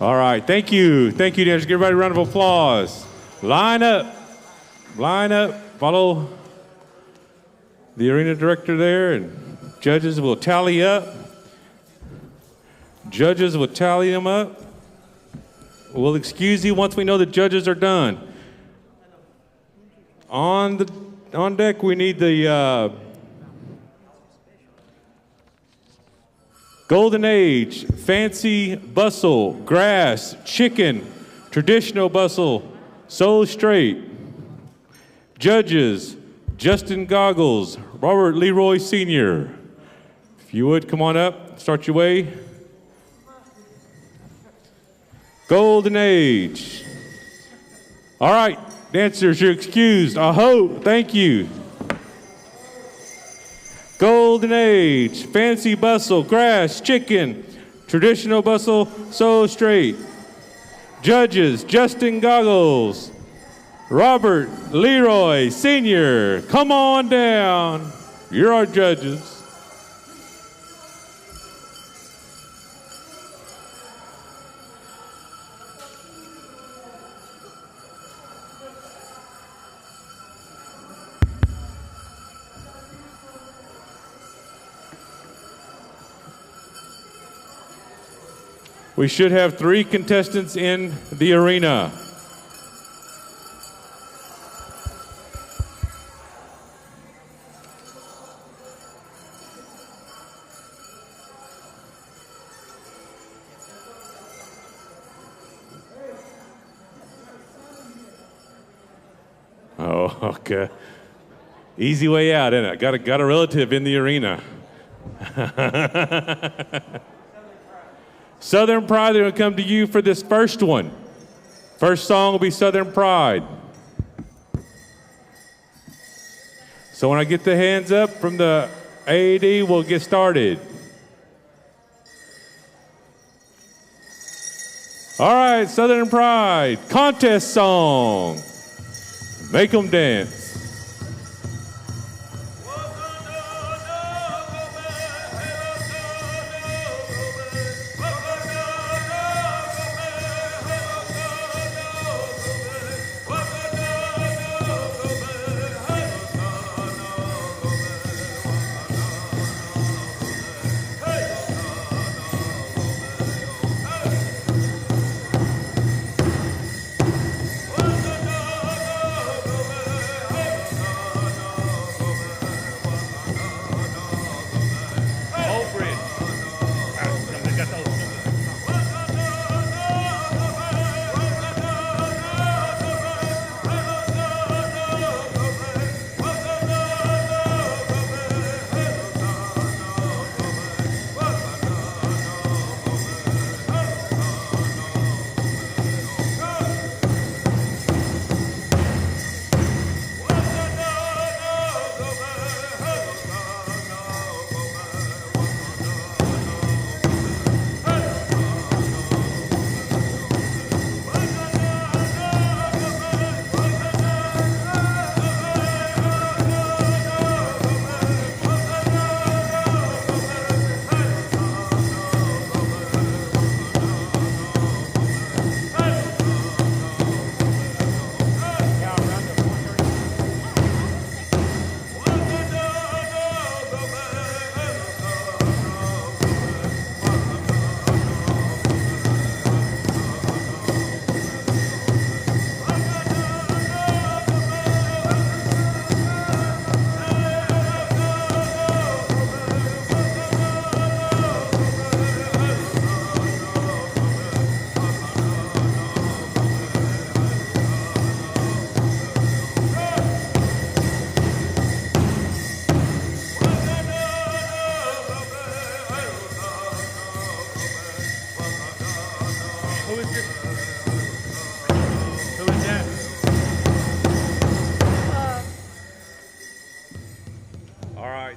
S1: All right, thank you. Thank you, Danza. Give everybody a round of applause. Line up. Line up. Follow the arena director there, and judges will tally up. Judges will tally them up. We'll excuse you once we know the judges are done. On deck, we need the Golden Age, Fancy Bustle, Grass, Chicken, Traditional Bustle, Soul Straight, Judges, Justin Goggles, Robert Leroy Sr. If you would, come on up, start your way. Golden Age. All right, dancers, you're excused. Aho, thank you. Golden Age, Fancy Bustle, Grass, Chicken, Traditional Bustle, So Straight. Judges, Justin Goggles, Robert Leroy Sr. Come on down. You're our judges. We should have 3 contestants in the arena. Oh, okay. Easy way out, isn't it? Got a relative in the arena. Southern Pride, they're going to come to you for this first one. First song will be Southern Pride. So when I get the hands up from the AAD, we'll get started. All right, Southern Pride, contest song. Make 'em dance.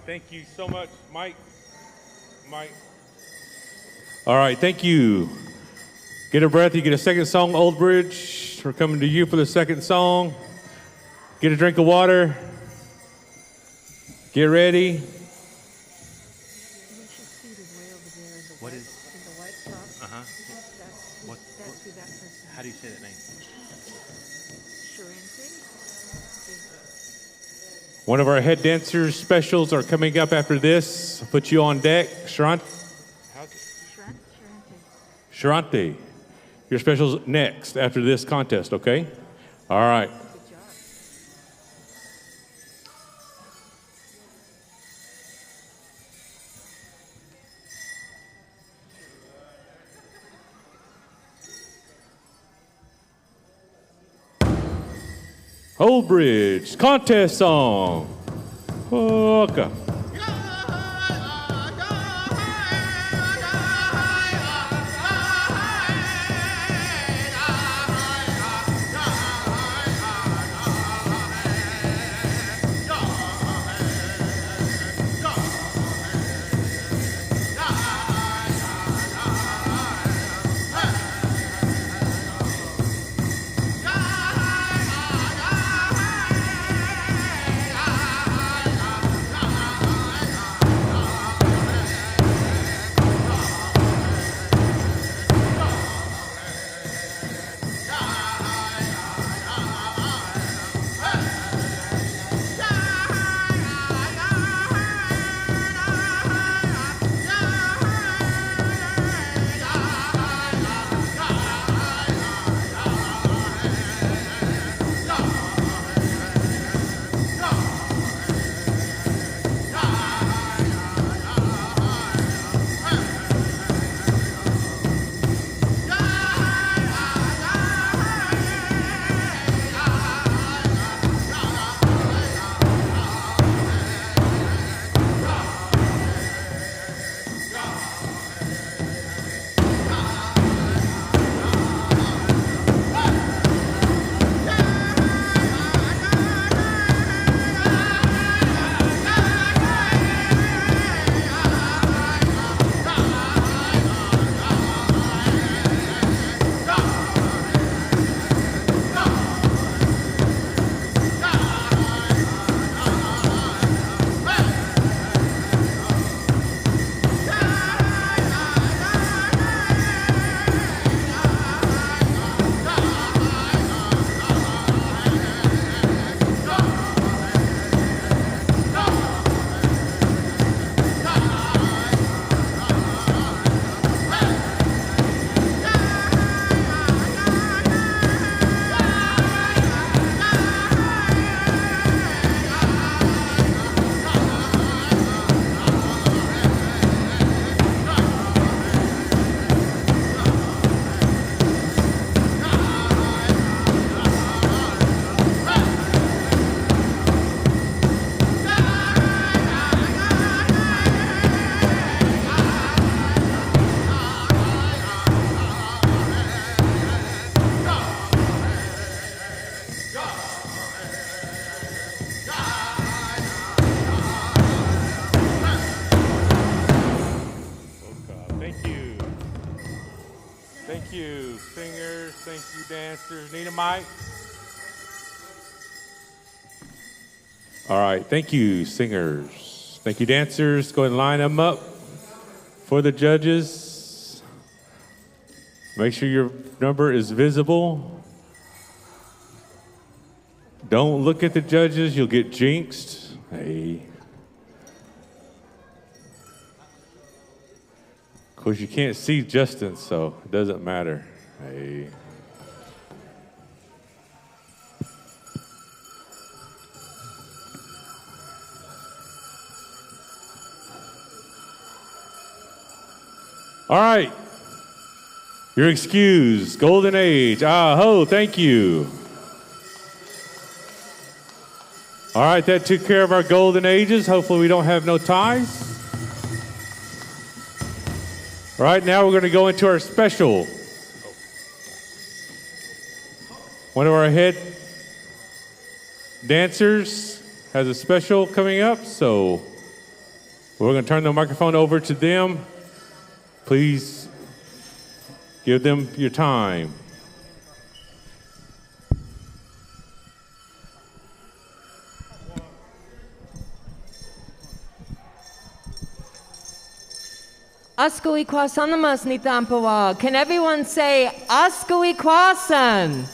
S1: Thank you so much, Mike. All right, thank you. Get a breath. You get a second song, Old Bridge. We're coming to you for the second song. Get a drink of water. Get ready.
S8: What is? Uh-huh. What? How do you say that name?
S1: One of our head dancers specials are coming up after this. I'll put you on deck. Sharante. Your special's next after this contest, okay? All right. Old Bridge contest song. Okay. Dancers. Need a mic? All right. Thank you, singers. Thank you, dancers. Go ahead and line them up for the judges. Make sure your number is visible. Don't look at the judges. You'll get jinxed. Hey. Of course, you can't see Justin, so it doesn't matter. Hey. All right. You're excused. Golden Age. Ah-ho, thank you. All right, that took care of our golden ages. Hopefully we don't have no ties. All right, now we're going to go into our special. One of our head dancers has a special coming up, so we're going to turn the microphone over to them. Please give them your time.
S12: Askui kwasanamas nitampawa. Can everyone say Askui kwasan?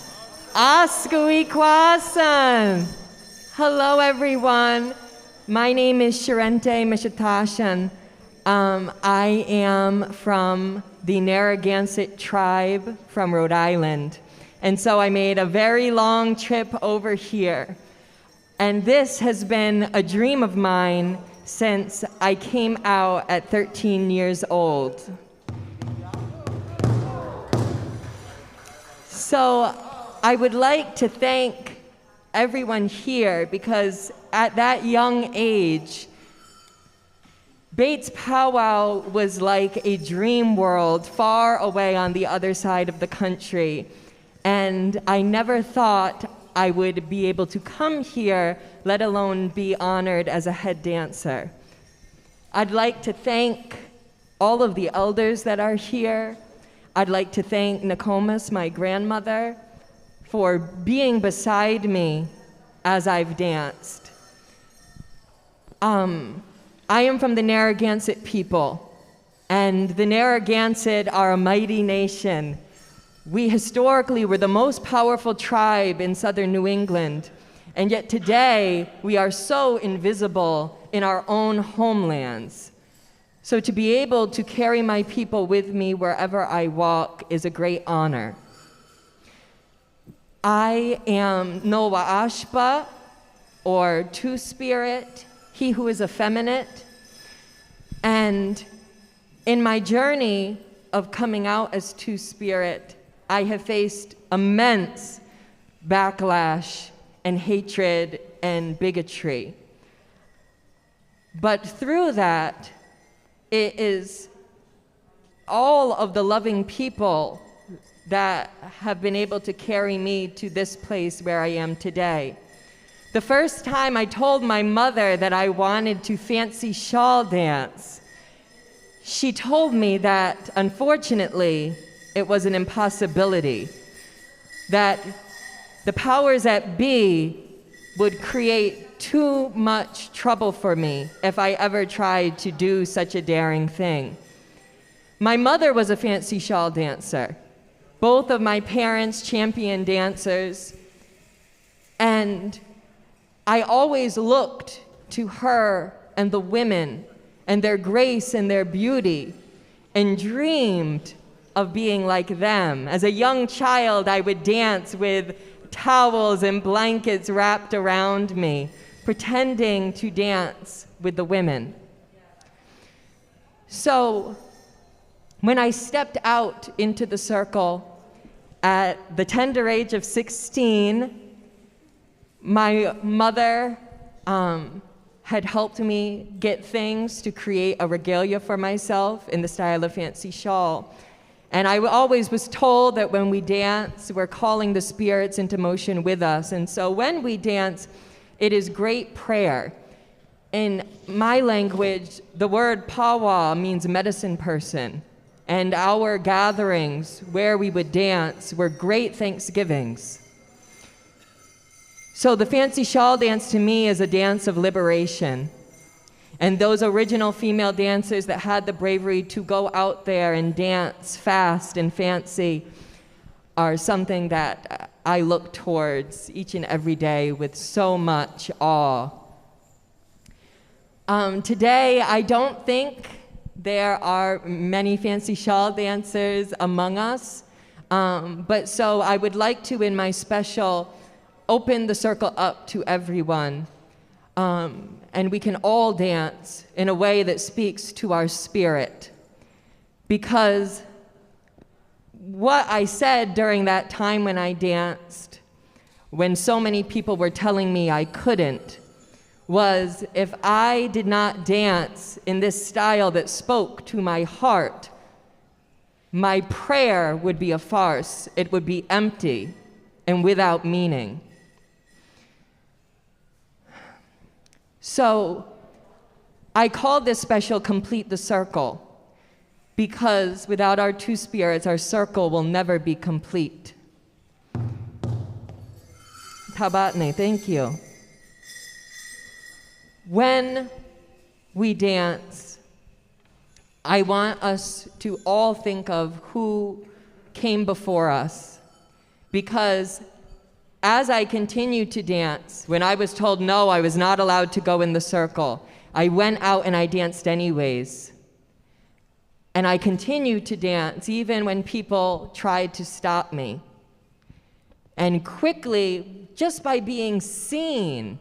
S12: Askui kwasan. Hello, everyone. My name is Sharente Mishatashan. I am from the Narragansett tribe from Rhode Island. And so I made a very long trip over here. And this has been a dream of mine since I came out at 13 years old. So I would like to thank everyone here, because at that young age, BAAITS Powwow was like a dream world far away on the other side of the country. And I never thought I would be able to come here, let alone be honored as a head dancer. I'd like to thank all of the elders that are here. I'd like to thank Nokomis, my grandmother, for being beside me as I've danced. I am from the Narragansett people, and the Narragansett are a mighty nation. We historically were the most powerful tribe in southern New England, and yet today we are so invisible in our own homelands. So to be able to carry my people with me wherever I walk is a great honor. I am Noa Ashpa, or Two-Spirit, he who is effeminate. And in my journey of coming out as Two-Spirit, I have faced immense backlash and hatred and bigotry. But through that, it is all of the loving people that have been able to carry me to this place where I am today. The first time I told my mother that I wanted to fancy shawl dance, she told me that, unfortunately, it was an impossibility, that the powers that be would create too much trouble for me if I ever tried to do such a daring thing. My mother was a fancy shawl dancer. Both of my parents champion dancers, and I always looked to her and the women and their grace and their beauty and dreamed of being like them. As a young child, I would dance with towels and blankets wrapped around me, pretending to dance with the women. So when I stepped out into the circle at the tender age of 16, my mother had helped me get things to create a regalia for myself in the style of fancy shawl. And I always was told that when we dance, we're calling the spirits into motion with us. And so when we dance, it is great prayer. In my language, the word powwow means medicine person. And our gatherings where we would dance were great thanksgivings. So the fancy shawl dance to me is a dance of liberation. And those original female dancers that had the bravery to go out there and dance fast and fancy are something that I look towards each and every day with so much awe. Today, I don't think there are many fancy shawl dancers among us, but so I would like to, in my special, open the circle up to everyone. And we can all dance in a way that speaks to our spirit. Because what I said during that time when I danced, when so many people were telling me I couldn't, was if I did not dance in this style that spoke to my heart, my prayer would be a farce. It would be empty and without meaning. So I called this special Complete the Circle, because without our two spirits, our circle will never be complete. Tabatne, thank you. When we dance, I want us to all think of who came before us, because as I continued to dance, when I was told no, I was not allowed to go in the circle, I went out and I danced anyways. And I continued to dance even when people tried to stop me. And quickly, just by being seen,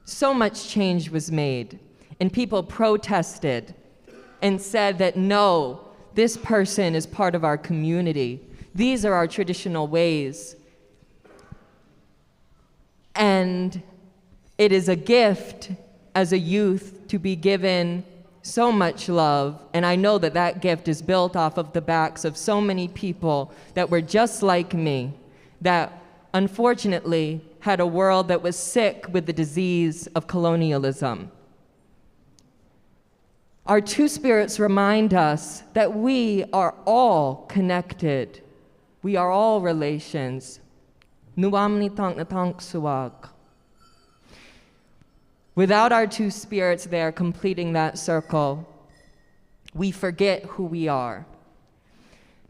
S12: so much change was made. And people protested and said that no, this person is part of our community. These are our traditional ways. And it is a gift as a youth to be given so much love. And I know that that gift is built off of the backs of so many people that were just like me, that unfortunately had a world that was sick with the disease of colonialism. Our two spirits remind us that we are all connected. We are all relations. Nuamni tank na tank suwag. Without our two spirits there completing that circle, we forget who we are.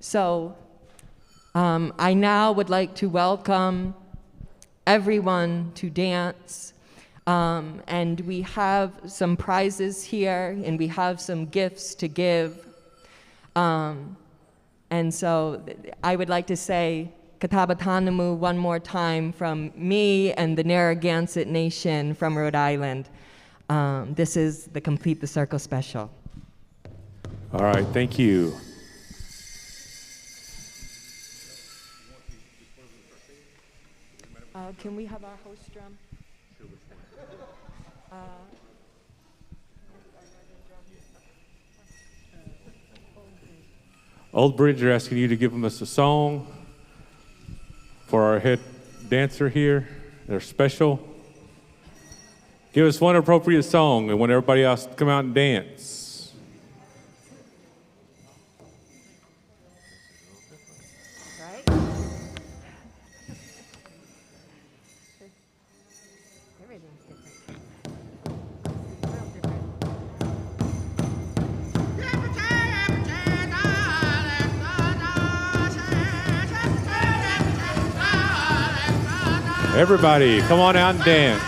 S12: So I now would like to welcome everyone to dance. And we have some prizes here, and we have some gifts to give. And so I would like to say Katabatanamu one more time from me and the Narragansett Nation from Rhode Island. This is the Complete the Circle special.
S1: All right, thank you.
S12: Can we have our host drum?
S1: Old Bridge are asking you to give them us a song for our head dancer here. They're special. Give us one appropriate song and want everybody else to come out and dance. Everybody, come on out and dance.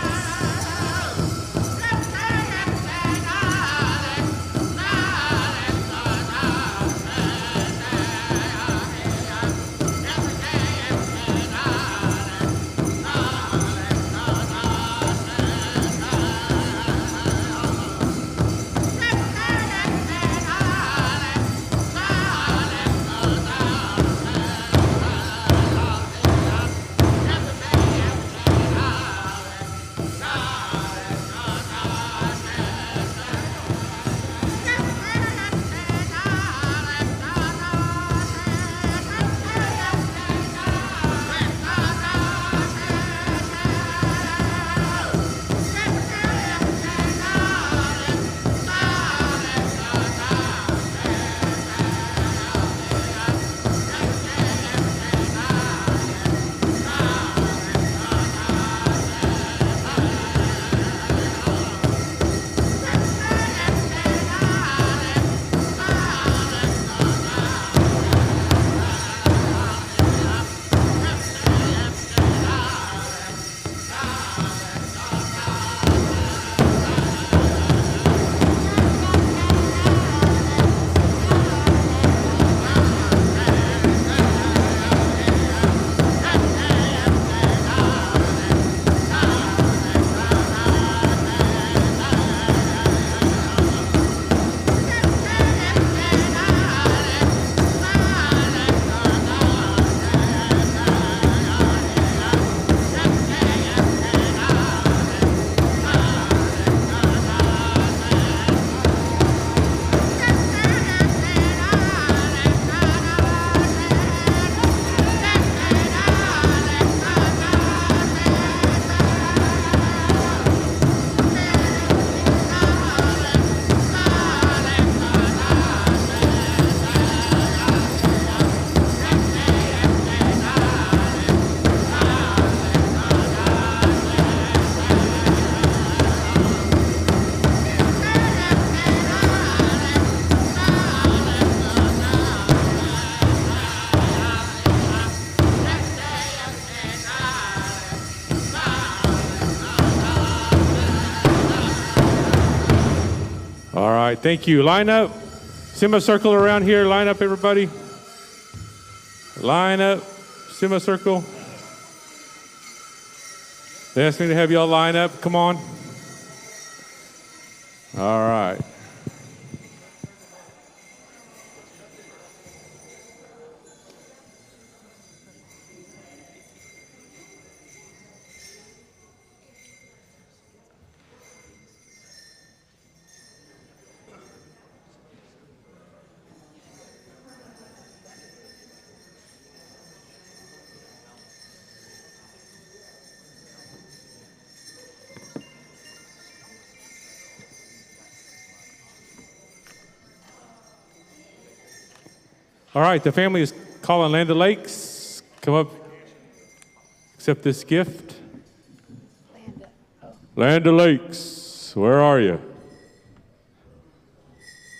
S1: All right, thank you. Line up. Semicircle around here. Line up, everybody. Line up. Semicircle. They asked me to have y'all line up. Come on. All right. All right, the family is calling Land O'Lakes. Come up, accept this gift. Land O'Lakes, where are you?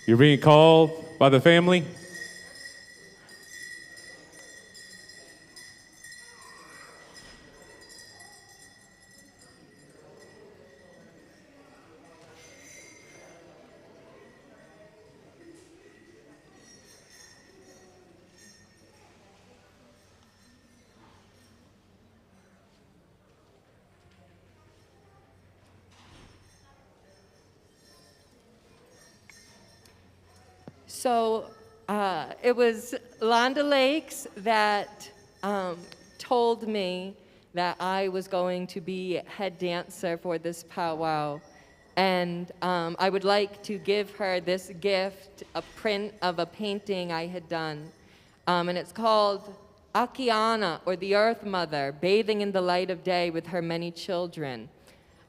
S1: You're being called by the family?
S12: So it was Land O'Lakes that told me that I was going to be head dancer for this powwow. And I would like to give her this gift, a print of a painting I had done. And it's called Akiana, or the Earth Mother, bathing in the light of day with her many children.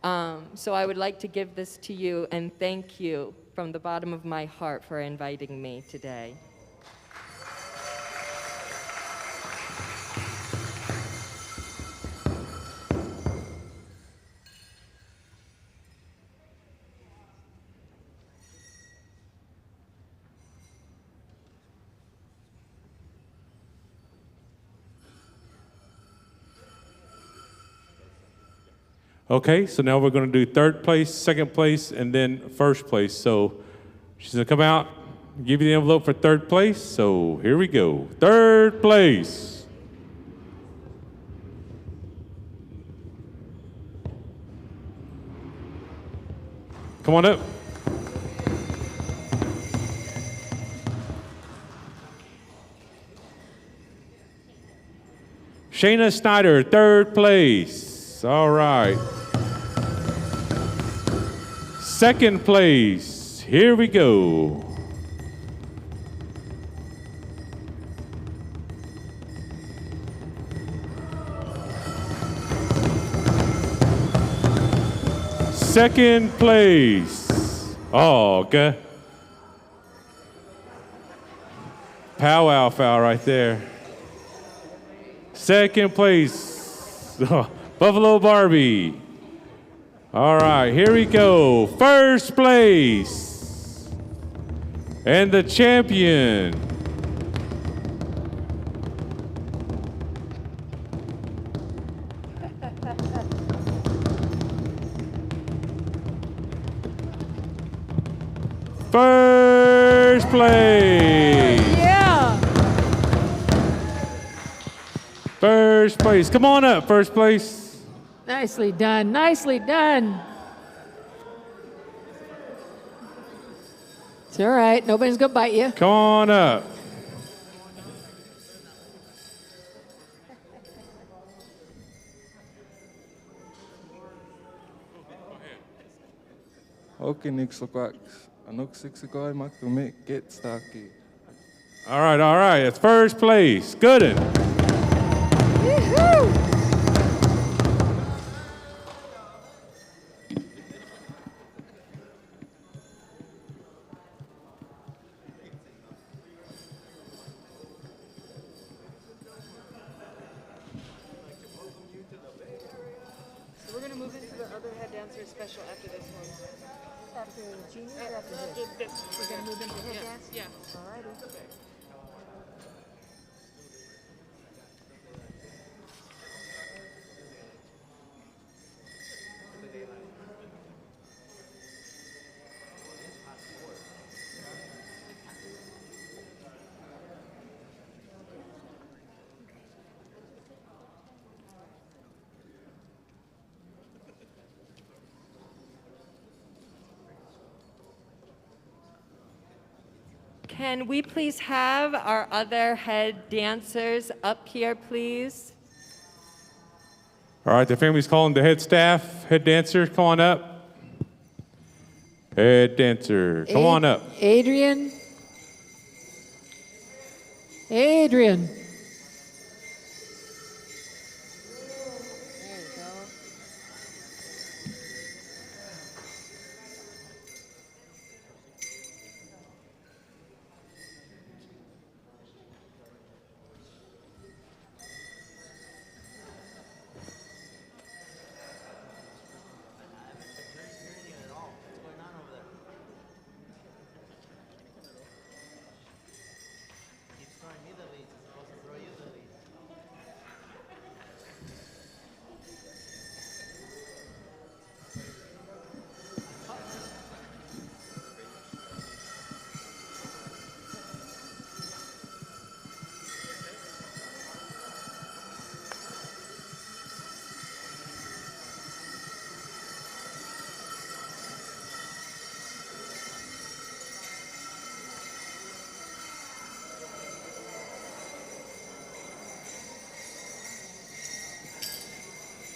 S12: So I would like to give this to you and thank you from the bottom of my heart for inviting me today.
S1: Okay, so now we're going to do third place, second place, and then first place. So she's going to come out, give you the envelope for third place. So here we go. Third place. Come on up. Shayna Snyder, third place. All right. Second place, here we go. Second place. Oh, okay. Powwow foul right there. Second place, Buffalo Barbie. All right, here we go. First place. And the champion. First place.
S5: Yeah.
S1: First place. Come on up, first place.
S5: Nicely done, nicely done. It's all right, nobody's gonna bite you.
S1: Come on up.
S22: Okay, Nick Sokax. Anok Sixikoy Maktumik get Staki.
S1: All right, it's first place. Good.
S5: Woo-hoo.
S9: We're going to move into the other head dancer special after this one.
S5: After junior or after this? We're going to move into head dance?
S9: Yeah.
S5: All righty.
S12: Can we please have our other head dancers up here, please?
S1: All right, the family's calling the head staff, head dancer, come on up. Head dancer, come on up.
S5: Adrian. Adrian.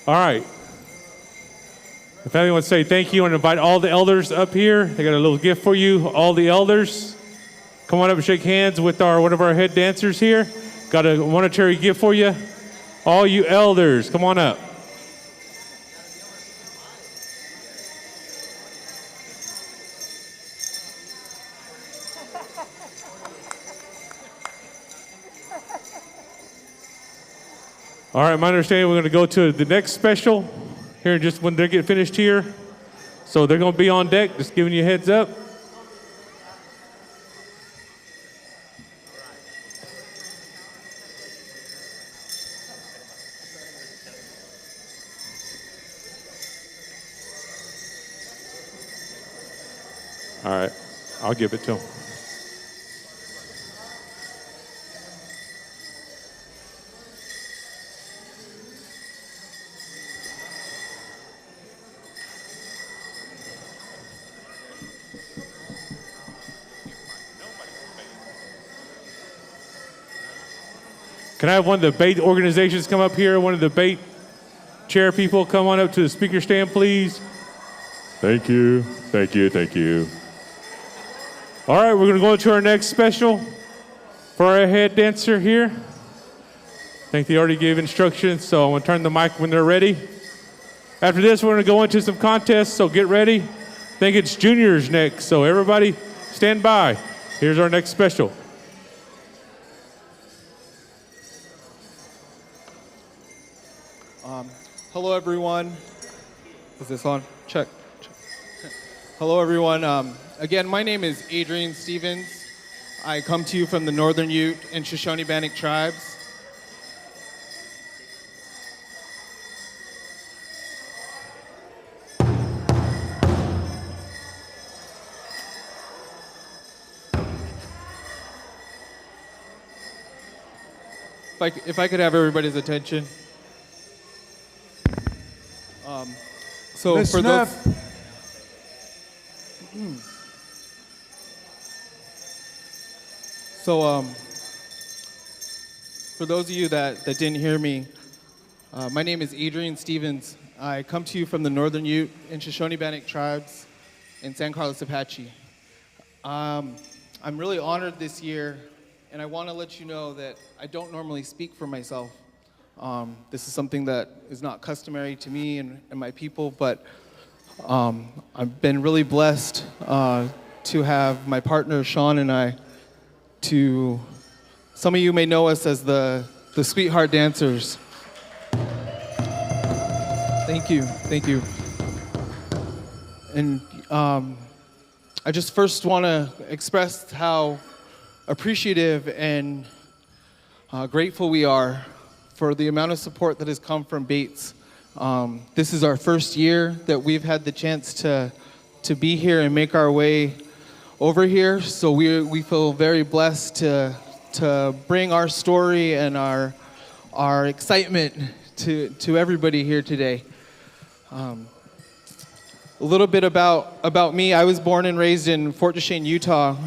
S1: All right. If anyone wants to say thank you and invite all the elders up here, they got a little gift for you. All the elders, come on up and shake hands with one of our head dancers here. Got a monetary gift for you. All you elders, come on up. All right, my understanding, we're going to go to the next special here just when they get finished here. So they're going to be on deck, just giving you a heads up. All right, I'll give it to them. Can I have one of the BAIT organizations come up here? One of the BAIT chair people come on up to the speaker stand, please. Thank you, thank you, thank you. All right, we're gonna go into our next special for our head dancer here. I think they already gave instructions, so I'm gonna turn the mic when they're ready. After this, we're gonna go into some contests, so get ready. I think it's juniors next, so everybody stand by. Here's our next special.
S10: Hello, everyone. Is this on? Check. Hello, everyone. Again, my name is Adrian Stevens. I come to you from the Northern Ute and Shoshone-Bannock tribes. If I could have everybody's attention. So
S11: Ms.
S10: for those, for those of you that didn't hear me, my name is Adrian Stevens. I come to you from the Northern Ute and Shoshone-Bannock tribes in San Carlos Apache. I'm really honored this year, and I want to let you know that I don't normally speak for myself. This is something that is not customary to me and my people, but I've been really blessed to have my partner Sean and I some of you may know us as the Sweetheart Dancers. Thank you, thank you. And I just first want to express how appreciative and grateful we are for the amount of support that has come from BAITS. This is our first year that we've had the chance to be here and make our way over here, so we feel very blessed to bring our story and our excitement to everybody here today. A little bit about me. I was born and raised in Fort Duchesne, Utah,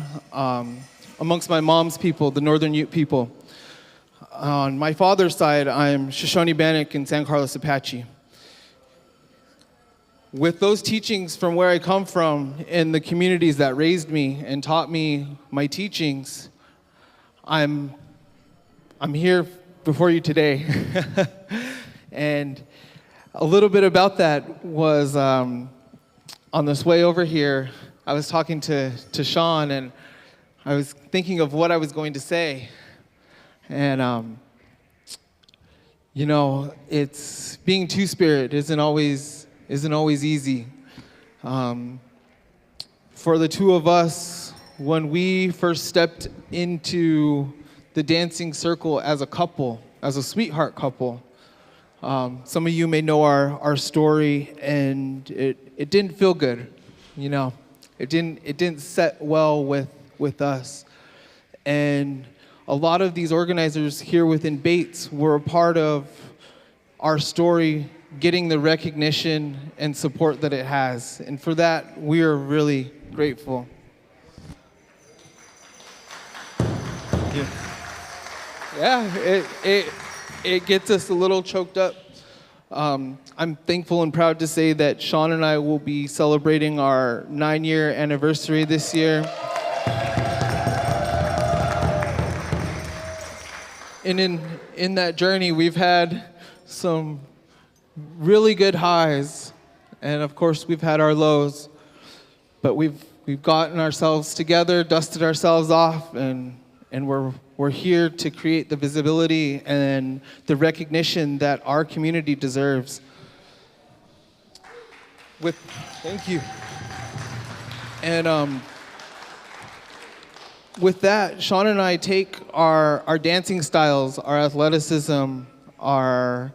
S10: amongst my mom's people, the Northern Ute people. On my father's side, I'm Shoshone-Bannock and San Carlos Apache. With those teachings from where I come from and the communities that raised me and taught me my teachings, I'm here before you today. And a little bit about that was on this way over here, I was talking to Sean, and I was thinking of what I was going to say. And, you know, it's being two-spirit isn't always easy. For the two of us, when we first stepped into the dancing circle as a couple, as a sweetheart couple, some of you may know our story, and it didn't feel good, you know. It didn't set well with us. And a lot of these organizers here within BAITS were a part of our story getting the recognition and support that it has. And for that, we are really grateful. Thank you. Yeah, it gets us a little choked up. I'm thankful and proud to say that Sean and I will be celebrating our 9-year anniversary this year. And in that journey, we've had some really good highs, and of course, we've had our lows. But we've gotten ourselves together, dusted ourselves off, and we're here to create the visibility and the recognition that our community deserves. Thank you. And with that, Sean and I take our dancing styles, our athleticism, our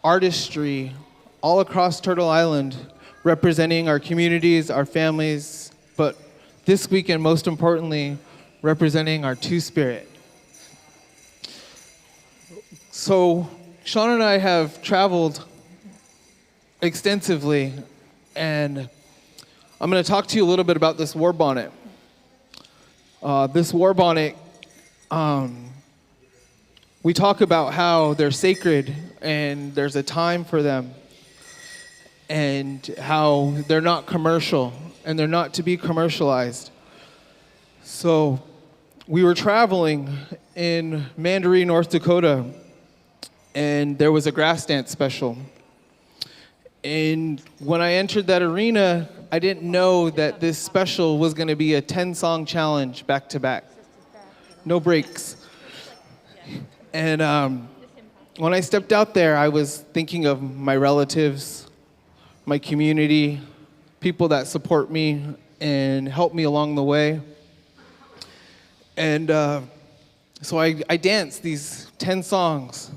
S10: artistry all across Turtle Island, representing our communities, our families, but this weekend, most importantly, representing our Two-Spirit. So Sean and I have traveled extensively, and I'm going to talk to you a little bit about this war bonnet. This war bonnet, we talk about how they're sacred and there's a time for them, and how they're not commercial and they're not to be commercialized. So we were traveling in Mandaree, North Dakota, and there was a grass dance special. And when I entered that arena, I didn't know that this special was going to be a 10-song challenge back to back. No breaks. And when I stepped out there, I was thinking of my relatives, my community, people that support me and help me along the way. And so I danced these 10 songs.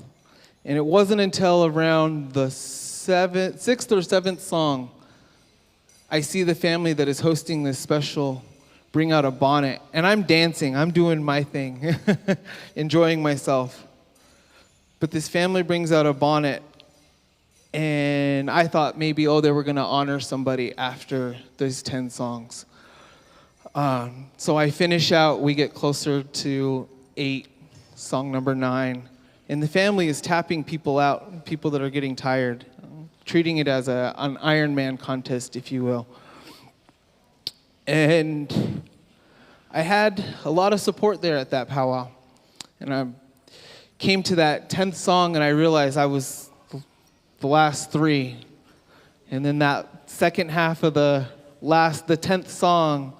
S10: And it wasn't until around the 6th or 7th song, I see the family that is hosting this special bring out a bonnet. And I'm dancing, I'm doing my thing, enjoying myself. But this family brings out a bonnet, and I thought maybe, they were gonna honor somebody after those 10 songs. So I finish out, we get closer to 8, song number 9. And the family is tapping people out, people that are getting tired, treating it as an Ironman contest, if you will. And I had a lot of support there at that powwow. And I came to that 10th song and I realized I was the last 3. And then that second half of the 10th song,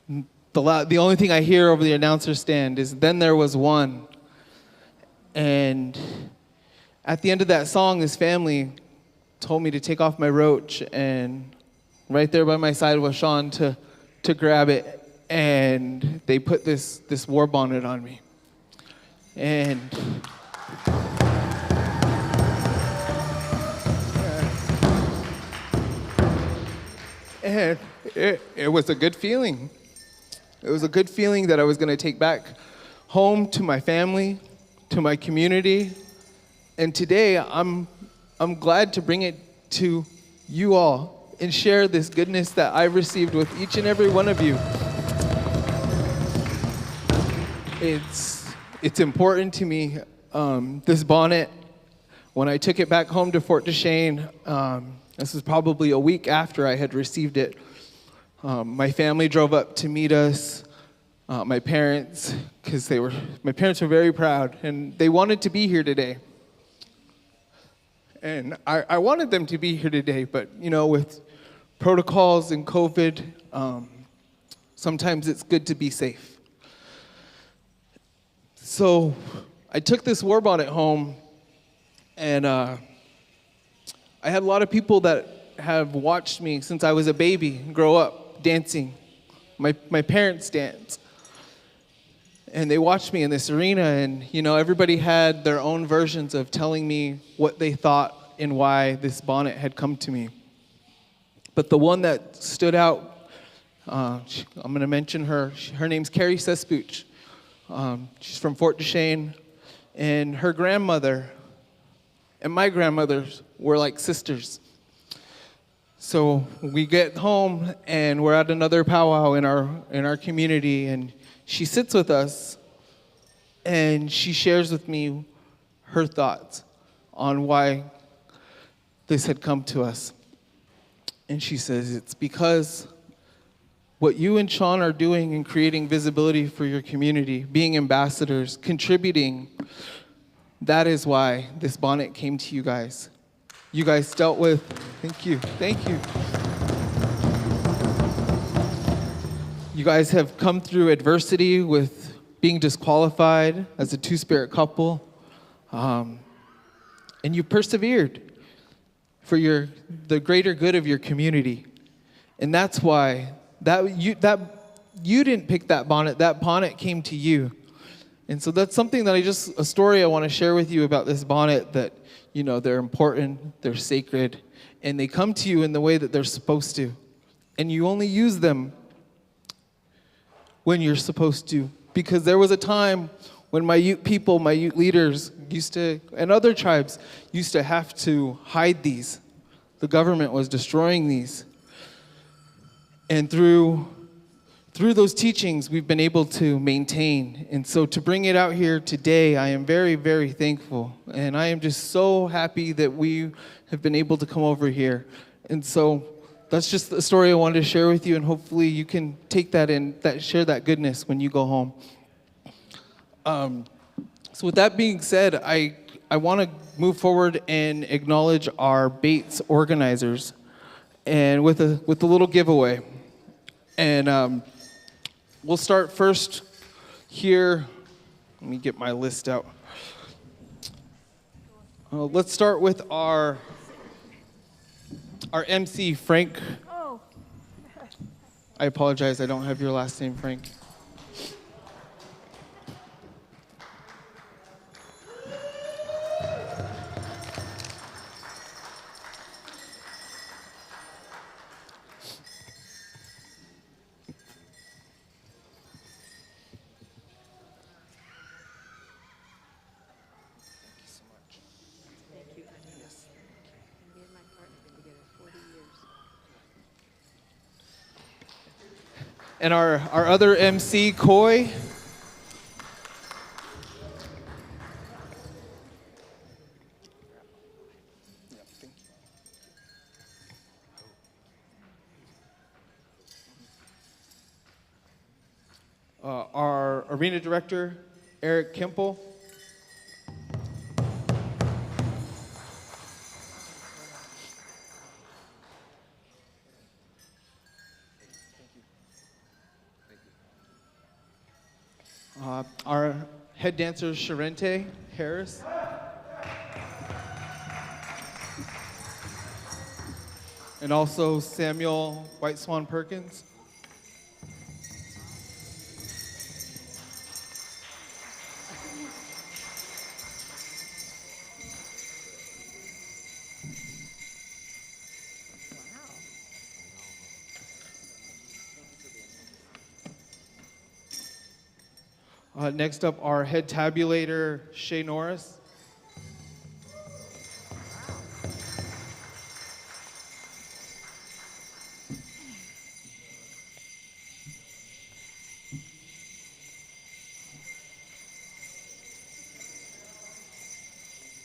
S10: the only thing I hear over the announcer stand is, "Then there was one." And at the end of that song, this family told me to take off my roach, and right there by my side was Sean to grab it, and they put this war bonnet on me. And it was a good feeling. It was a good feeling that I was going to take back home to my family, to my community. And today, I'm glad to bring it to you all and share this goodness that I've received with each and every one of you. It's important to me, this bonnet. When I took it back home to Fort Duchesne, this was probably a week after I had received it. My family drove up to meet us. My parents, my parents were very proud, and they wanted to be here today. And I wanted them to be here today, but with protocols and COVID, sometimes it's good to be safe. So I took this war bonnet home, and I had a lot of people that have watched me since I was a baby grow up dancing. My parents dance. And they watched me in this arena, and everybody had their own versions of telling me what they thought and why this bonnet had come to me. But the one that stood out, I'm going to mention her. Her name's Carrie Sespuch. She's from Fort Duchesne, and her grandmother and my grandmothers were like sisters. So we get home, and we're at another powwow in our community, and she sits with us, and she shares with me her thoughts. on why this had come to us. And she says, it's because what you and Sean are doing in creating visibility for your community, being ambassadors, contributing, that is why this bonnet came to you guys. You guys dealt with, thank you. You guys have come through adversity with being disqualified as a two-spirit couple, and you persevered for the greater good of your community. And that's why you didn't pick that bonnet came to you. And so that's something that a story I want to share with you about this bonnet, that, you know, they're important, they're sacred, and they come to you in the way that they're supposed to. And you only use them when you're supposed to. Because there was a time when my youth leaders and other tribes used to have to hide these. The government was destroying these. And through those teachings, we've been able to maintain. And so to bring it out here today, I am very, very thankful. And I am just so happy that we have been able to come over here. And so that's just the story I wanted to share with you, and hopefully you can take that and share that goodness when you go home. So with that being said, I want to move forward and acknowledge our BAAITS organizers, and with a little giveaway. And we'll start first here. Let me get my list out. Let's start with our MC, Frank.
S9: Oh.
S10: I apologize, I don't have your last name, Frank. And our other MC, Coy. Our arena director, Eric Kimple. Our head dancer, Sharente Harris. And also Samuel White Swan Perkins. Next up, our head tabulator, Shay Norris.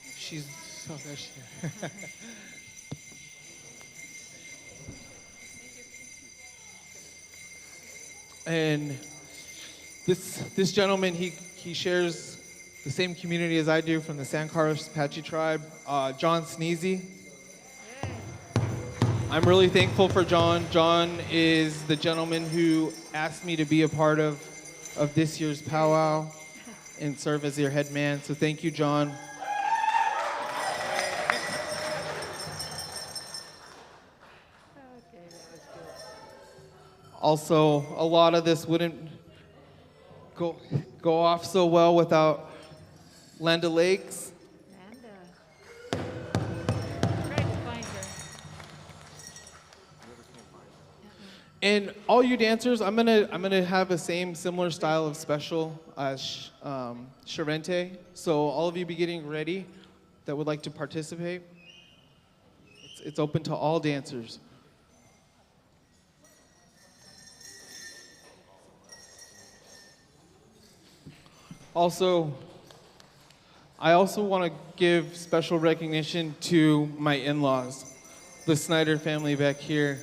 S10: There she is. And this gentleman, he shares the same community as I do, from the San Carlos Apache tribe, John Sneezy. I'm really thankful for John. John is the gentleman who asked me to be a part of this year's powwow and serve as your head man. So thank you, John. Also, a lot of this wouldn't go off so well without Landa Lakes. And all you dancers, I'm gonna have the same similar style of special as Sharente. So all of you be getting ready that would like to participate. It's open to all dancers. Also, I also want to give special recognition to my in-laws, the Snyder family back here.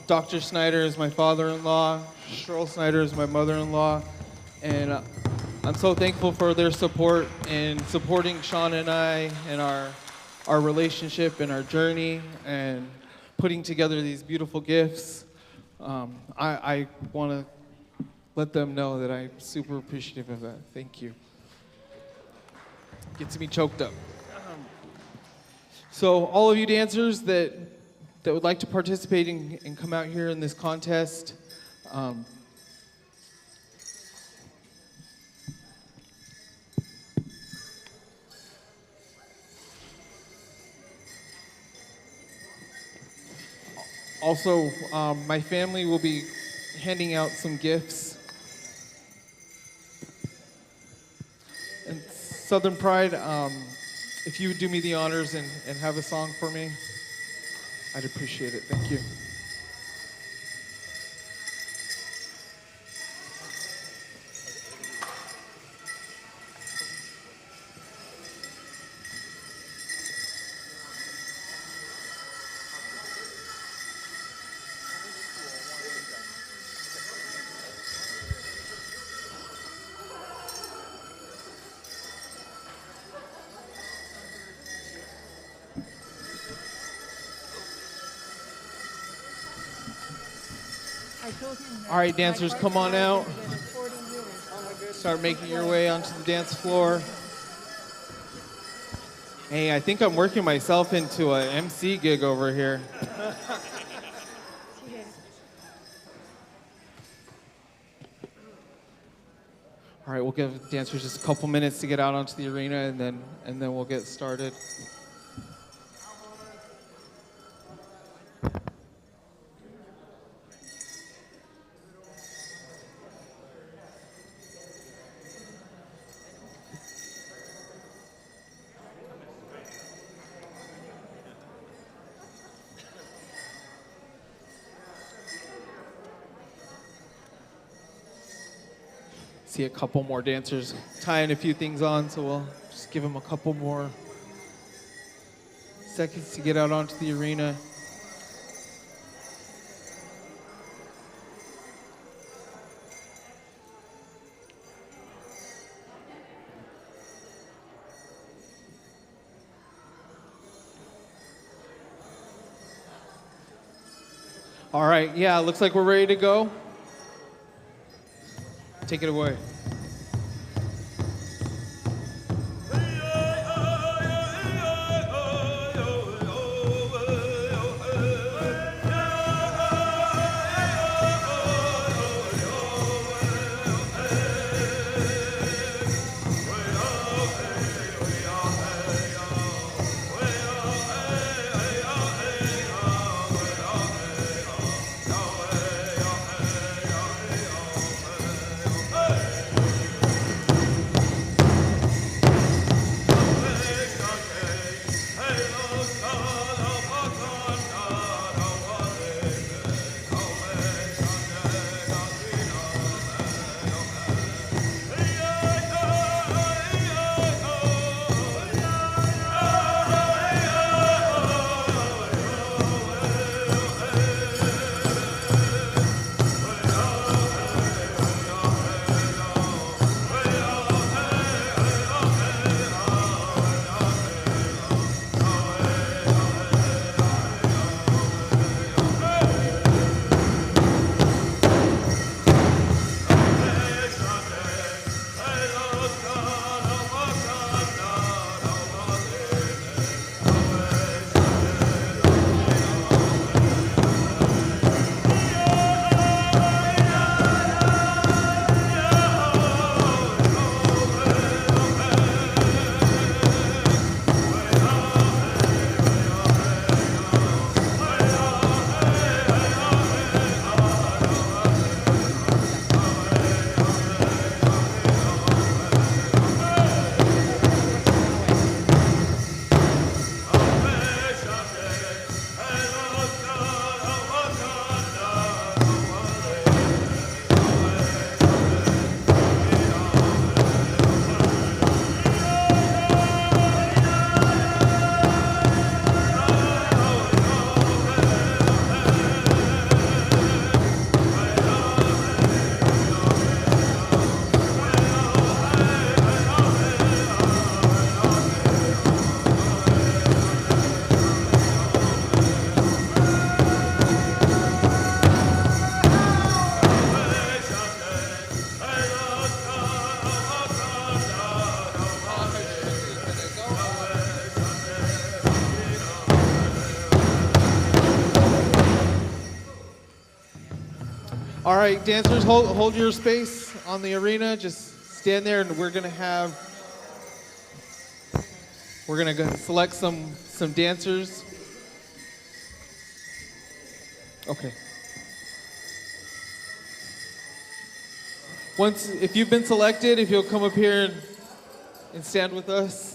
S10: Dr. Snyder is my father-in-law, Cheryl Snyder is my mother-in-law, and I'm so thankful for their support in supporting Sean and I and our relationship and our journey and putting together these beautiful gifts. I want to let them know that I'm super appreciative of that. Thank you. Gets me choked up. So all of you dancers that would like to participate and come out here in this contest, also, my family will be handing out some gifts. And Southern Pride, if you would do me the honors and have a song for me, I'd appreciate it. Thank you. All right, dancers, come on out. Start making your way onto the dance floor. Hey, I think I'm working myself into an MC gig over here. All right, we'll give dancers just a couple minutes to get out onto the arena, and then we'll get started. See a couple more dancers tying a few things on, so we'll just give them a couple more seconds to get out onto the arena. All right, yeah, looks like we're ready to go. Take it away.
S6: Hey!
S10: All right, dancers, hold your space on the arena. Just stand there, and we're gonna go select some dancers. Okay. If you've been selected, if you'll come up here and stand with us.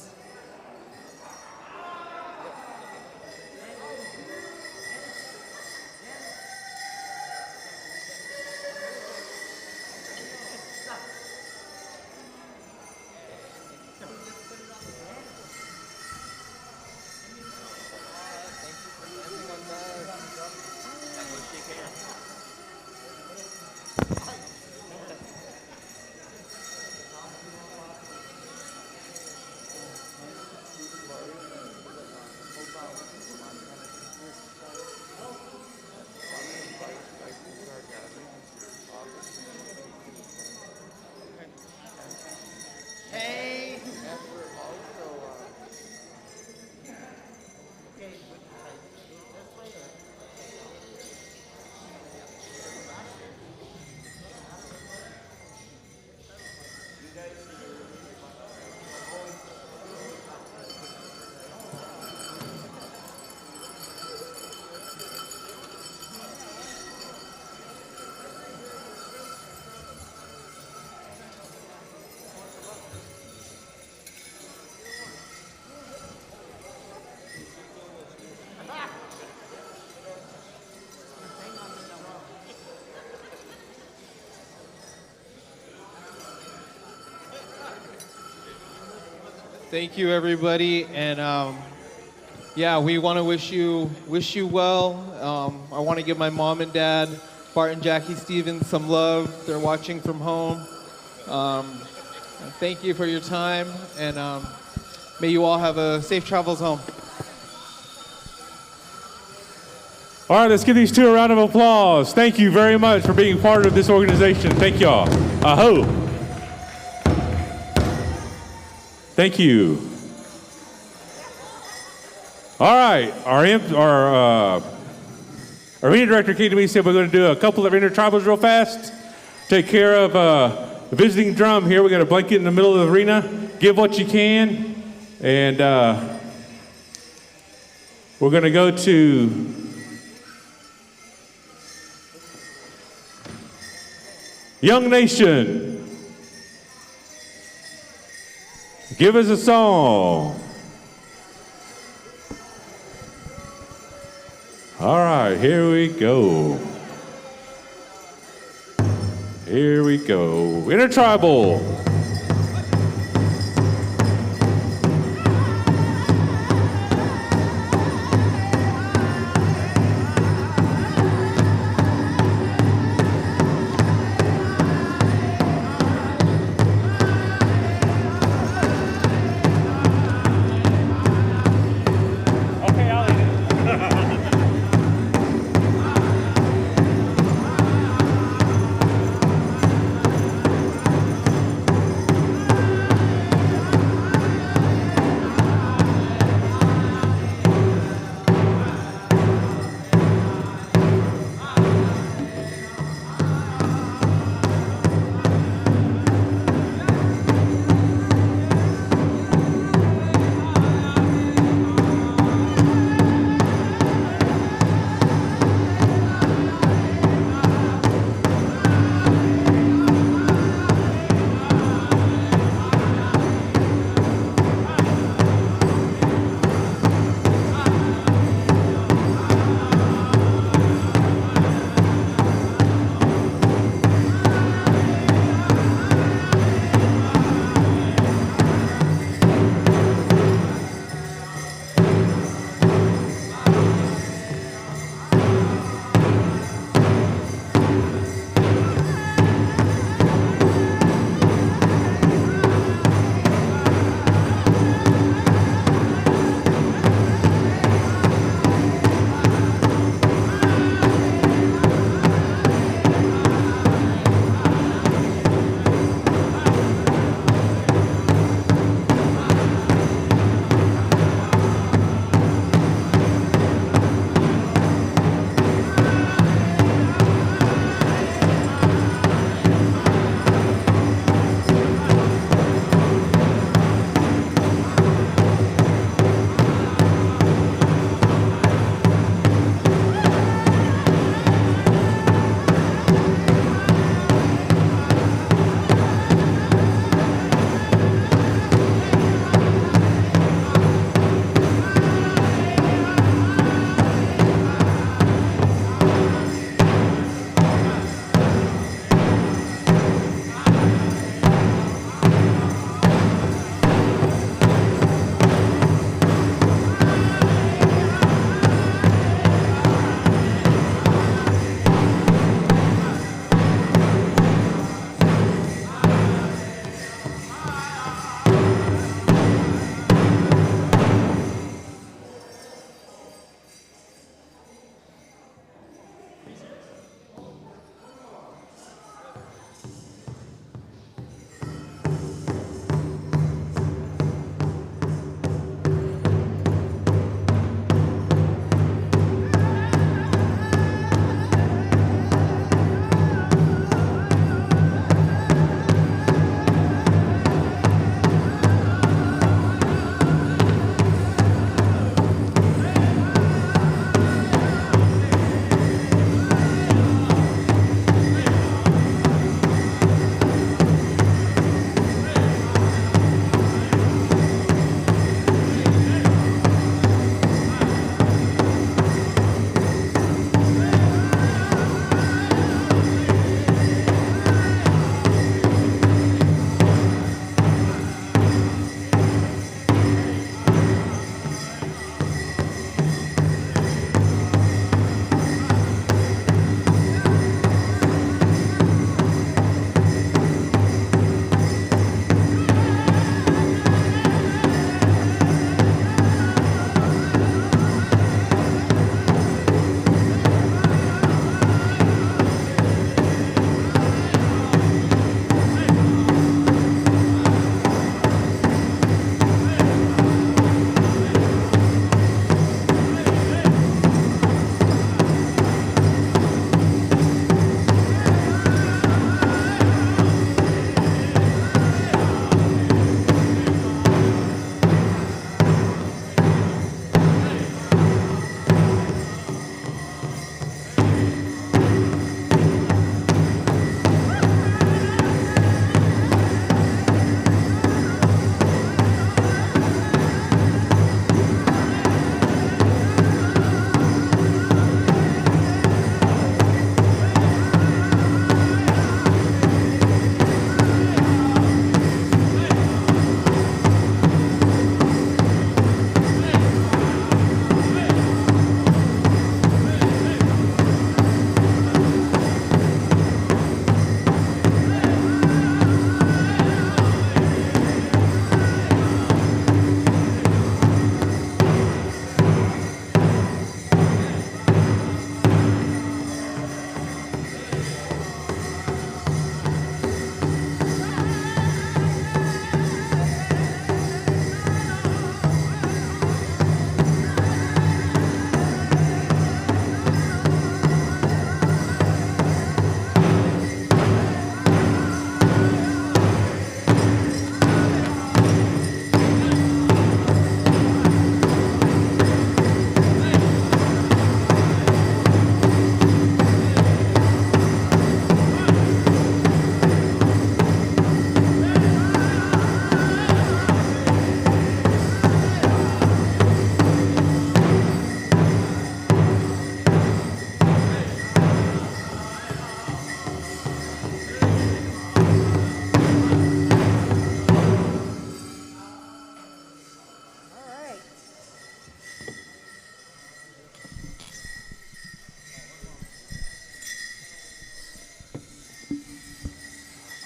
S10: Thank you, everybody, and yeah, we want to wish you well. I want to give my mom and dad, Bart and Jackie Stevens, some love. They're watching from home. Thank you for your time, and may you all have a safe travels home.
S1: All right, let's give these two a round of applause. Thank you very much for being part of this organization. Thank y'all. Aho. Thank you. All right, our arena director came to me and said we're going to do a couple of intertribals real fast. Take care of the visiting drum here. We got a blanket in the middle of the arena. Give what you can, and we're going to go to Young Nation. Give us a song. All right, here we go. Here we go. Intertribal.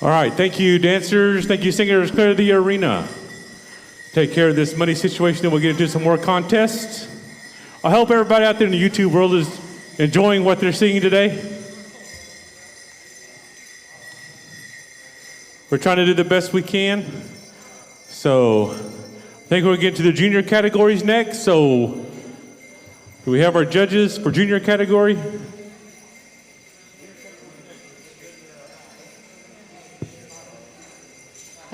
S1: All right, thank you, dancers. Thank you, singers. Clear the arena. Take care of this money situation, and we'll get into some more contests. I hope everybody out there in the YouTube world is enjoying what they're seeing today. We're trying to do the best we can. So I think we'll get to the junior categories next. So do we have our judges for junior category?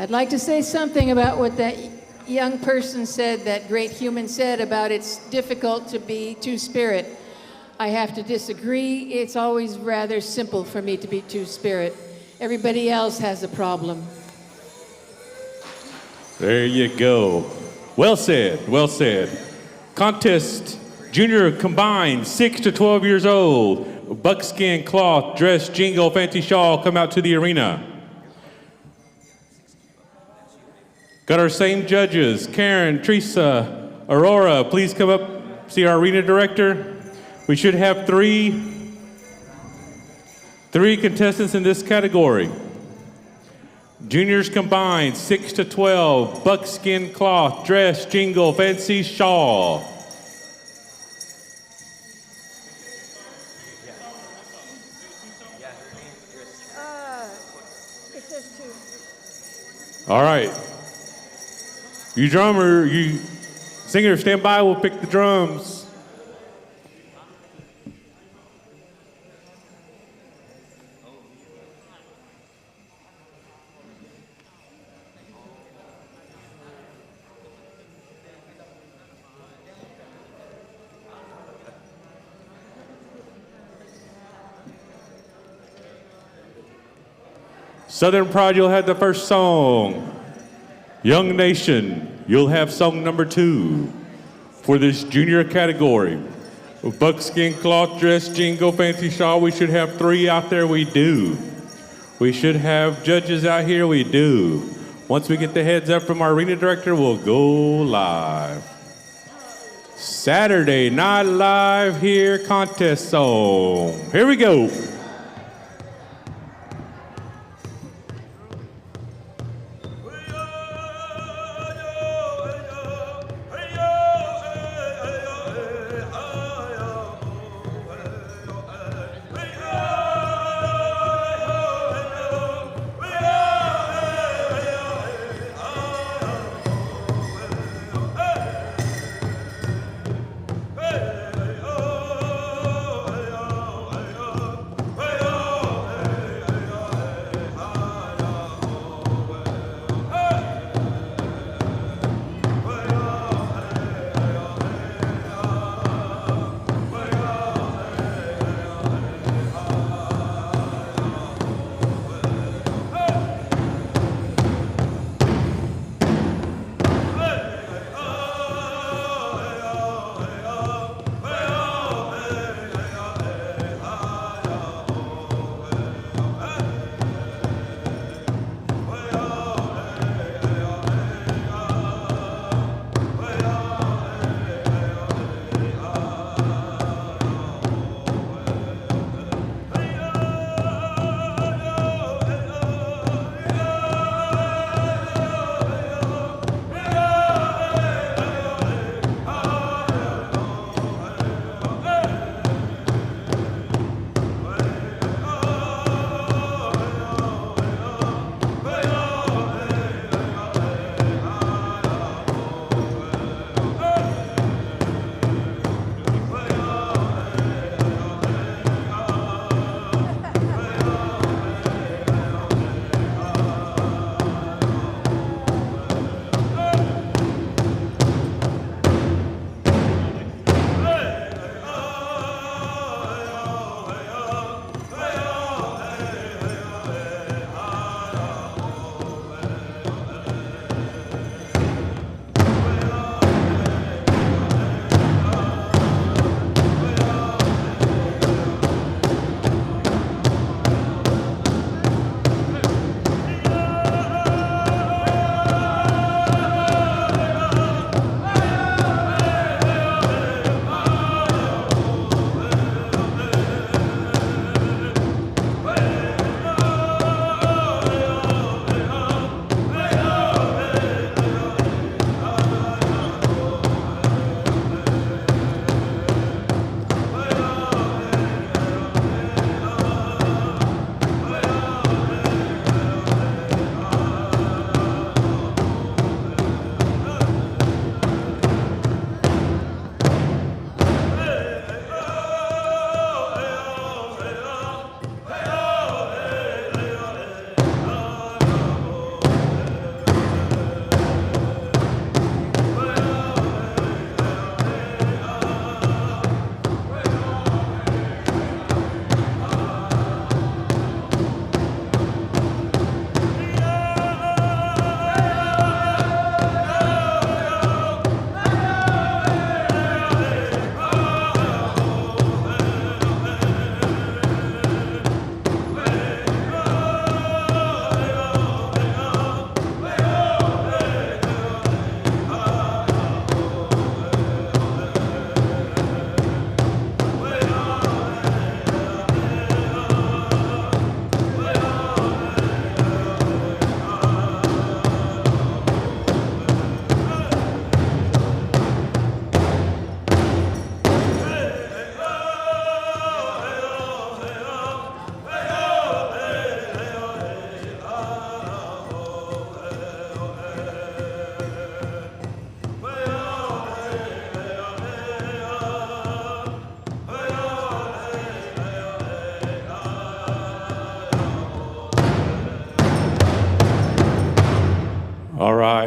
S5: I'd like to say something about what that young person said, that great human said about it's difficult to be two-spirit. I have to disagree. It's always rather simple for me to be two-spirit. Everybody else has a problem.
S1: There you go. Well said, well said. Contest, junior combined, 6 to 12 years old. Buckskin, cloth, dress, jingle, fancy shawl, come out to the arena. Got our same judges, Karen, Teresa, Aurora. Please come up, see our arena director. We should have three contestants in this category. Juniors combined, 6 to 12, buckskin, cloth, dress, jingle, fancy shawl.
S5: It says two.
S1: All right. You drummer, you singer, stand by, we'll pick the drums. Southern Pride, you'll have the first song. Young Nation, you'll have song number 2 for this junior category. Buckskin, cloth, dress, jingle, fancy shawl, we should have 3 out there, we do. We should have judges out here, we do. Once we get the heads up from our arena director, we'll go live. Saturday Night Live here contest song. Here we go.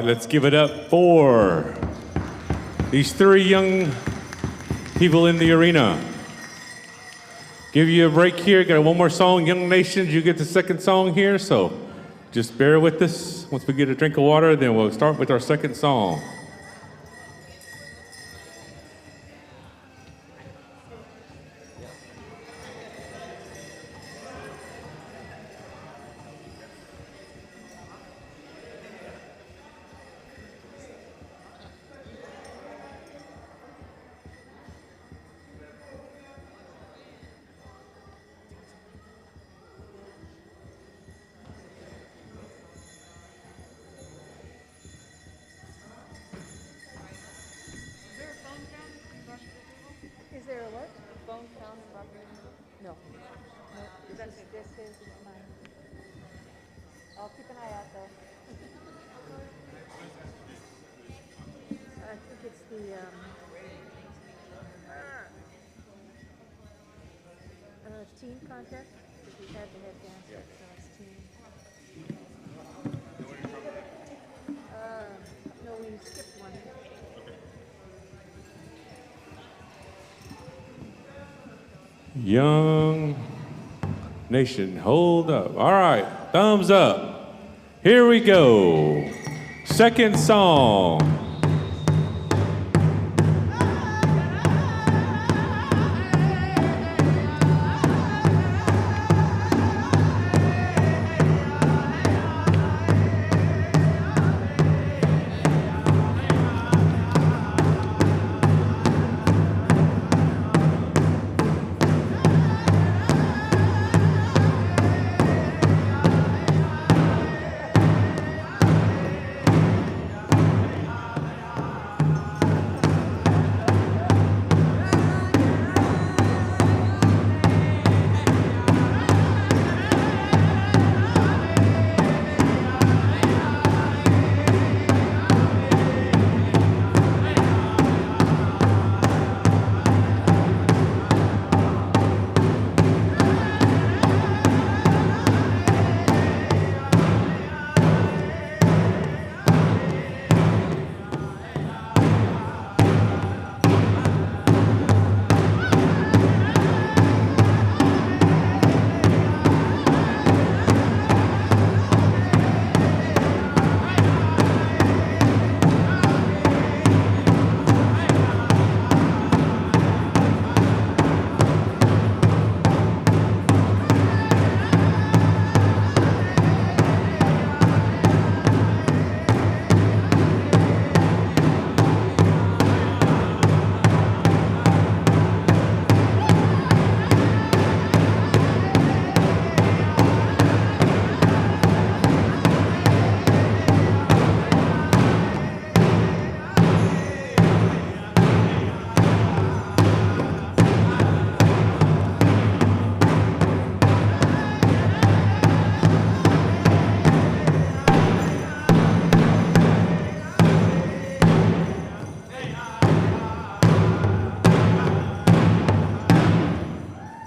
S1: right, let's give it up for these three young people in the arena. Give you a break here. Got one more song, Young Nations. You get the second song here, so just bear with us. Once we get a drink of water, then we'll start with our second song.
S9: Is there a what? Phone count and Robert? No. No, this is mine. I'll keep an eye out though. I think it's the, team contest, because we had the head dancer, so it's team. No, we skipped one.
S1: Young Nation, hold up. All right, thumbs up. Here we go. Second song.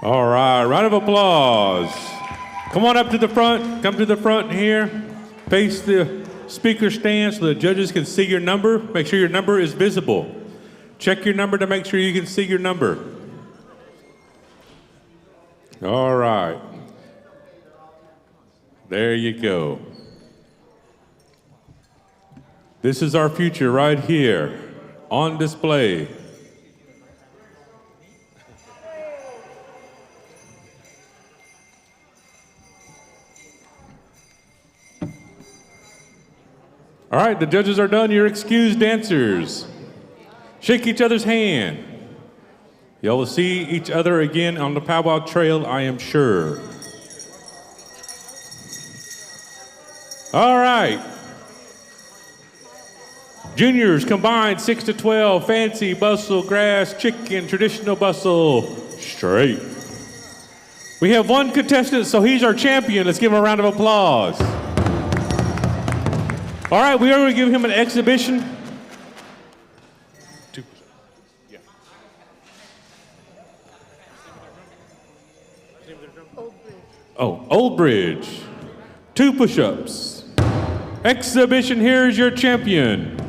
S1: All right, round of applause. Come on up to the front. Come to the front here. Face the speaker stand so the judges can see your number. Make sure your number is visible. Check your number to make sure you can see your number. All right. There you go. This is our future right here on display. All right, the judges are done. You're excused, dancers. Shake each other's hand. Y'all will see each other again on the powwow trail, I am sure. All right. Juniors combined 6 to 12, fancy, bustle, grass, chicken, traditional bustle, straight. We have one contestant, so he's our champion. Let's give him a round of applause. All right, we are going to give him an exhibition. Oh, Old Bridge. 2 push-ups. Exhibition, here's your champion.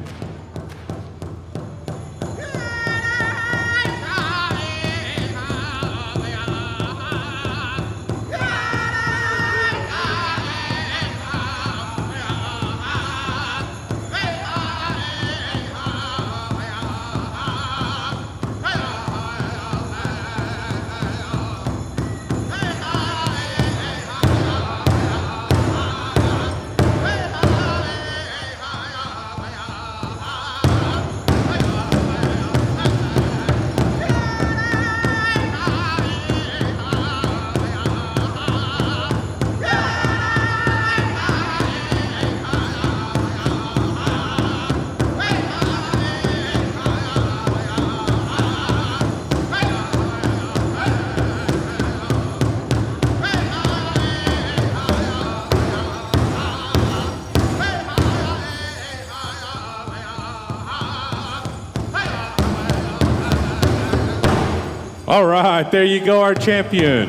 S1: All right, there you go, our champion.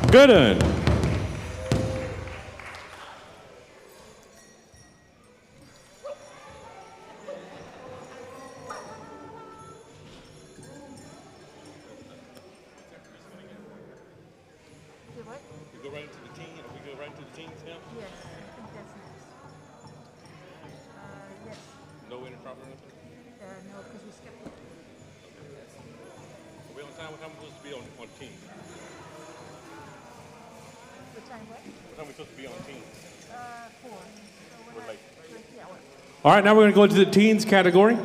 S1: Good one. We go right into the team. We go right into the teams now.
S9: Yes, I think that's next. Yes.
S1: No Intertribal or nothing?
S9: No, because we skipped it.
S1: We on time? What time are we supposed to be on teams?
S9: What time, what?
S1: What time are we supposed to be on teams?
S9: 4. So
S1: We're late.
S9: Yeah, what?
S1: All right, now we're going to go into the teens category.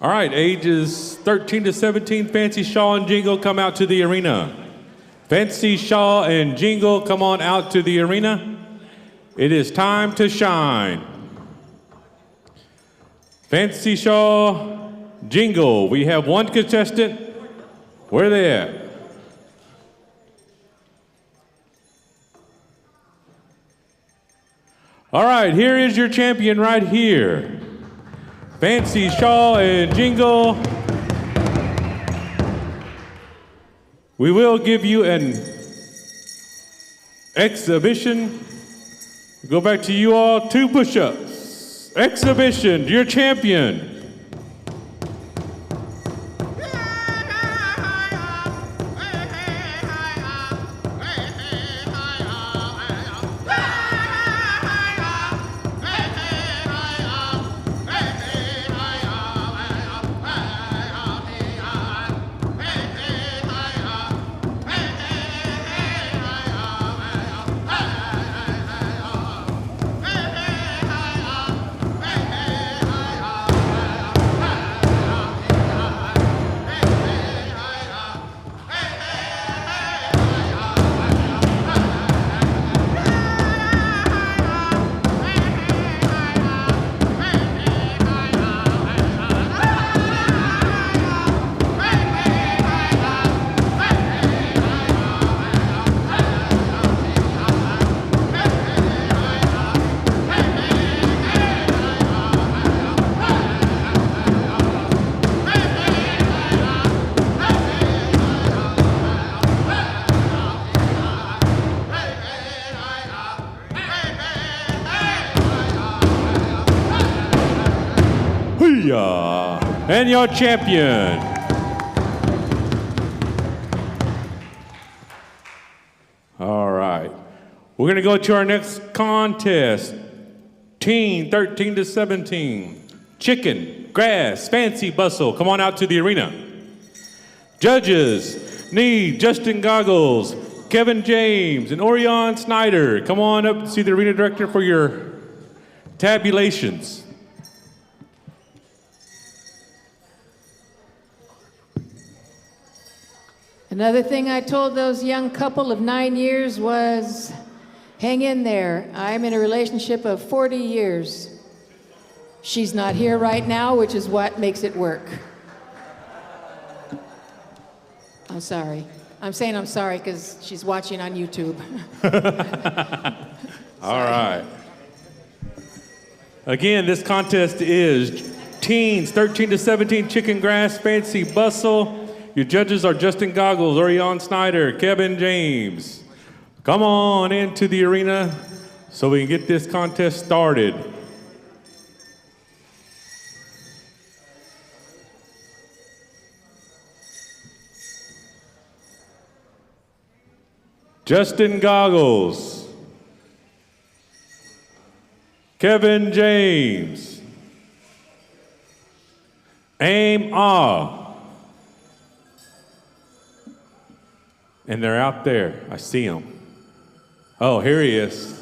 S1: All right, ages 13 to 17, Fancy Shaw and Jingle, come out to the arena. Fancy Shaw and Jingle, come on out to the arena. It is time to shine. Fancy Shaw, Jingle, we have one contestant. Where are they at? All right, here is your champion right here. Fancy Shaw and Jingle. We will give you an exhibition. Go back to you all, 2 push-ups. Exhibition, your champion. And your champion. All right. We're going to go to our next contest. Teen 13 to 17. Chicken, grass, fancy bustle. Come on out to the arena. Judges need Justin Goggles, Kevin James, and Orion Snyder. Come on up to see the arena director for your tabulations.
S5: Another thing I told those young couple of 9 years was, hang in there. I'm in a relationship of 40 years. She's not here right now, which is what makes it work. I'm sorry. I'm saying I'm sorry because she's watching on YouTube.
S1: All right. Again, this contest is teens 13 to 17, chicken grass, fancy bustle. Your judges are Justin Goggles, Orion Snyder, Kevin James. Come on into the arena. so we can get this contest started. Justin Goggles, Kevin James, Aim Ah, and they're out there. I see them. Oh, here he is.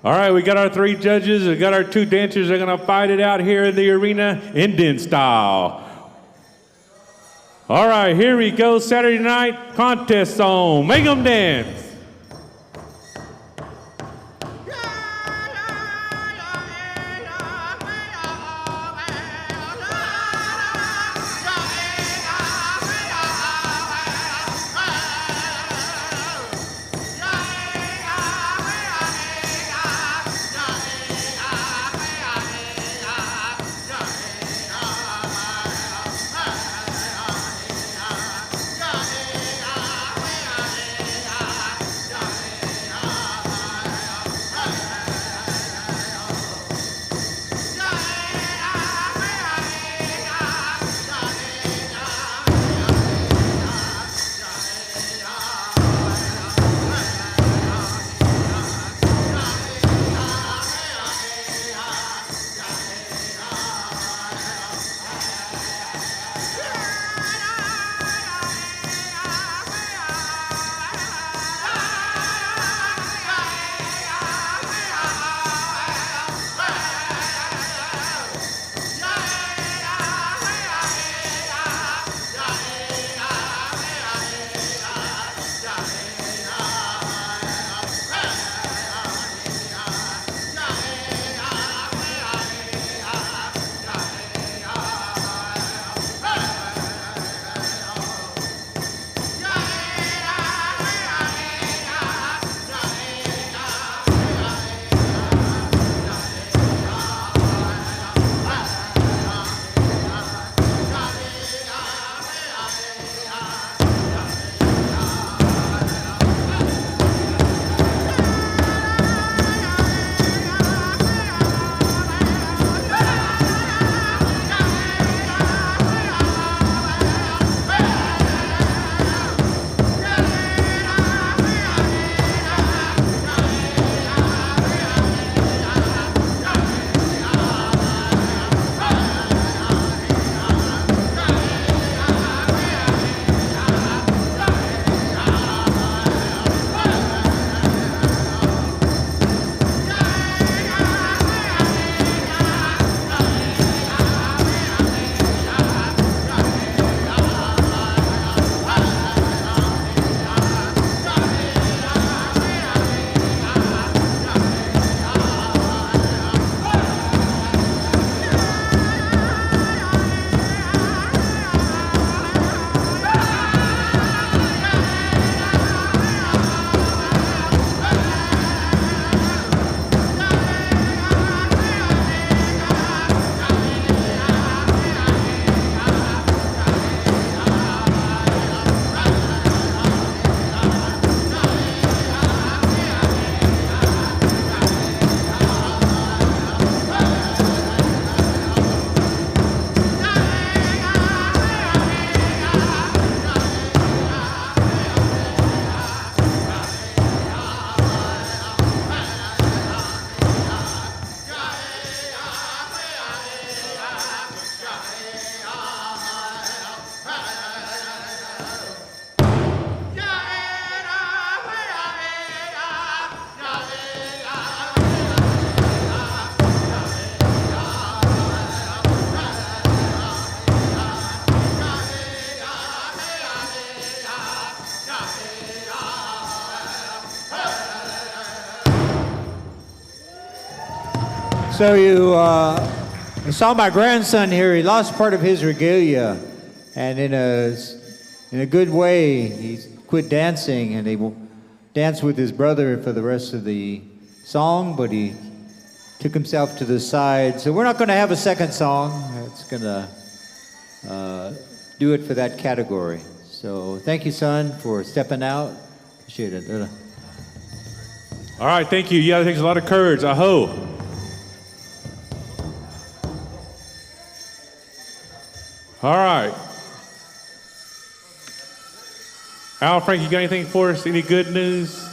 S1: All right, we got our 3 judges, we got our 2 dancers. They're gonna fight it out here in the arena, Indian style. All right, here we go, Saturday night contest song. Make them dance.
S7: So you saw my grandson here. He lost part of his regalia, and in a in a good way. He quit dancing, and he will dance with his brother for the rest of the song, but he took himself to the side. So we're not going to have a second song. It's going to do it for that category. So thank you, son, for stepping out. Appreciate it.
S1: All right, thank you. Yeah, it takes a lot of courage. Aho. All right. Al, Frank, you got anything for us? Any good news?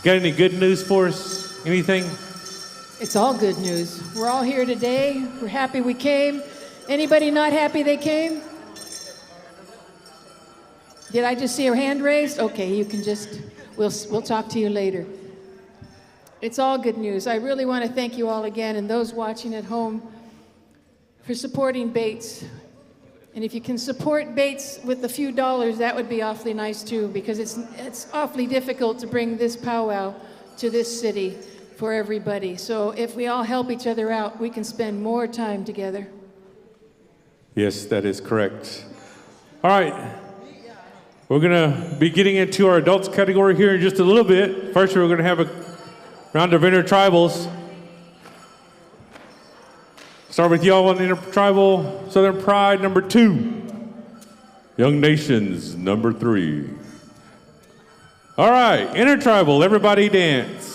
S1: Got any good news for us? Anything?
S5: It's all good news. We're all here today. We're happy we came. Anybody not happy they came? Did I just see your hand raised? Okay, you can just, we'll talk to you later. It's all good news. I really want to thank you all again, and those watching at home, for supporting BAAITS. And if you can support BAAITS with a few dollars, that would be awfully nice too, because it's awfully difficult to bring this powwow to this city for everybody. So if we all help each other out, we can spend more time together.
S1: Yes, that is correct. All right. We're going to be getting into our adults category here in just a little bit. First, we're going to have a round of intertribals. Start with y'all on the Intertribal Southern Pride, number 2. Young Nations, number 3. All right, Intertribal, everybody dance.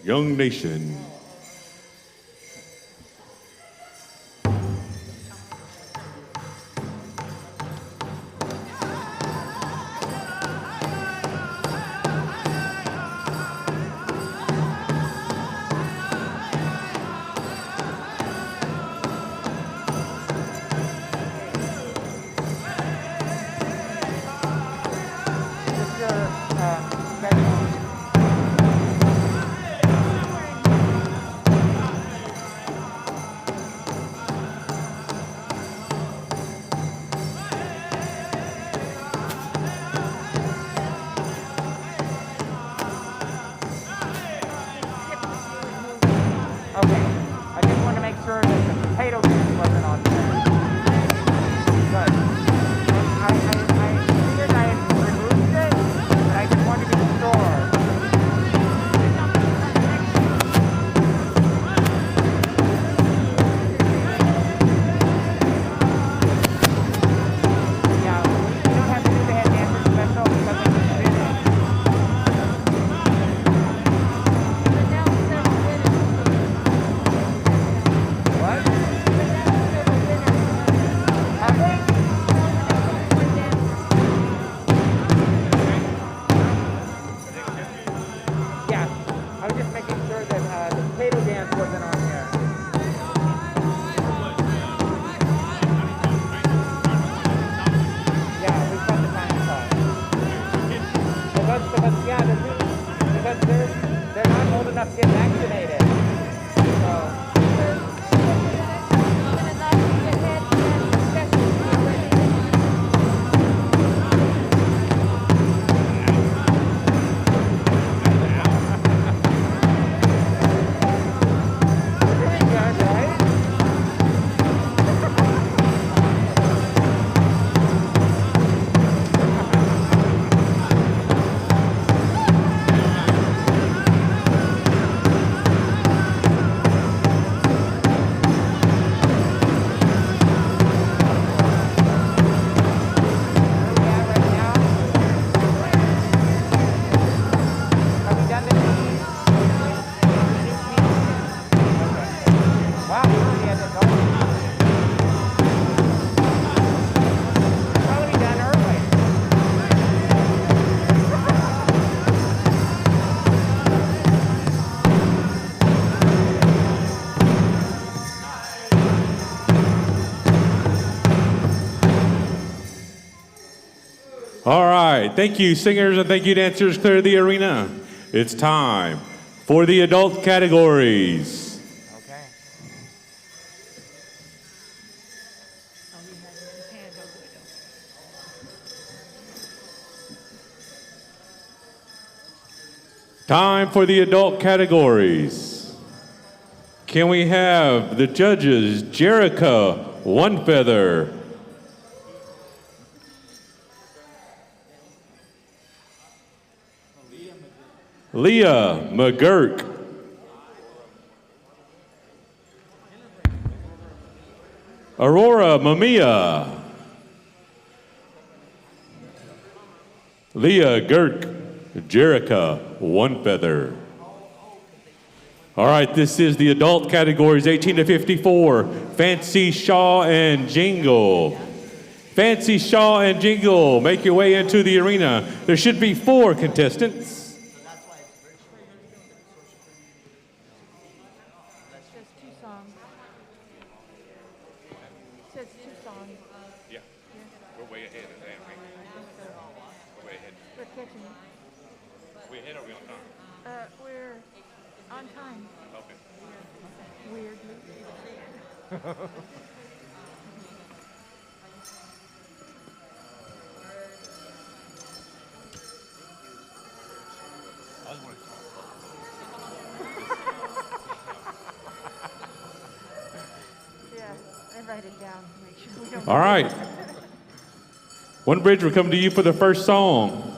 S1: Young Nation. All right, thank you singers and thank you dancers. Clear the arena. It's time for the adult categories.
S3: Okay.
S1: Time for the adult categories. Can we have the judges, Jerica One Feather, Leah McGurk, Aurora Mamiya, Leah Girk, Jerica One Feather. All right, this is the adult categories, 18 to 54, Fancy Shaw and Jingle. Fancy Shaw and Jingle, make your way into the arena. There should be 4 contestants. All right. One Bridge, we're coming to you for the first song.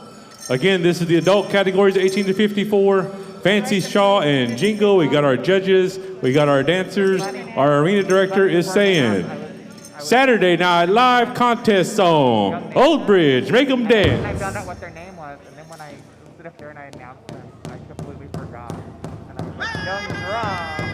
S1: Again, this is the adult categories, 18 to 54. Fancy Shaw and Jingle. We got our judges. We got our dancers. Our arena director is saying, Saturday Night Live contest song. Old Bridge, make them dance.
S3: I found out what their name was, and then when I stood up there and I announced them, I completely forgot. And Young drum.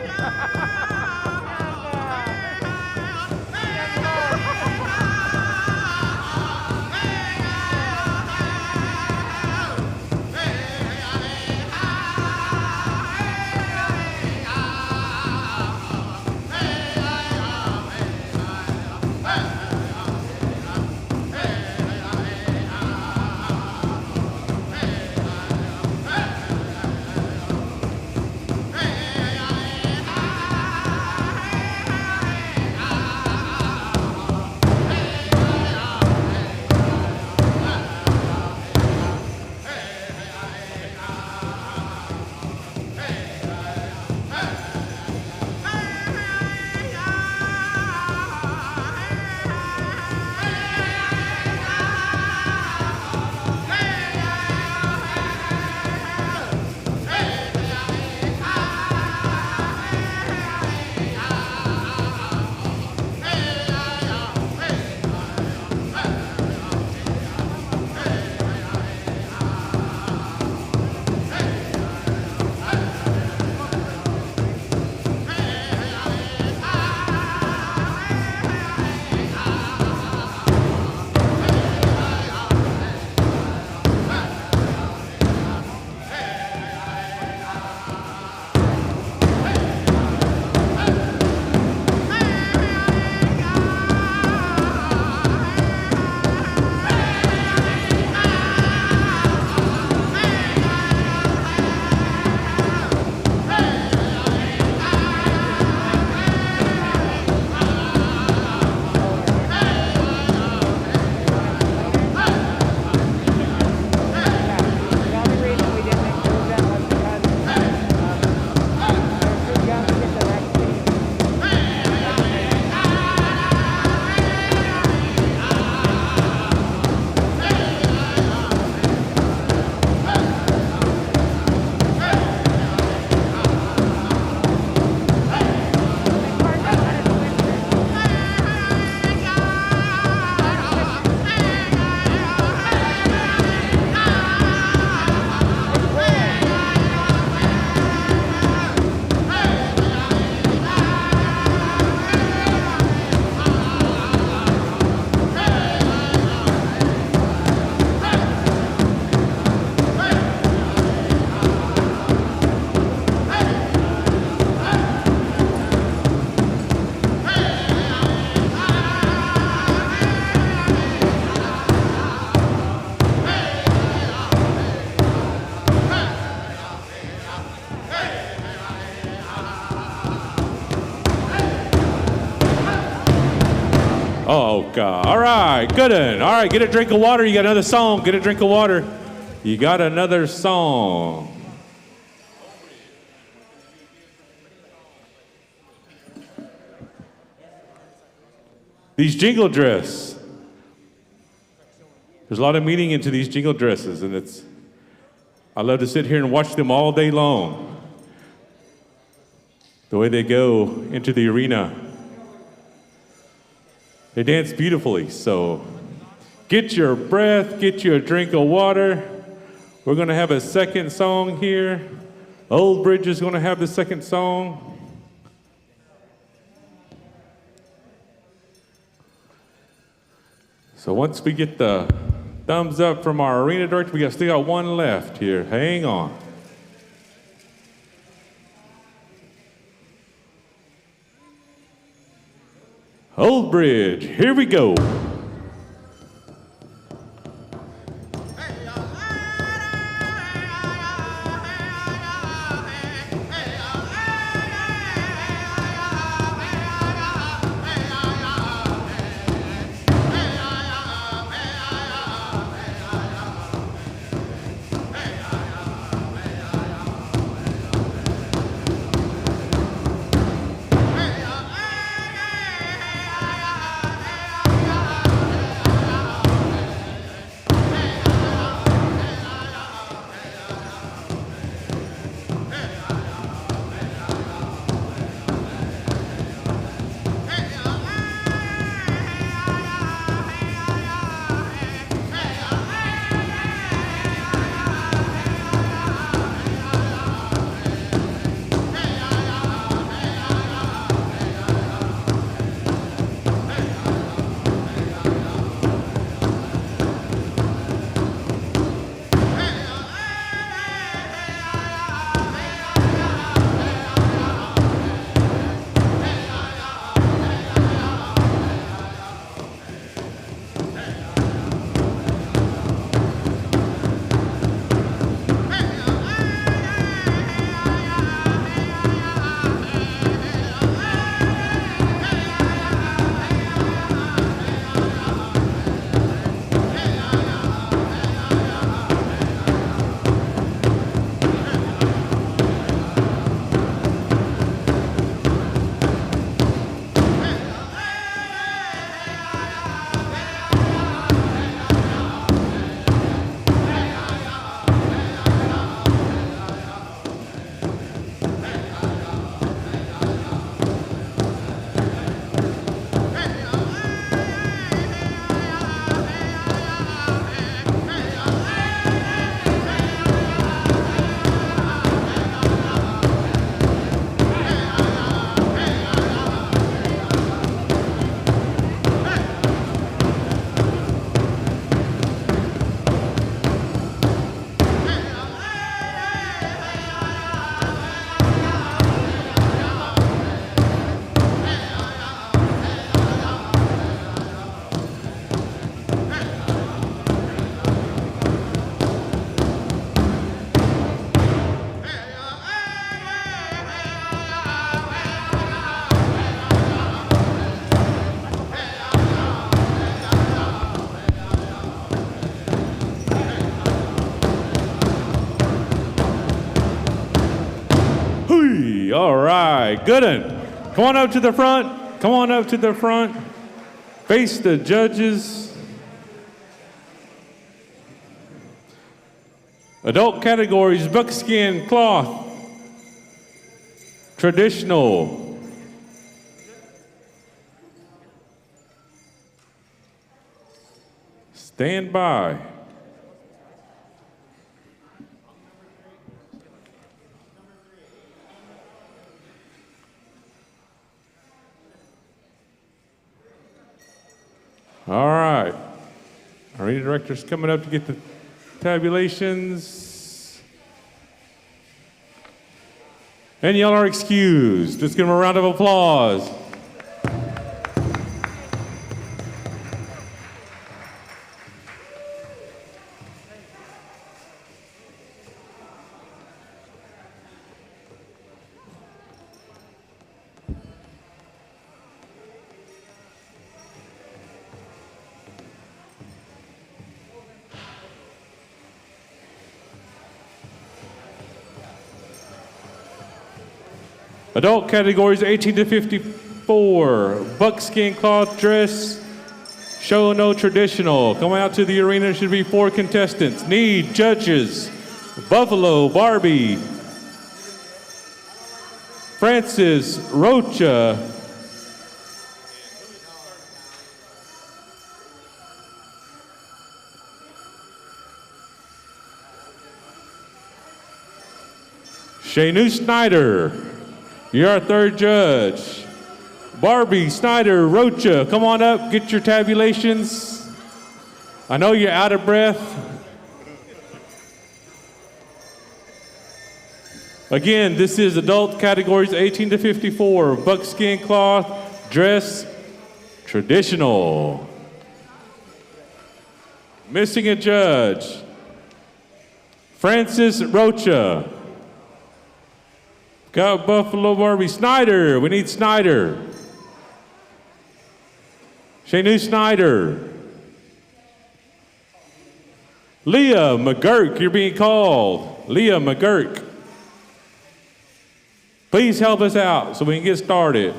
S1: Oh, God. All right, good one. All right, get a drink of water. You got another song. Get a drink of water. You got another song. These jingle dress. There's a lot of meaning into these jingle dresses, and I love to sit here and watch them all day long. The way they go into the arena. They dance beautifully, so get your breath, get you a drink of water. We're gonna have a second song here. Old Bridge is gonna have the second song. So once we get the thumbs up from our arena director, we still got one left here. Hang on. Old Bridge, here we go. Sneezy. All right, good one. Come on up to the front. Come on up to the front. Face the judges. Adult categories, buckskin, cloth, traditional. Stand by. All right. Arena director's coming up to get the tabulations. And y'all are excused. Let's give them a round of applause. Adult categories 18 to 54. Buckskin cloth dress, show no traditional. Coming out to the arena should be 4 contestants. Need judges. Buffalo, Barbie. Francis, Rocha. Shanu Snyder. You're our third judge. Barbie, Snyder, Rocha, come on up, get your tabulations. I know you're out of breath. Again, this is adult categories 18 to 54, buckskin cloth, dress, traditional. Missing a judge. Francis Rocha. Got Buffalo Barbie. Snyder. We need Snyder. Shanu Snyder. Leah McGurk, you're being called. Leah McGurk. Please help us out so we can get started.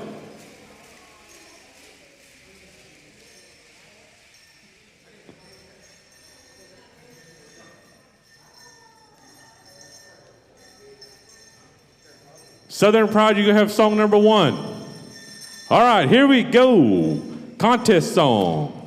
S1: Southern Pride, you're going to have song number 1. All right, here we go. Contest song.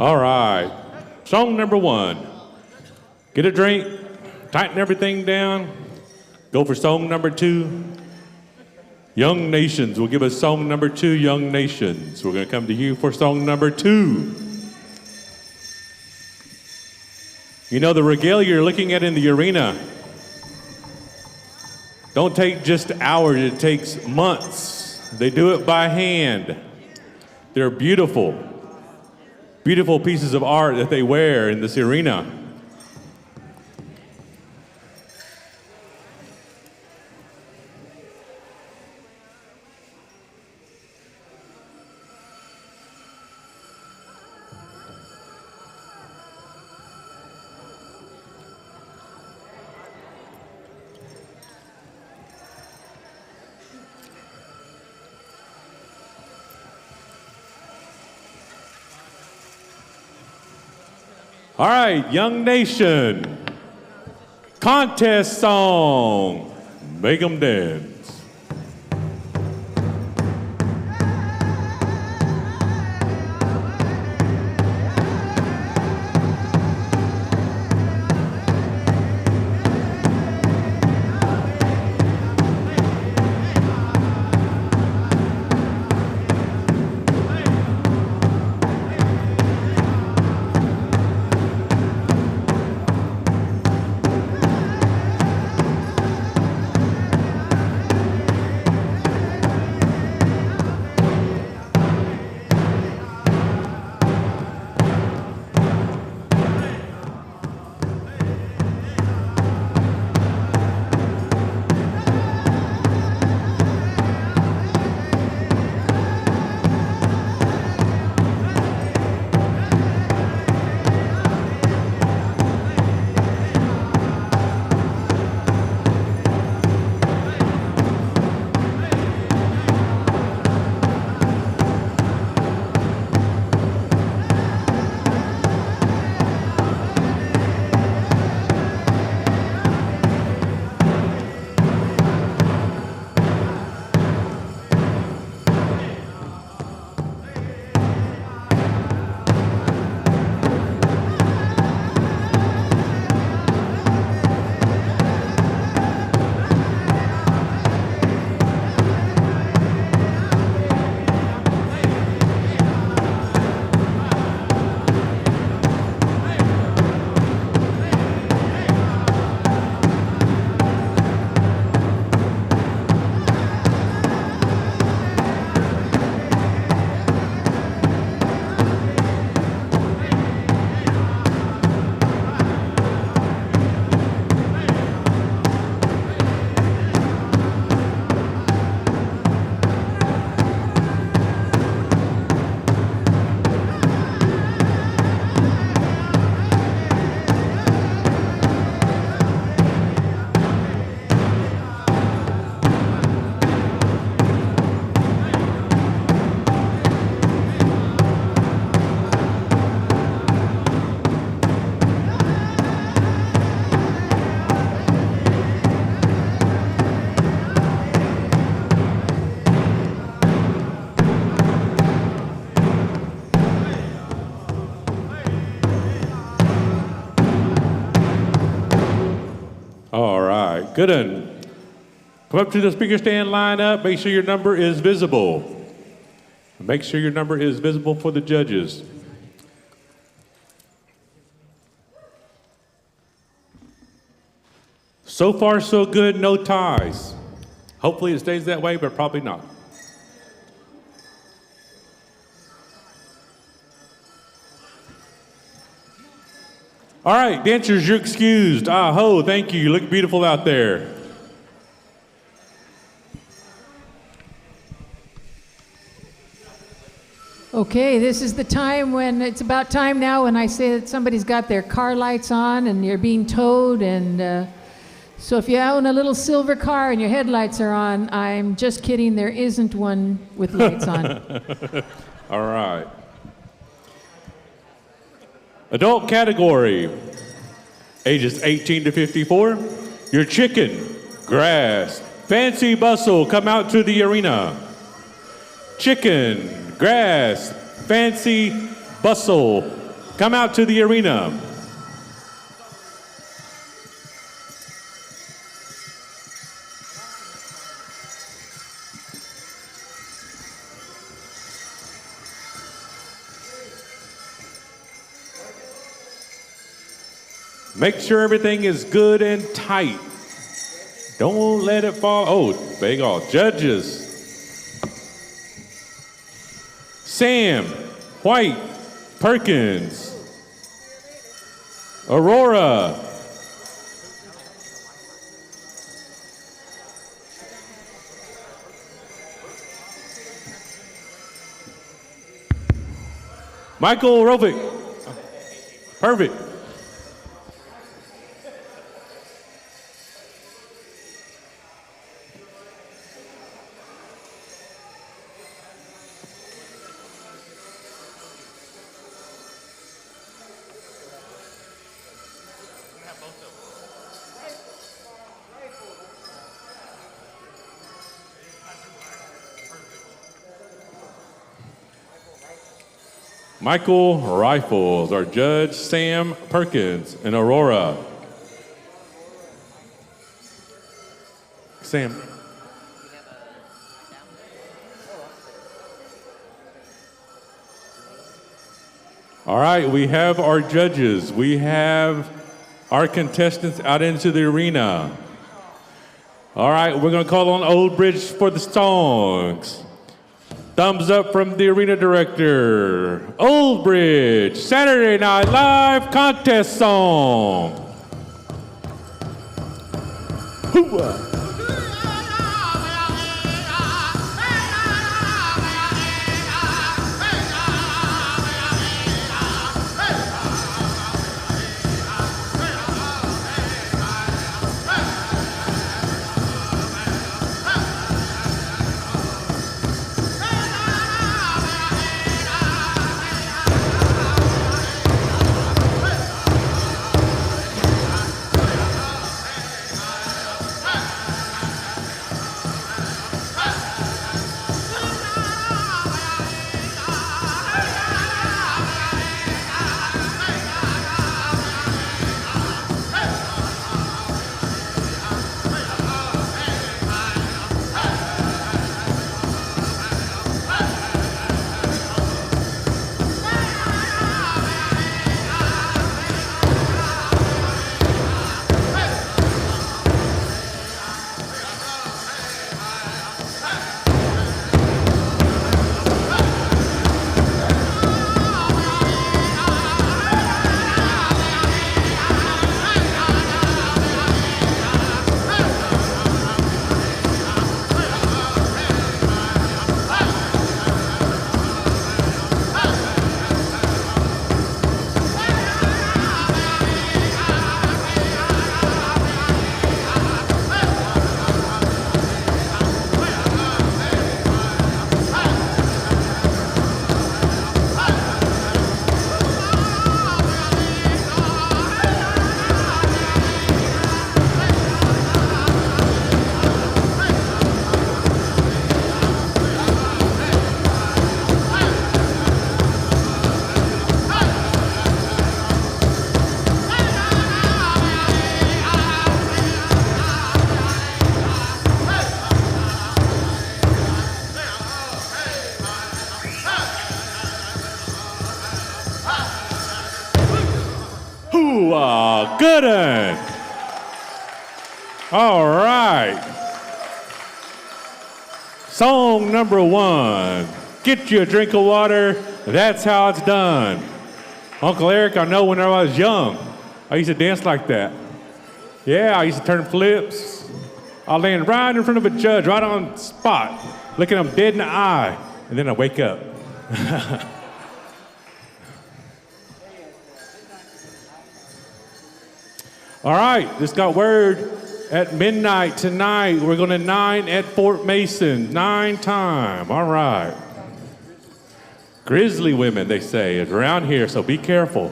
S1: All right. Song number 1. Get a drink, tighten everything down, go for song number 2. Young Nations will give us song number 2, Young Nations. We're going to come to you for song number 2. You know, the regalia you're looking at in the arena don't take just hours, it takes months. They do it by hand. They're beautiful, beautiful pieces of art that they wear in this arena. All right, Young Nation, contest song, make 'em dance. Good one. Come up to the speaker stand, line up, make sure your number is visible. Make sure your number is visible for the judges. So far, so good, no ties. Hopefully it stays that way, but probably not. All right, dancers, you're excused. Ah-ho, thank you. You look beautiful out there.
S5: Okay, this is the time when it's about time now when I say that somebody's got their car lights on and you're being towed. And so if you own a little silver car and your headlights are on, I'm just kidding. There isn't one with lights on.
S1: All right. Adult category, ages 18 to 54. Your chicken, grass, fancy bustle, come out to the arena. Chicken, grass, fancy bustle, come out to the arena. Make sure everything is good and tight. Don't let it fall. Oh, big all. Judges. Sam, White, Perkins, Aurora, Michael Rovick. Perfect. Michael Rifles, our judge, Sam Perkins, and Aurora. Sam. All right, we have our judges. We have our contestants out into the arena. All right, we're gonna call on Old Bridge for the songs. Thumbs up from the arena director. Old Bridge, Saturday Night Live contest song. Hoo-ah. Good one. All right. Song number 1. Get you a drink of water. That's how it's done. Uncle Eric, I know whenever I was young, I used to dance like that. Yeah, I used to turn flips. I'll land right in front of a judge, right on the spot, looking him dead in the eye, and then I wake up. All right, just got word at midnight tonight. We're going to 9 at Fort Mason, 9 time. All right. Grizzly women, they say, is around here, so be careful.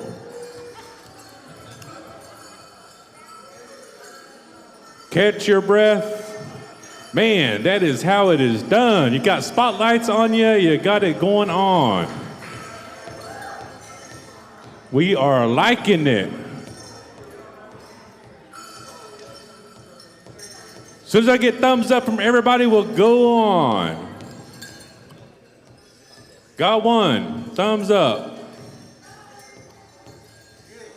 S1: Catch your breath. Man, that is how it is done. You got spotlights on you, you got it going on. We are liking it. As soon as I get thumbs up from everybody, we'll go on. Got one. Thumbs up.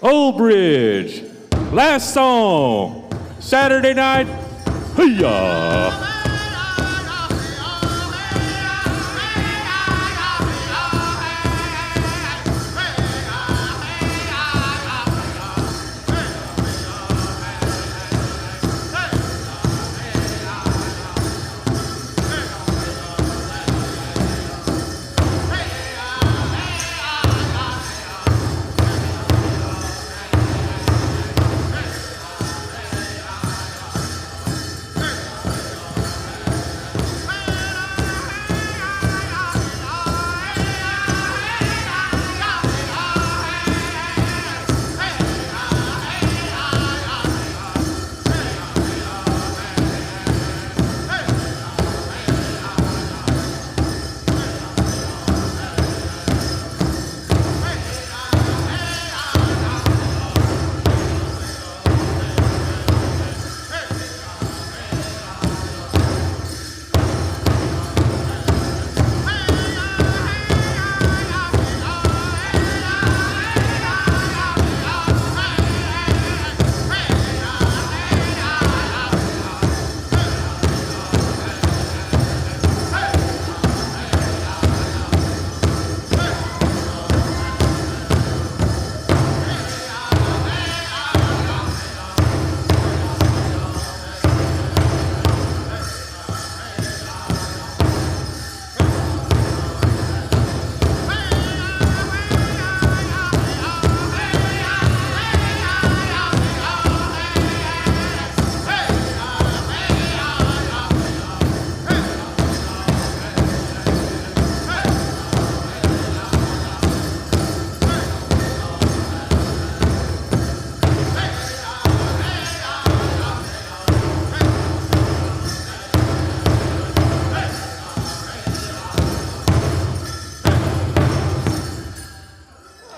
S1: Old Bridge. Last song. Saturday night. Hiya.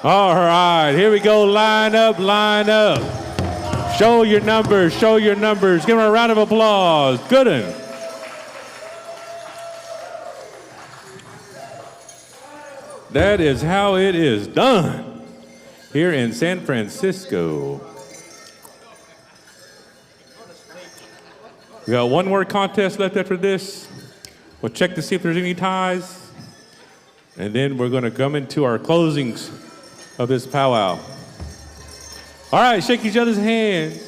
S1: All right, here we go. Line up, line up. Show your numbers, show your numbers. Give them a round of applause. Good one. That is how it is done here in San Francisco. We got one more contest left after this. We'll check to see if there's any ties. And then we're going to come into our closings of this powwow. All right, shake each other's hands.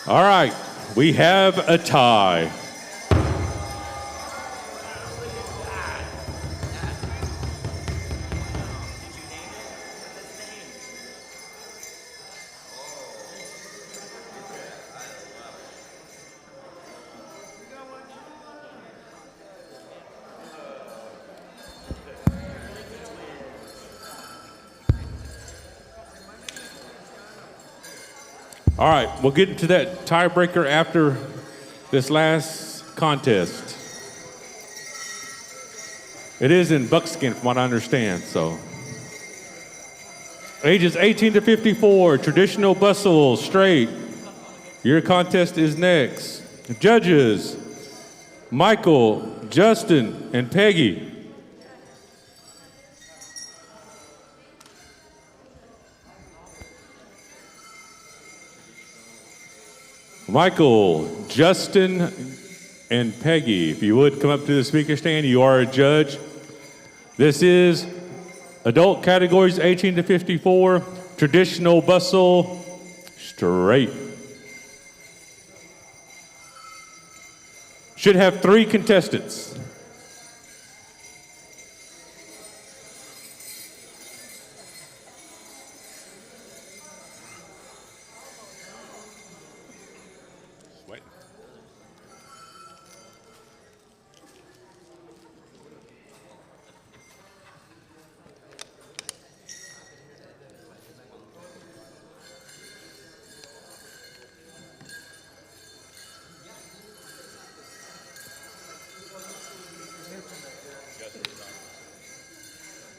S1: All right, we have a tie. All right, we'll get into that tiebreaker after this last contest. It is in buckskin from what I understand, so. Ages 18 to 54, traditional bustle, straight. Your contest is next. Judges, Michael, Justin, and Peggy. Michael, Justin, and Peggy, if you would come up to the speaker stand, you are a judge. This is adult categories 18 to 54, traditional bustle, straight. Should have 3 contestants.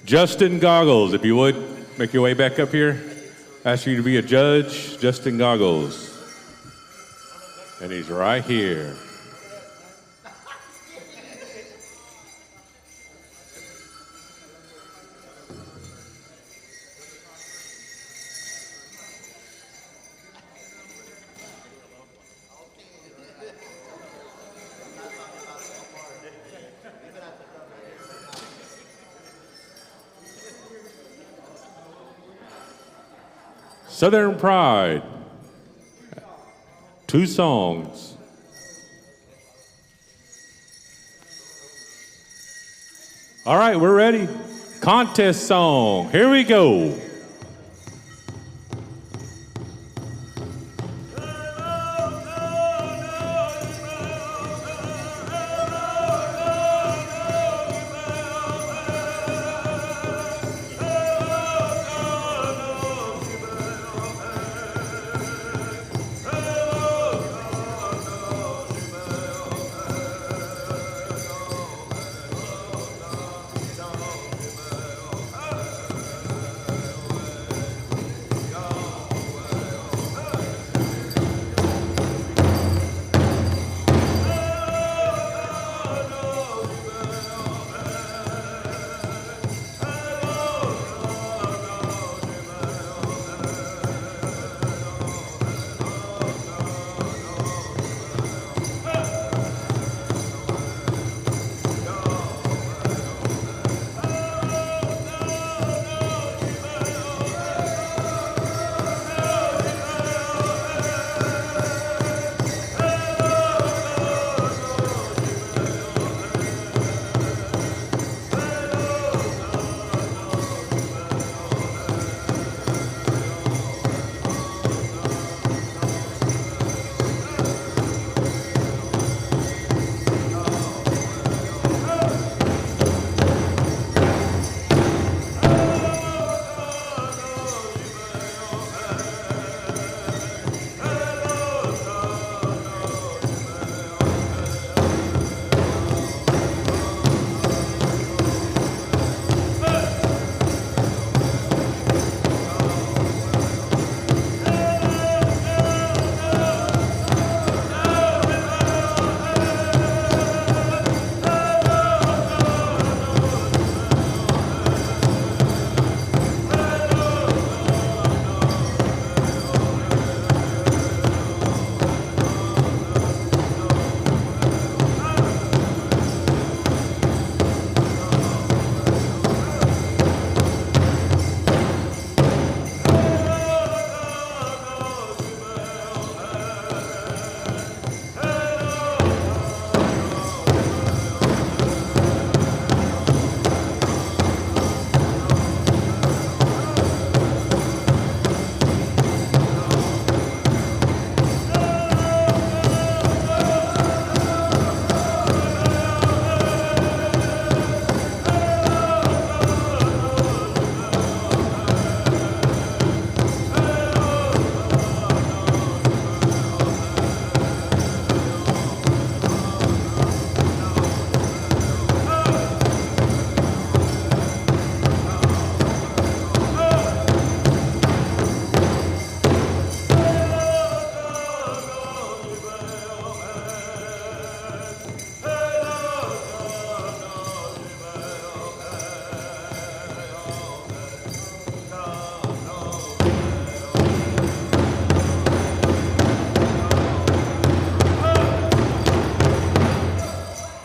S1: Justin Goggles, if you would, make your way back up here. Ask you to be a judge, Justin Goggles. And he's right here. Southern Pride. 2 songs. All right, we're ready. Contest song. Here we go.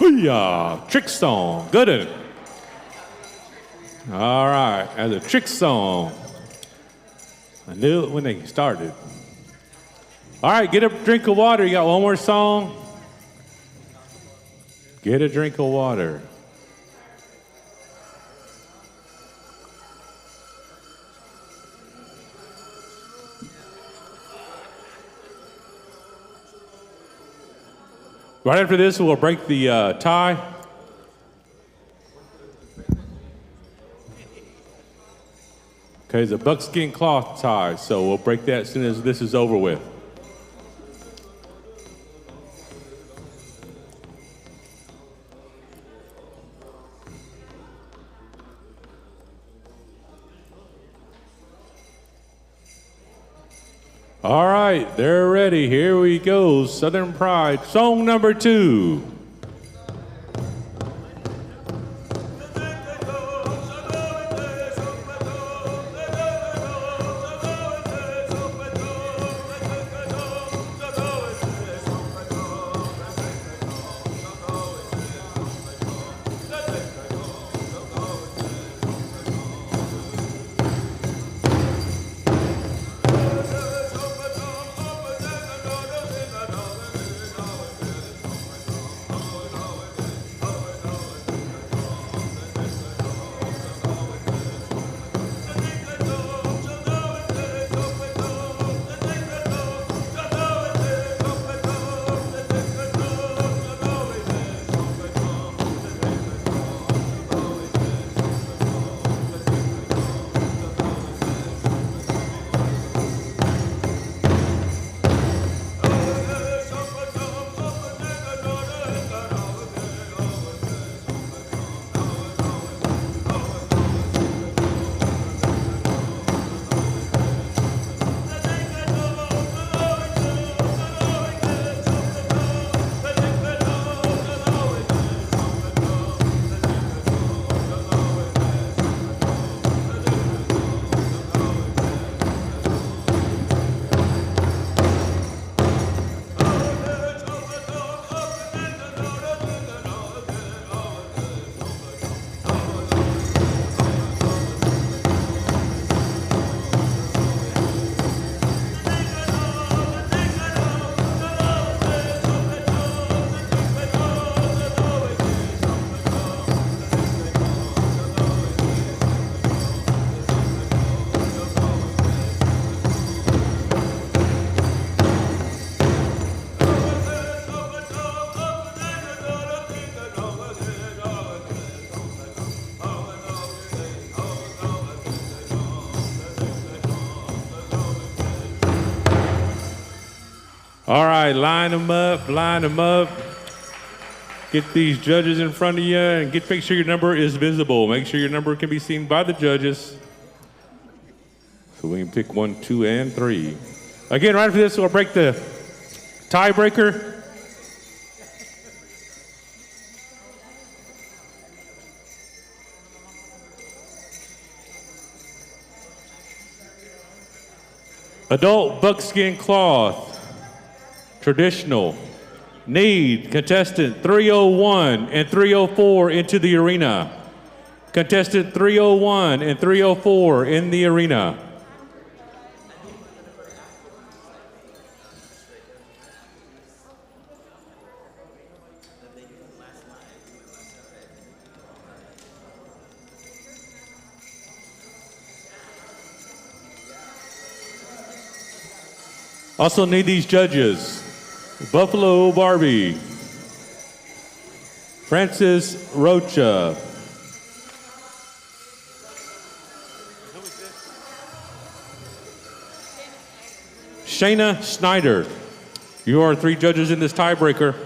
S1: Hoo-yah, trick song, good at it. All right, as a trick song. I knew it when they started. All right, get a drink of water. You got one more song? Get a drink of water. Right after this, we'll break the tie. Okay, it's a buckskin cloth tie, so we'll break that as soon as this is over with. All right, they're ready. Here we go. Southern Pride, song number 2. All right, line them up, line them up. Get these judges in front of you and make sure your number is visible. Make sure your number can be seen by the judges. So we can pick 1, 2, and 3. Again, right after this, we'll break the tiebreaker. Adult buckskin cloth, traditional. Need contestant 301 and 304 into the arena. Contestant 301 and 304 in the arena. Also need these judges. Buffalo Barbie, Francis Rocha, Shayna Snyder. You are 3 judges in this tiebreaker.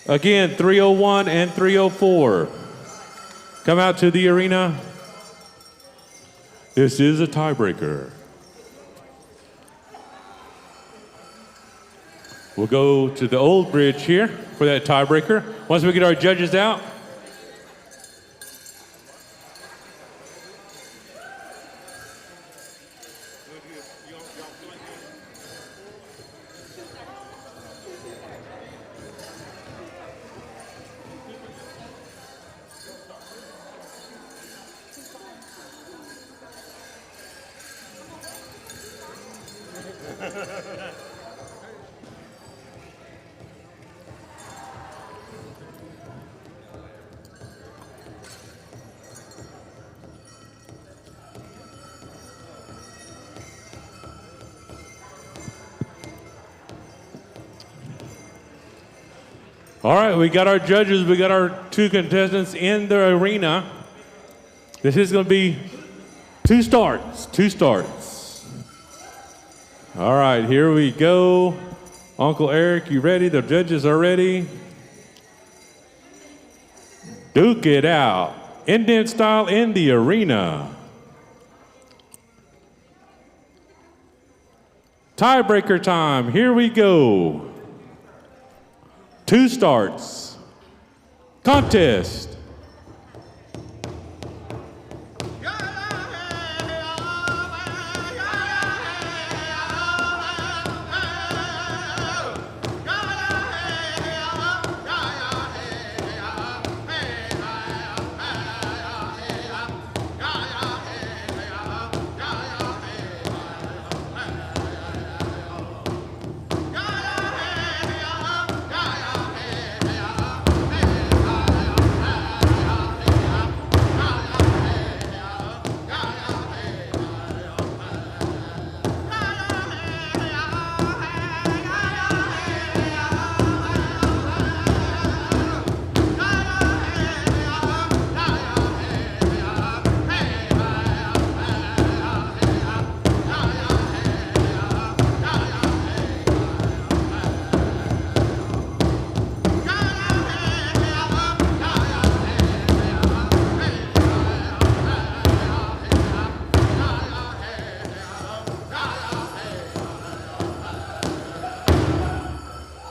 S1: Again, 301 and 304. Come out to the arena. This is a tiebreaker. We'll go to the old bridge here for that tiebreaker. Once we get our judges out, all right, we got our judges, we got our 2 contestants in the arena. This is going to be 2 starts. All right, here we go. Uncle Eric, you ready? The judges are ready. Duke it out. Indian style in the arena. Tiebreaker time. Here we go. 2 starts. Contest.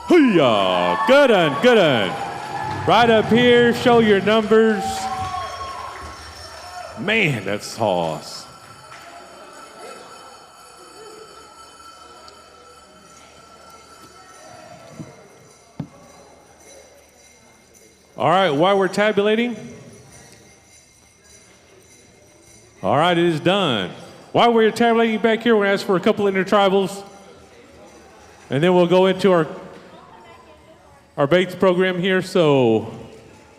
S1: Hoo-yah. Good un, good un. Right up here, show your numbers. Man, that's sauce. All right, while we're tabulating. All right, it is done. While we're tabulating back here, we're going to ask for a couple intertribals. And then we'll go into our BAAITS program here. So,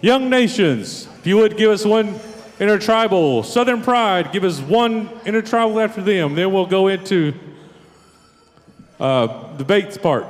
S1: Young Nations, if you would give us one intertribal. Southern Pride, give us one intertribal after them. Then we'll go into the BAAITS part.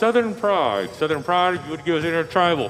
S1: Southern Pride. Southern Pride, if you would give us Intertribal.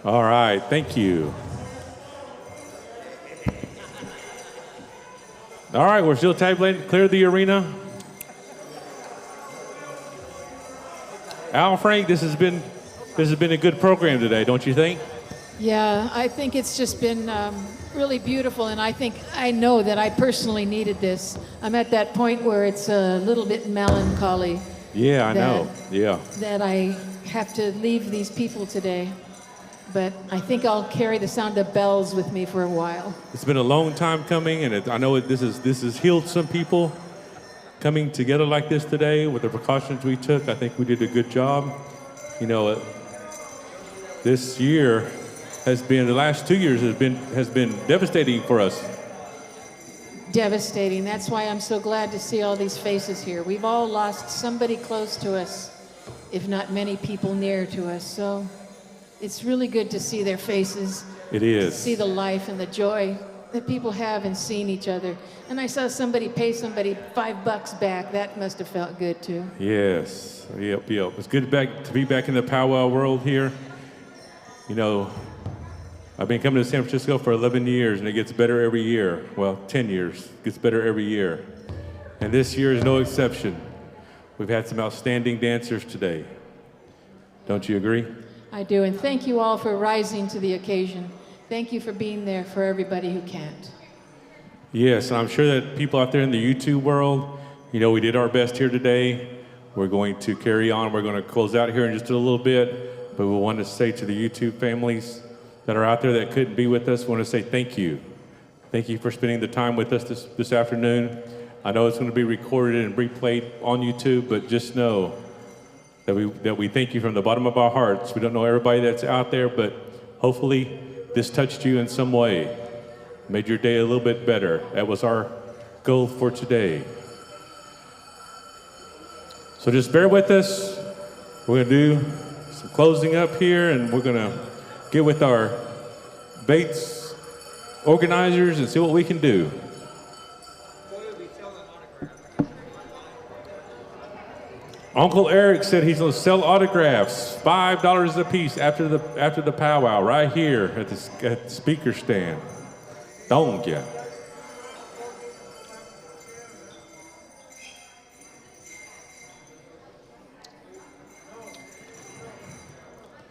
S1: All right, thank you. All right, we're still tabulating. Clear the arena. Al, Frank, this has been a good program today, don't you think?
S5: Yeah, I think it's just been really beautiful, and I know that I personally needed this. I'm at that point where it's a little bit melancholy.
S1: Yeah, I know. Yeah.
S5: That I have to leave these people today. But I think I'll carry the sound of bells with me for a while.
S1: It's been a long time coming, and I know this has healed some people. Coming together like this today with the precautions we took, I think we did a good job. You know, this year the last 2 years has been devastating for us.
S5: Devastating. That's why I'm so glad to see all these faces here. We've all lost somebody close to us, if not many people near to us. So it's really good to see their faces.
S1: It is.
S5: See the life and the joy that people have in seeing each other. And I saw somebody pay somebody $5 back. That must have felt good too.
S1: Yes. Yep. It's good to be back in the powwow world here. You know, I've been coming to San Francisco for 11 years, and it gets better every year. Well, 10 years. It gets better every year. And this year is no exception. We've had some outstanding dancers today. Don't you agree?
S5: I do, and thank you all for rising to the occasion. Thank you for being there for everybody who can't.
S1: Yes, and I'm sure that people out there in the YouTube world, you know, we did our best here today. We're going to carry on. We're going to close out here in just a little bit, but we want to say to the YouTube families that are out there that couldn't be with us, we want to say thank you. Thank you for spending the time with us this afternoon. I know it's going to be recorded and replayed on YouTube, but just know that we thank you from the bottom of our hearts. We don't know everybody that's out there, but hopefully this touched you in some way, made your day a little bit better. That was our goal for today. So just bear with us. We're going to do some closing up here, and we're going to get with our BAAITS organizers and see what we can do. Uncle Eric said he's going to sell autographs, $5 a piece after the powwow, right here at the speaker stand. Don't ya?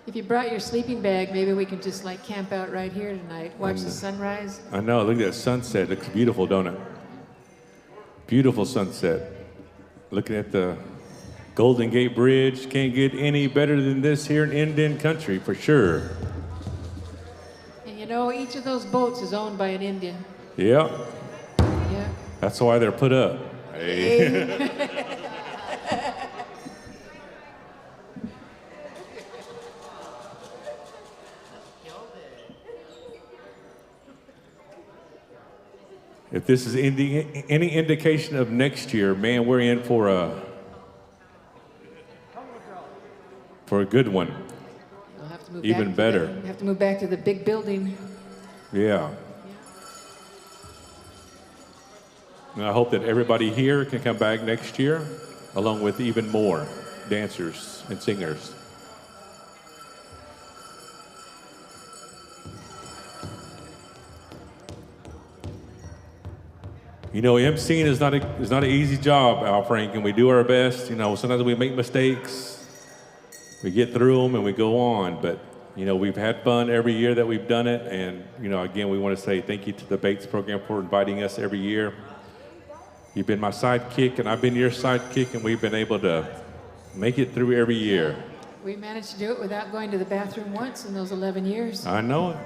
S5: If you brought your sleeping bag, maybe we can just like camp out right here tonight, watch the sunrise.
S1: I know, look at that sunset. It looks beautiful, don't it? Beautiful sunset. Looking at the Golden Gate Bridge. Can't get any better than this here in Indian country, for sure.
S5: And you know, each of those boats is owned by an Indian.
S1: Yeah.
S5: Yeah.
S1: That's why they're put up. Hey. If this is any indication of next year, man, we're in for a good one.
S5: We'll have to move
S1: even better.
S5: We have to move back to the big building.
S1: Yeah. And I hope that everybody here can come back next year, along with even more dancers and singers. You know, emceeing is not an easy job, Al Frank, and we do our best. You know, sometimes we make mistakes. We get through them and we go on, but you know, we've had fun every year that we've done it, and you know, again, we want to say thank you to the BAAITS program for inviting us every year. You've been my sidekick, and I've been your sidekick, and we've been able to make it through every year.
S5: We managed to do it without going to the bathroom once in those 11 years.
S1: I know it.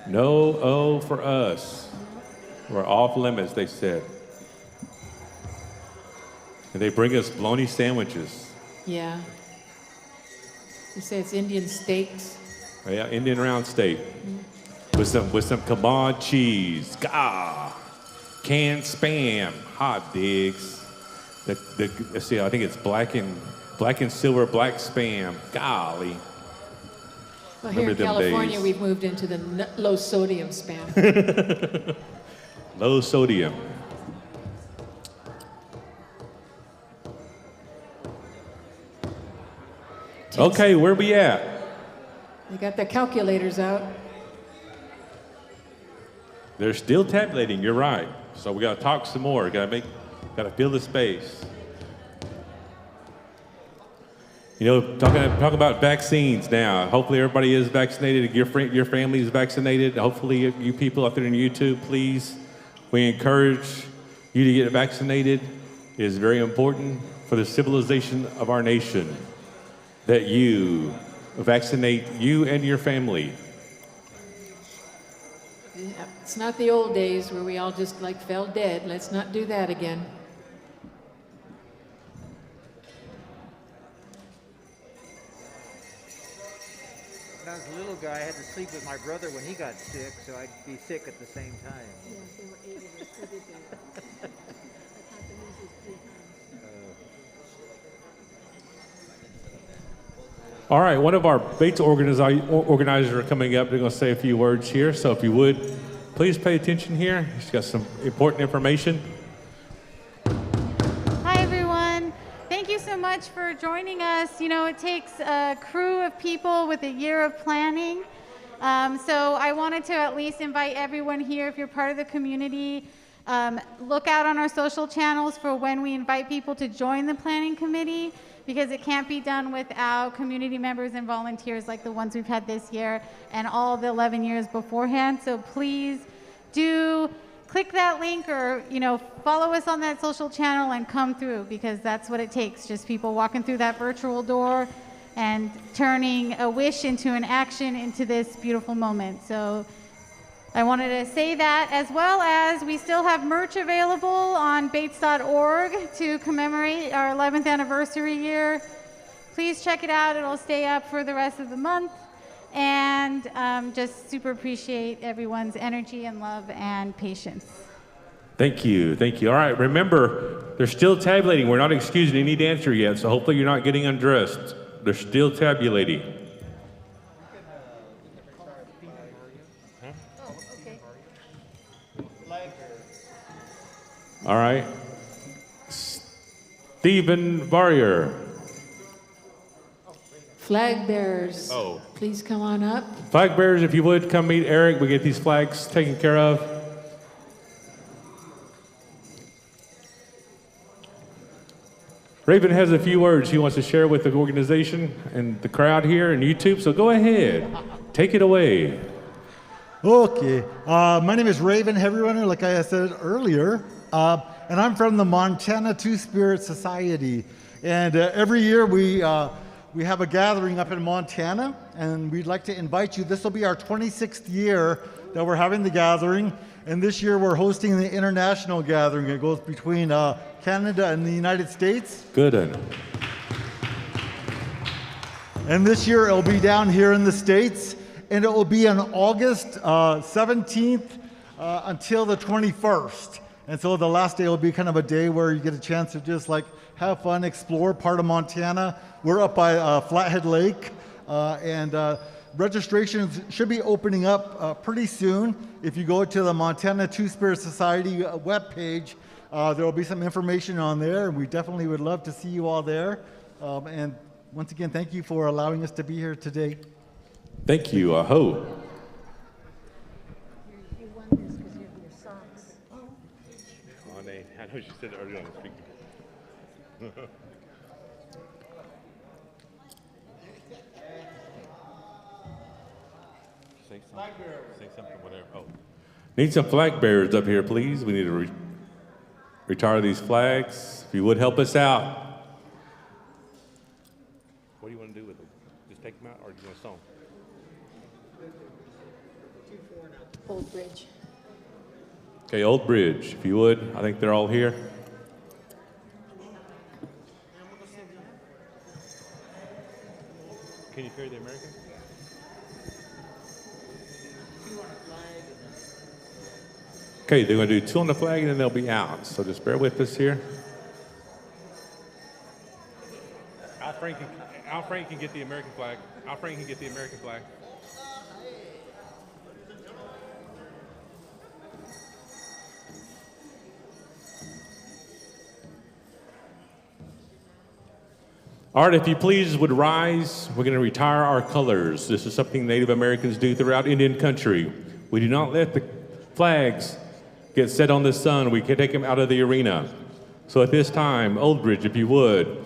S1: No O for us. We're off limits, they said. And they bring us bologna sandwiches.
S5: Yeah. You say it's Indian steaks.
S1: Yeah, Indian round steak. With some Cabot cheese. Gah! Canned Spam. Hot digs. Let's see, I think it's black and silver black Spam. Golly.
S5: Well, here in California, we've moved into the low sodium Spam.
S1: Low sodium. Okay, where we at?
S5: They got their calculators out.
S1: They're still tabulating, you're right. So we gotta talk some more, gotta fill the space. You know, talk about vaccines now. Hopefully everybody is vaccinated, your family is vaccinated. Hopefully you people out there on YouTube, please, we encourage you to get vaccinated. It is very important for the civilization of our nation that you vaccinate you and your family.
S5: Yeah, it's not the old days where we all just like fell dead. Let's not do that again.
S7: When I was a little guy, I had to sleep with my brother when he got sick, so I'd be sick at the same time.
S9: Yeah, there were 8 of us who did that. I count the losers 3 times.
S1: All right, one of our BAAITS organizers are coming up. They're going to say a few words here. So if you would, please pay attention here. He's got some important information.
S4: Hi, everyone. Thank you so much for joining us. You know, it takes a crew of people with a year of planning. So I wanted to at least invite everyone here, if you're part of the community, look out on our social channels for when we invite people to join the planning committee, because it can't be done without community members and volunteers like the ones we've had this year and all the 11 years beforehand. So please do click that link, or follow us on that social channel and come through, because that's what it takes. Just people walking through that virtual door and turning a wish into an action into this beautiful moment. So I wanted to say that, as well as we still have merch available on baits.org to commemorate our 11th anniversary year. Please check it out. It'll stay up for the rest of the month. And just super appreciate everyone's energy and love and patience.
S1: Thank you. Thank you. All right, remember, they're still tabulating. We're not excusing any dancer yet, so hopefully you're not getting undressed. They're still tabulating. All right. Stephen Varrier.
S5: Flag bearers, please come on up.
S1: Flag bearers, if you would, come meet Eric. We get these flags taken care of. Raven has a few words he wants to share with the organization and the crowd here and YouTube, so go ahead. Take it away.
S19: Okay. My name is Raven Heavy Runner, like I said earlier, and I'm from the Montana Two-Spirit Society. And every year we have a gathering up in Montana, and we'd like to invite you. This will be our 26th year that we're having the gathering, and this year we're hosting the international gathering. It goes between Canada and the United States.
S1: Good.
S19: And this year it'll be down here in the States, and it will be on August 17th until the 21st. And so the last day will be kind of a day where you get a chance to just like have fun, explore part of Montana. We're up by Flathead Lake, and registrations should be opening up pretty soon. If you go to the Montana Two-Spirit Society webpage, there will be some information on there, and we definitely would love to see you all there. And once again, thank you for allowing us to be here today.
S1: Thank you. Aho.
S9: You won this because you have your socks.
S1: I know she said it earlier on the speaker. Say something, whatever. Oh. Need some flag bearers up here, please. We need to retire these flags. If you would help us out. What do you want to do with them? Just take them out, or do you want to sew them?
S5: Old Bridge.
S1: Okay, Old Bridge, if you would. I think they're all here. Can you carry the American? Okay, they're going to do two on the flag and then they'll be out. So just bear with us here. Al Frank can get the American flag. Al Frank can get the American flag. All right, if you please would rise, we're going to retire our colors. This is something Native Americans do throughout Indian country. We do not let the flags get set on the sun. We can take them out of the arena. So at this time, Old Bridge, if you would.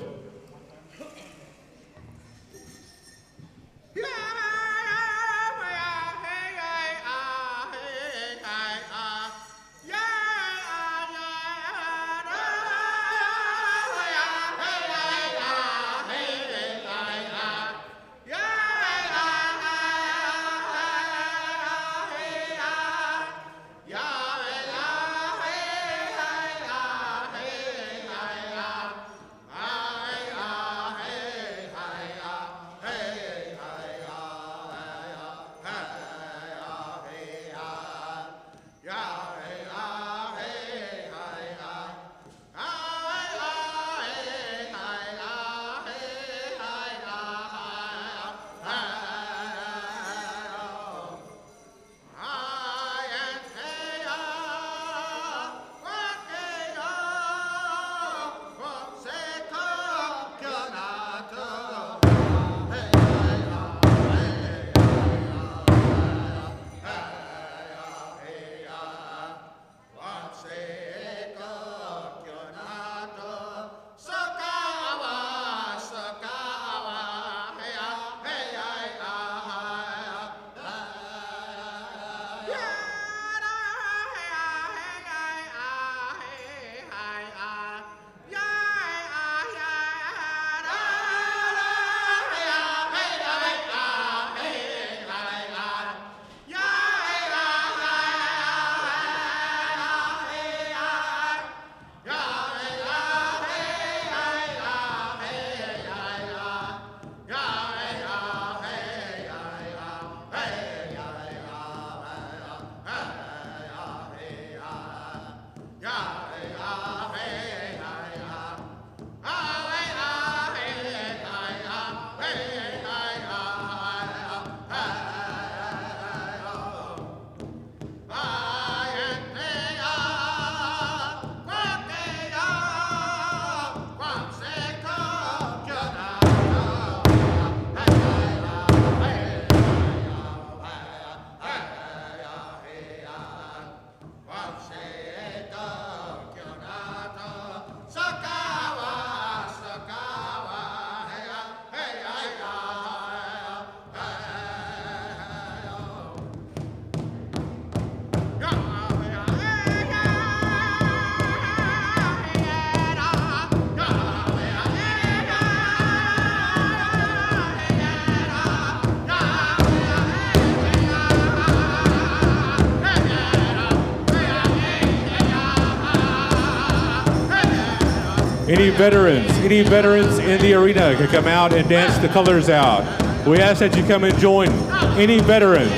S1: Any veterans in the arena can come out and dance the colors out. We ask that you come and join any veterans.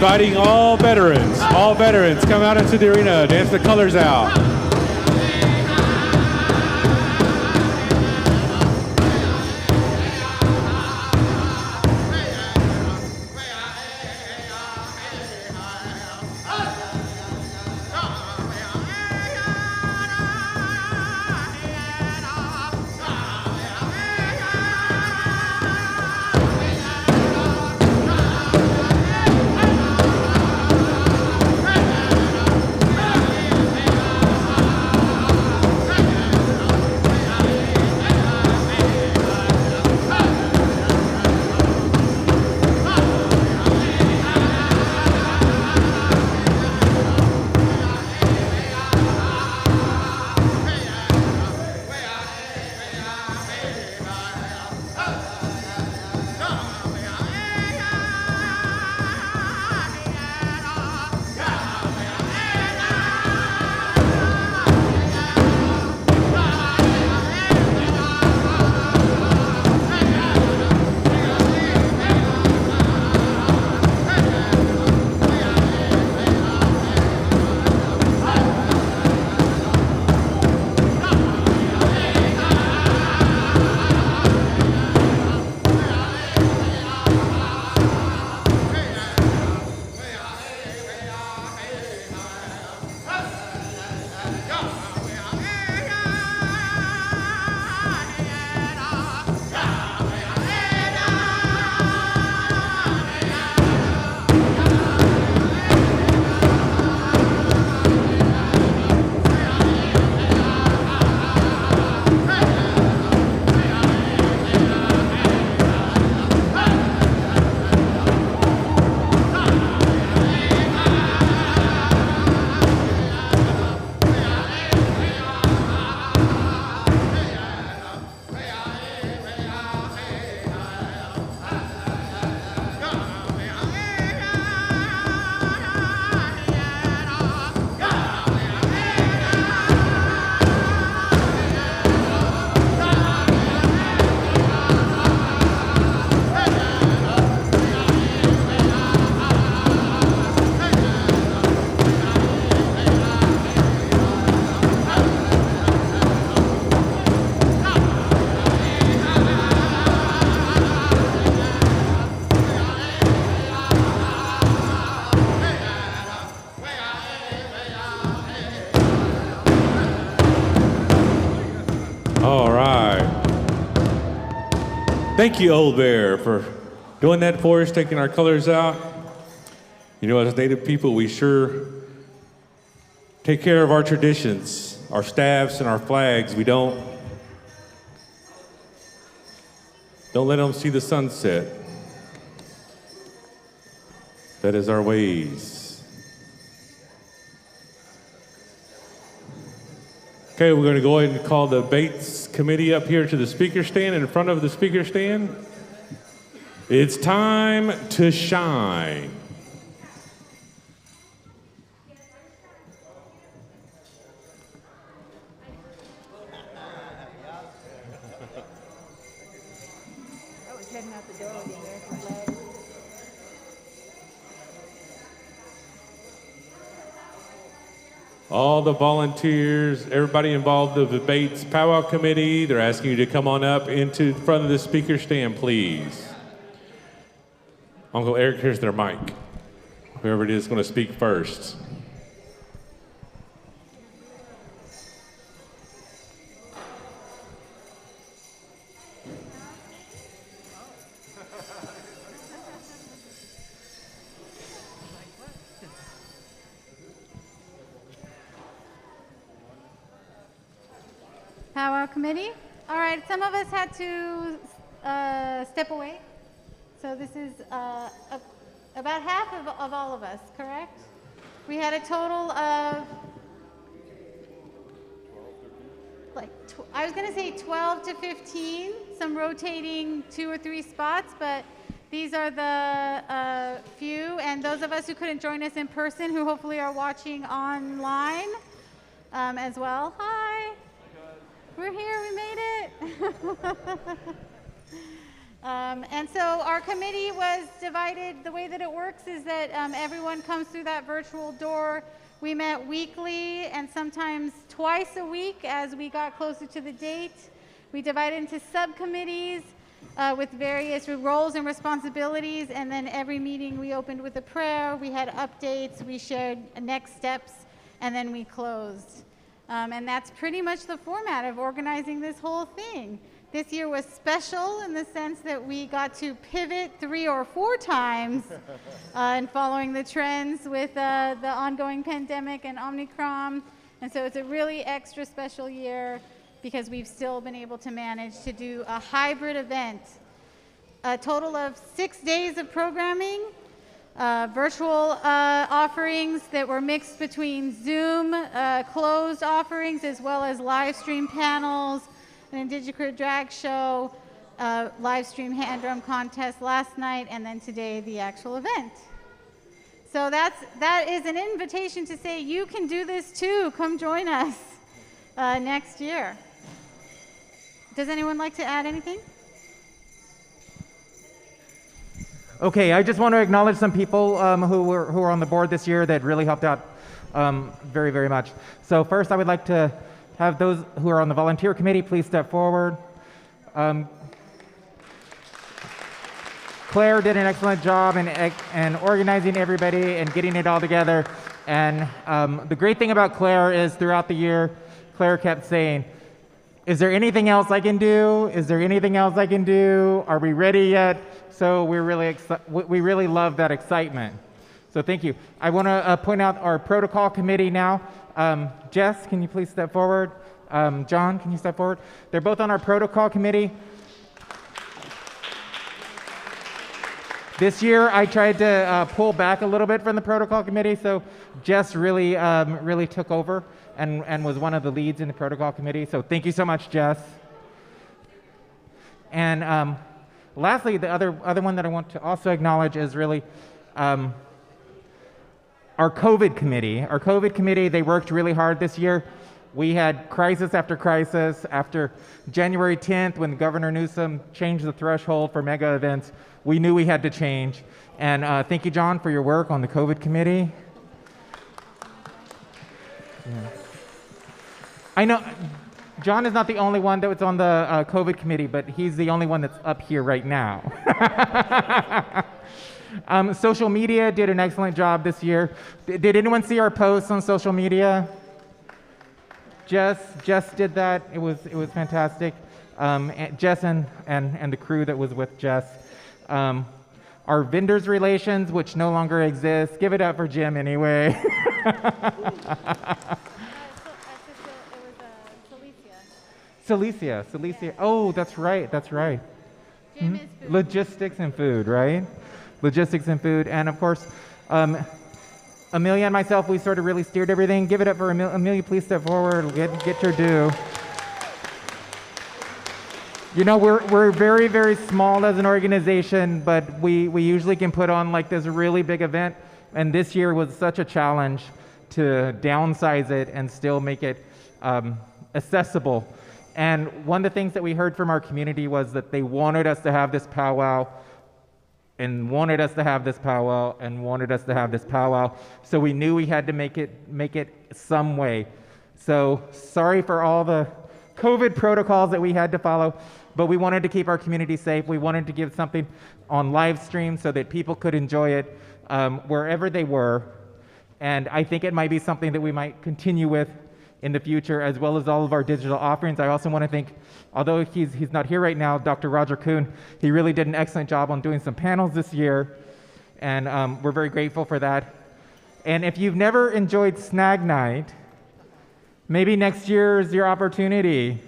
S1: Inviting all veterans, come out into the arena, dance the colors out. Thank you, Old Bear, for doing that for us, taking our colors out. You know, as Native people, we sure take care of our traditions, our staffs and our flags. We don't let them see the sunset. That is our ways. Okay, we're going to go ahead and call the BAAITS committee up here to the speaker stand. In front of the speaker stand, it's time to shine.
S9: I was heading out the door with the American flag.
S1: All the volunteers, everybody involved in the BAAITS Powwow Committee, they're asking you to come on up into front of the speaker stand, please. Uncle Eric, here's their mic. Whoever it is going to speak first.
S4: Powwow committee. All right, some of us had to step away. So this is about half of all of us, correct? We had a total of, I was gonna say 12 to 15, some rotating 2 or 3 spots, but these are the few, and those of us who couldn't join us in person, who hopefully are watching online as well. Hi. We're here, we made it. And so our committee was divided. The way that it works is that everyone comes through that virtual door. We met weekly and sometimes twice a week as we got closer to the date. We divided into subcommittees with various roles and responsibilities, and then every meeting we opened with a prayer, we had updates, we shared next steps, and then we closed. And that's pretty much the format of organizing this whole thing. This year was special in the sense that we got to pivot 3 or 4 times in following the trends with the ongoing pandemic and Omicron. And so it's a really extra special year because we've still been able to manage to do a hybrid event. A total of 6 days of programming, virtual offerings that were mixed between Zoom closed offerings as well as live stream panels, an Indigica drag show, live stream hand drum contest last night, and then today the actual event. So that is an invitation to say you can do this too. Come join us next year. Does anyone like to add anything?
S3: Okay, I just want to acknowledge some people who were on the board this year that really helped out very, very much. So first, I would like to have those who are on the volunteer committee please step forward. Claire did an excellent job in organizing everybody and getting it all together. And the great thing about Claire is throughout the year, Claire kept saying, is there anything else I can do? Is there anything else I can do? Are we ready yet? So we really love that excitement. So thank you. I want to point out our protocol committee now. Jess, can you please step forward? John, can you step forward? They're both on our protocol committee. This year, I tried to pull back a little bit from the protocol committee, so Jess really took over and was one of the leads in the protocol committee. So thank you so much, Jess. And lastly, the other one that I want to also acknowledge is really our COVID committee. Our COVID committee, they worked really hard this year. We had crisis after crisis. After January 10th, when Governor Newsom changed the threshold for mega events, we knew we had to change. And thank you, John, for your work on the COVID committee. Yeah. I know John is not the only one that was on the COVID committee, but he's the only one that's up here right now. Social media did an excellent job this year. Did anyone see our posts on social media? Jess did that. It was fantastic. Jess and the crew that was with Jess. Our vendors relations, which no longer exists. Give it up for Jim anyway. Celicia. Oh, that's right.
S4: Jim is food.
S3: Logistics and food, right? Logistics and food. And of course, Amelia and myself, we sort of really steered everything. Give it up for Amelia. Amelia, please step forward. Get your due. You know, we're very, very small as an organization, but we usually can put on like this really big event. And this year was such a challenge to downsize it and still make it accessible. And one of the things that we heard from our community was that they wanted us to have this powwow and wanted us to have this powwow and wanted us to have this powwow. So we knew we had to make it some way. So sorry for all the COVID protocols that we had to follow, but we wanted to keep our community safe. We wanted to give something on live stream so that people could enjoy it wherever they were. And I think it might be something that we might continue with in the future, as well as all of our digital offerings. I also want to thank, although he's not here right now, Dr. Roger Kuhn. He really did an excellent job on doing some panels this year, and we're very grateful for that. And if you've never enjoyed Snag Night, maybe next year is your opportunity.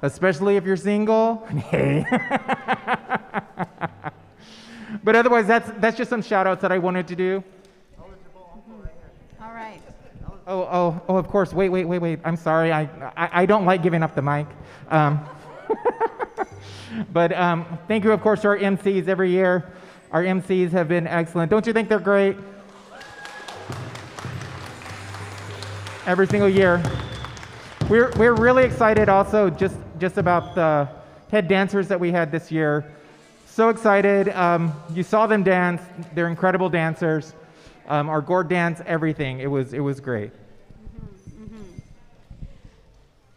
S3: especially if you're single. Hey. But otherwise, that's just some shout outs that I wanted to do.
S4: All right.
S3: Oh, of course. Wait. I'm sorry. I don't like giving up the mic. But thank you, of course, to our MCs every year. Our MCs have been excellent. Don't you think they're great? Every single year. We're really excited also just about the head dancers that we had this year. So excited. You saw them dance. They're incredible dancers. Our Gourd dance, everything. It was great.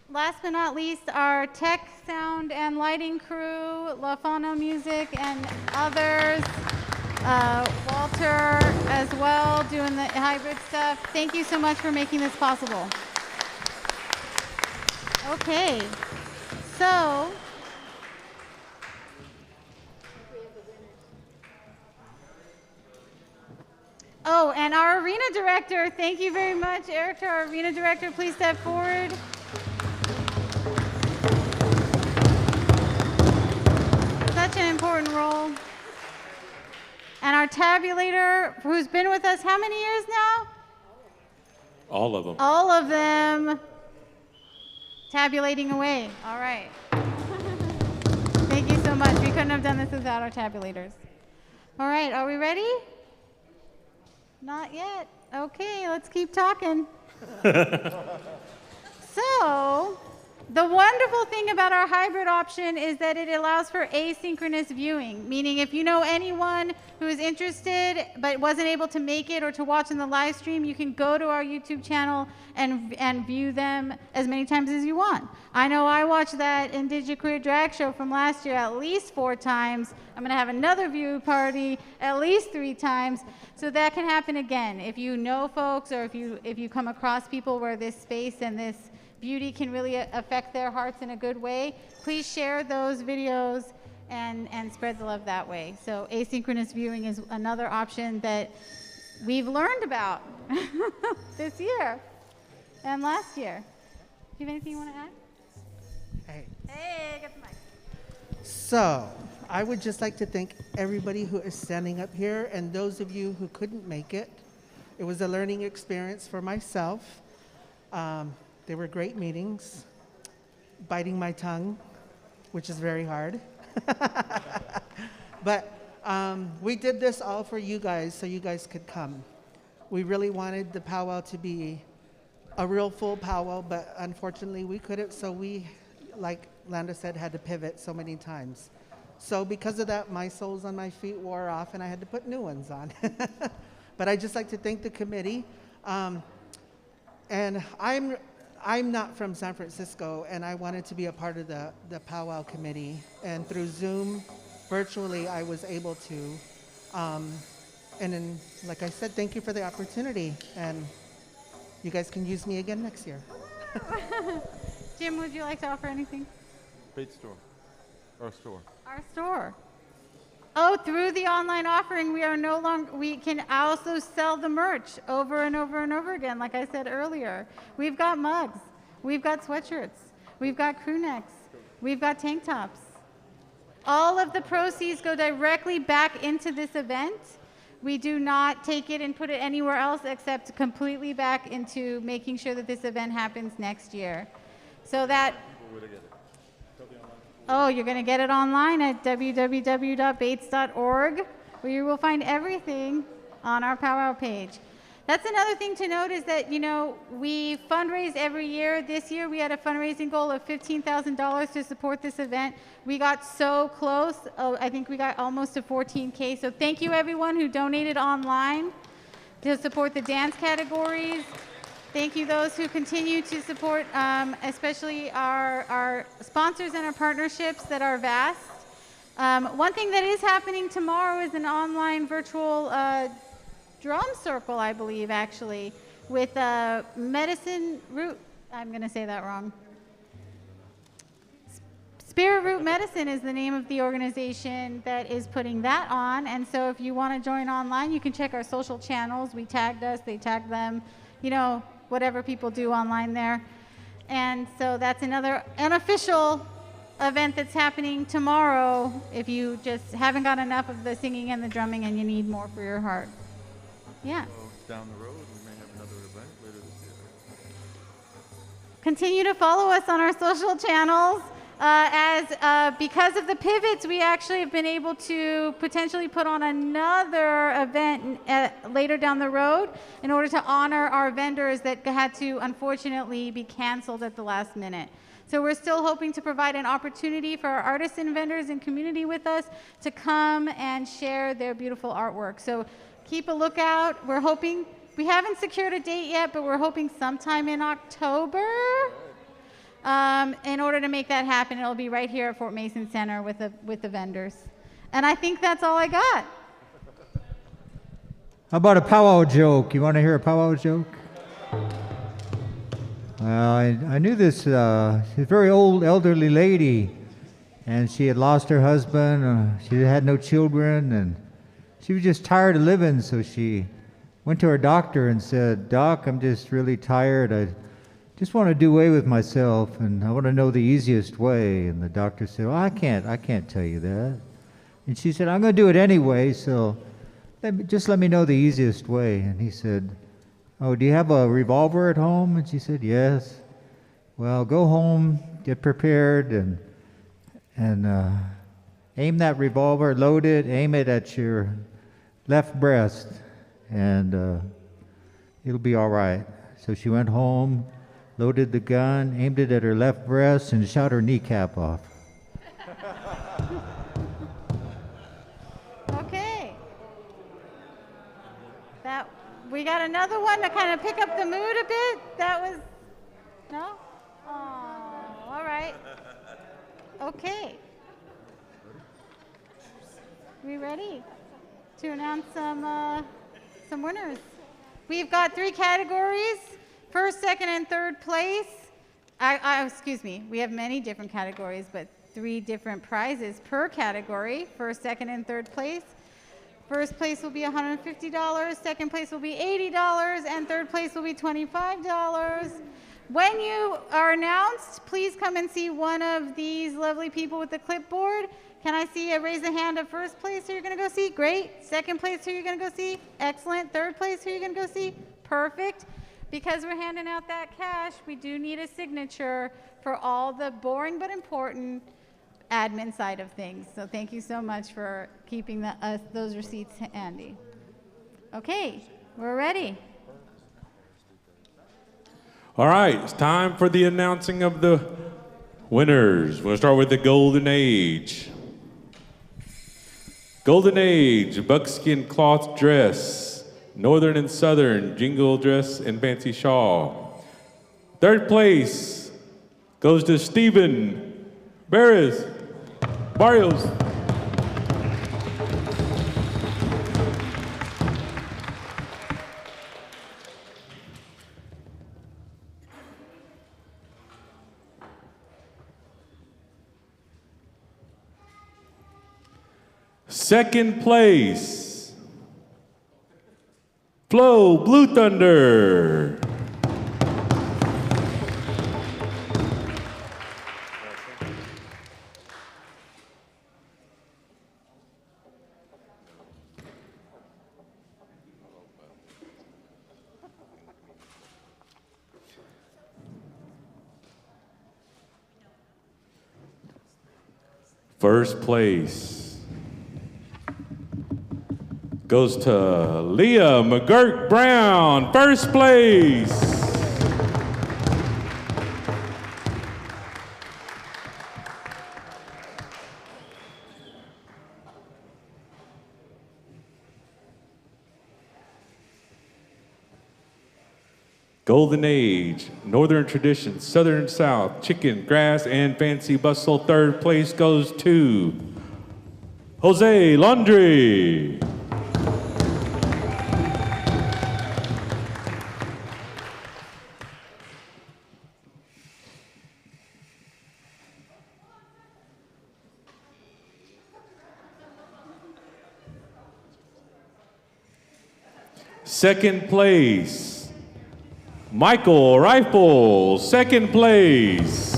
S4: Last but not least, our tech, sound, and lighting crew, La Fano Music, and others. Walter as well, doing the hybrid stuff. Thank you so much for making this possible. Okay, so oh, and our arena director, thank you very much, Eric, our arena director, please step forward. Such an important role. And our tabulator, who's been with us how many years now?
S1: All of them.
S4: All of them. Tabulating away. All right. Thank you so much. We couldn't have done this without our tabulators. All right, are we ready? Not yet. Okay, let's keep talking. So, the wonderful thing about our hybrid option is that it allows for asynchronous viewing, meaning if you know anyone who is interested but wasn't able to make it or to watch in the live stream, you can go to our YouTube channel and view them as many times as you want. I know I watched that Indigiqueer drag show from last year at least 4 times. I'm gonna have another view party at least 3 times. So that can happen again. If you know folks or if you come across people where this space and this beauty can really affect their hearts in a good way, please share those videos and spread the love that way. So asynchronous viewing is another option that we've learned about this year and last year. Do you have anything you want to add?
S20: Hey.
S4: Hey, get the mic.
S20: So, I would just like to thank everybody who is standing up here and those of you who couldn't make it. It was a learning experience for myself. They were great meetings, biting my tongue, which is very hard. But we did this all for you guys so you guys could come. We really wanted the powwow to be a real full powwow, but unfortunately we couldn't, so we, like Landa said, had to pivot so many times. So because of that, my soles on my feet wore off and I had to put new ones on. But I'd just like to thank the committee. And I'm not from San Francisco, and I wanted to be a part of the powwow committee. And through Zoom, virtually, I was able to. And then, like I said, thank you for the opportunity. And you guys can use me again next year.
S4: Jim, would you like to offer anything?
S2: BAAITS store. Our store.
S4: Our store. Oh, through the online offering, we can also sell the merch over and over and over again, like I said earlier. We've got mugs, we've got sweatshirts, we've got crew necks, we've got tank tops. All of the proceeds go directly back into this event. We do not take it and put it anywhere else except completely back into making sure that this event happens next year. So that... Oh, you're going to get it online at www.baits.org, where you will find everything on our powwow page. That's another thing to note is that, we fundraise every year. This year we had a fundraising goal of $15,000 to support this event. We got so close. Oh, I think we got almost to 14K. So thank you everyone who donated online to support the dance categories. Thank you those who continue to support, especially our sponsors and our partnerships that are vast. One thing that is happening tomorrow is an online virtual drum circle, I believe, actually, with Medicine Root. I'm going to say that wrong. Spirit Root Medicine is the name of the organization that is putting that on. And so if you want to join online, you can check our social channels. We tagged us, they tagged them, whatever people do online there. And so that's another unofficial event that's happening tomorrow if you just haven't got enough of the singing and the drumming and you need more for your heart. Yeah.
S2: Down the road, we may have another event later this year.
S4: Continue to follow us on our social channels. Because of the pivots, we actually have been able to potentially put on another event later down the road in order to honor our vendors that had to unfortunately be canceled at the last minute. So we're still hoping to provide an opportunity for our artists and vendors and community with us to come and share their beautiful artwork. So keep a lookout. We're hoping, we haven't secured a date yet, but we're hoping sometime in October. In order to make that happen, it'll be right here at Fort Mason Center with the vendors. And I think that's all I got.
S7: How about a powwow joke? You want to hear a powwow joke? Well, I knew this she's a very old elderly lady, and she had lost her husband. She had no children, and she was just tired of living, so she went to her doctor and said, "Doc, I'm just really tired. I just want to do away with myself, and I want to know the easiest way." And the doctor said, "Well, I can't tell you that." And she said, "I'm going to do it anyway, so just let me know the easiest way." And he said, "Oh, do you have a revolver at home?" And she said, "Yes." "Well, go home, get prepared, and aim that revolver, load it, aim it at your left breast, and it'll be all right." So she went home, loaded the gun, aimed it at her left breast, and shot her kneecap off.
S4: Okay. We got another one to kind of pick up the mood a bit. That was, no? Oh, all right. Okay. We ready to announce some winners? We've got 3 categories. First, second, and third place. Excuse me, we have many different categories, but 3 different prizes per category. First, second, and third place. First place will be $150, second place will be $80, and third place will be $25. When you are announced, please come and see one of these lovely people with the clipboard. Can I see a raise a hand of first place who you're gonna go see? Great. Second place who you're gonna go see? Excellent. Third place who you're gonna go see? Perfect. Because we're handing out that cash, we do need a signature for all the boring but important admin side of things. So thank you so much for keeping those receipts handy. Okay, we're ready.
S1: All right, it's time for the announcing of the winners. We'll start with the Golden Age. Golden Age, buckskin cloth dress, Northern and Southern, jingle dress and fancy shawl. Third place goes to Stephen Barrios. Second place, Flo Blue Thunder. First place goes to Leah McGurk Brown, first place. Golden Age, Northern Tradition, Southern South, Chicken, Grass, and Fancy Bustle. Third place goes to Jose Laundry. Second place, Michael Rifle, second place.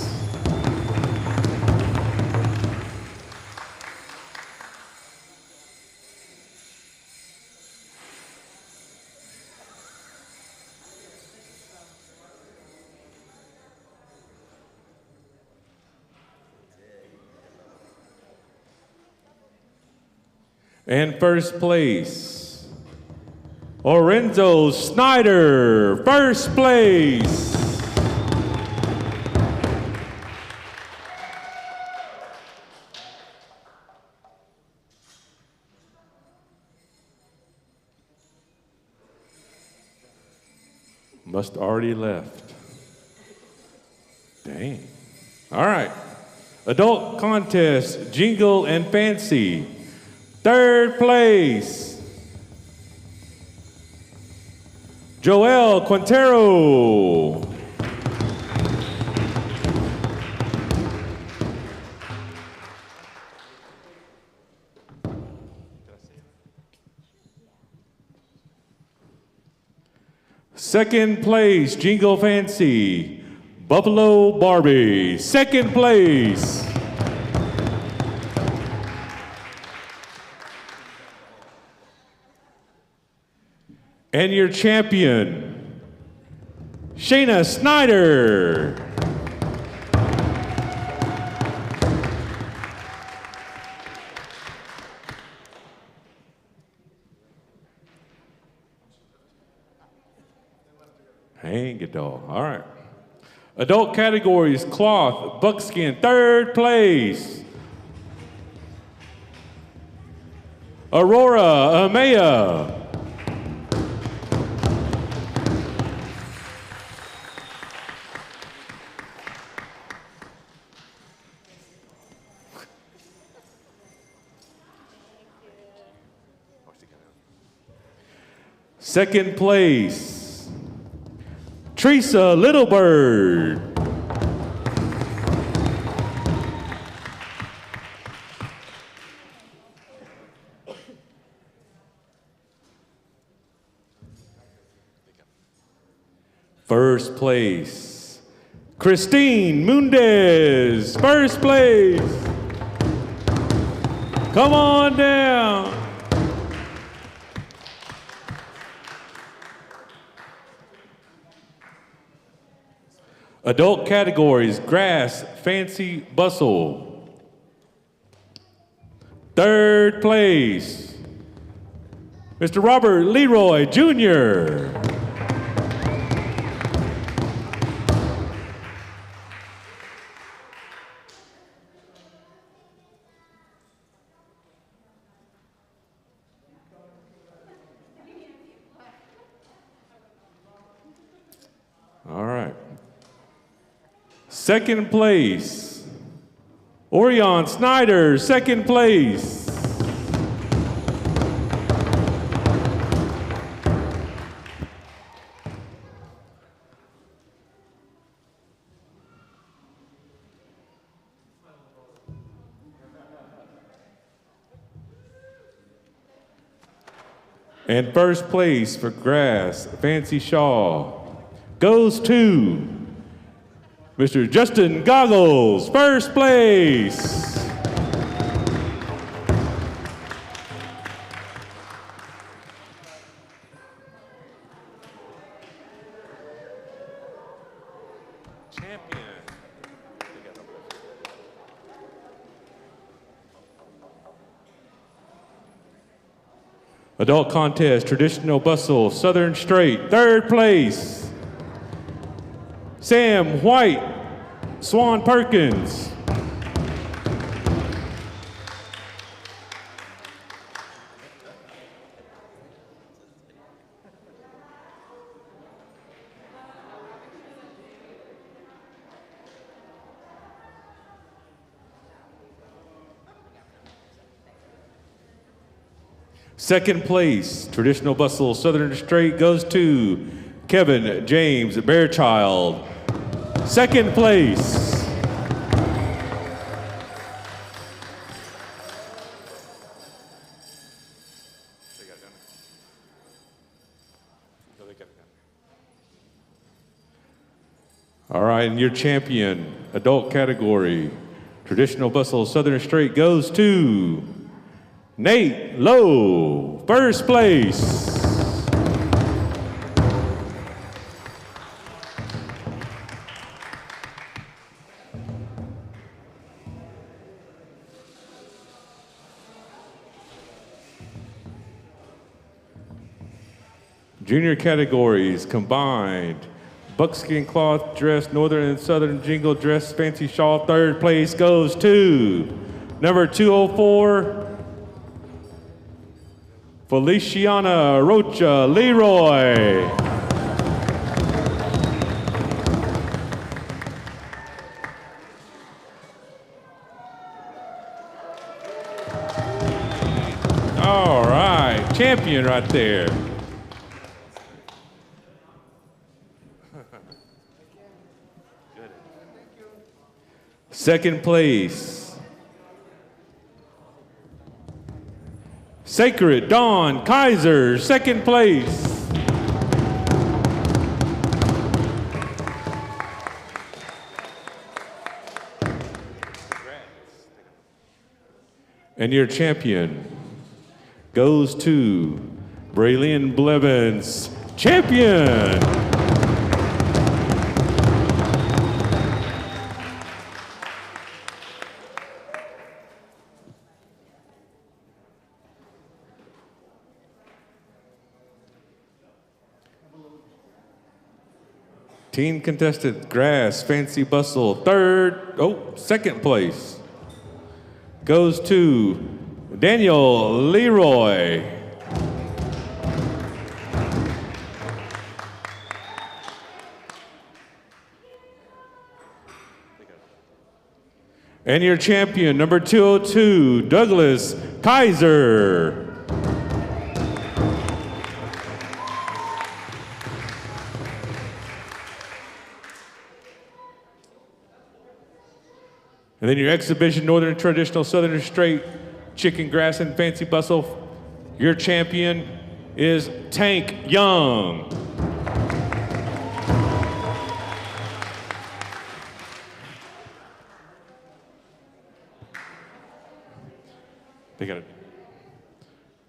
S1: And first place, Lorenzo Snyder, first place. Must already left. Dang. All right. Adult contest, Jingle and Fancy. Third place, Joel Quintero. Second place, Jingle Fancy, Buffalo Barbie. Second place. And your champion, Shayna Snyder. Hang it all. All right. Adult categories, cloth, buckskin, third place. Aurora Amaya. Second place, Teresa Littlebird. First place, Christine Mundez. First place. Come on down. Adult categories, grass, fancy, bustle. Third place, Mr. Robert Leroy Jr. All right. Second place, Orion Snyder, second place. And first place for grass, fancy shawl, goes to Mr. Justin Goggles, first place. Champion. Adult contest, traditional bustle, Southern Straight, third place. Sam White, Swan Perkins. Second place, traditional bustle, Southern Straight, goes to Kevin James Bearchild. Second place. All right, and your champion, adult category, traditional bustle, Southern Straight, goes to Nate Lowe, first place. Junior categories combined. Buckskin cloth dress, northern and southern jingle dress, fancy shawl. Third place goes to number 204, Feliciana Rocha Leroy. All right, champion right there. Second place, Sacred Dawn Kaiser, second place. And your champion goes to Braylon Blevins, champion. Teen contested grass, fancy bustle, second place goes to Daniel Leroy. And your champion, number 202, Douglas Kaiser. And then your exhibition, Northern Traditional, Southern Straight, Chicken Grass, and Fancy Bustle. Your champion is Tank Young. They got it.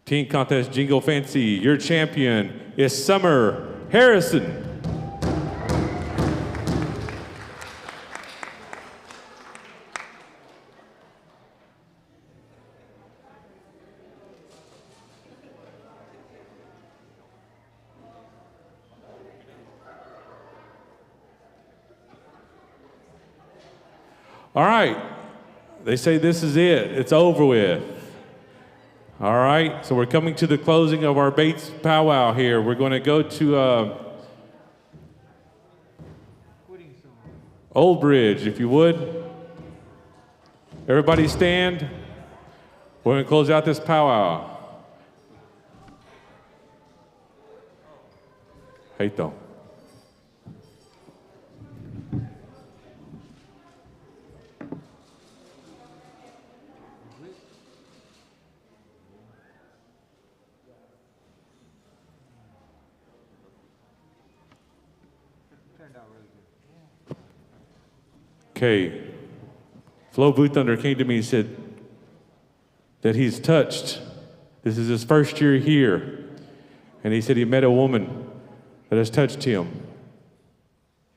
S1: Teen Contest Jingle Fancy. Your champion is Summer Harrison. All right, they say this is it, it's over with. All right, so we're coming to the closing of our BAAITS Powwow here. We're gonna go to Old Bridge, if you would. Everybody stand. We're gonna close out this powwow. Heito. Okay, Flo Blue Thunder came to me and said that he's touched. This is his first year here. And he said he met a woman that has touched him,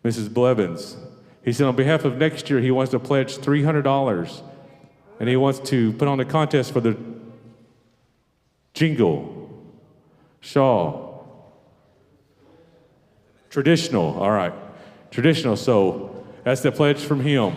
S1: Mrs. Blevins. He said on behalf of next year, he wants to pledge $300. And he wants to put on a contest for the jingle, shawl, traditional, all right, traditional, so that's the pledge from him.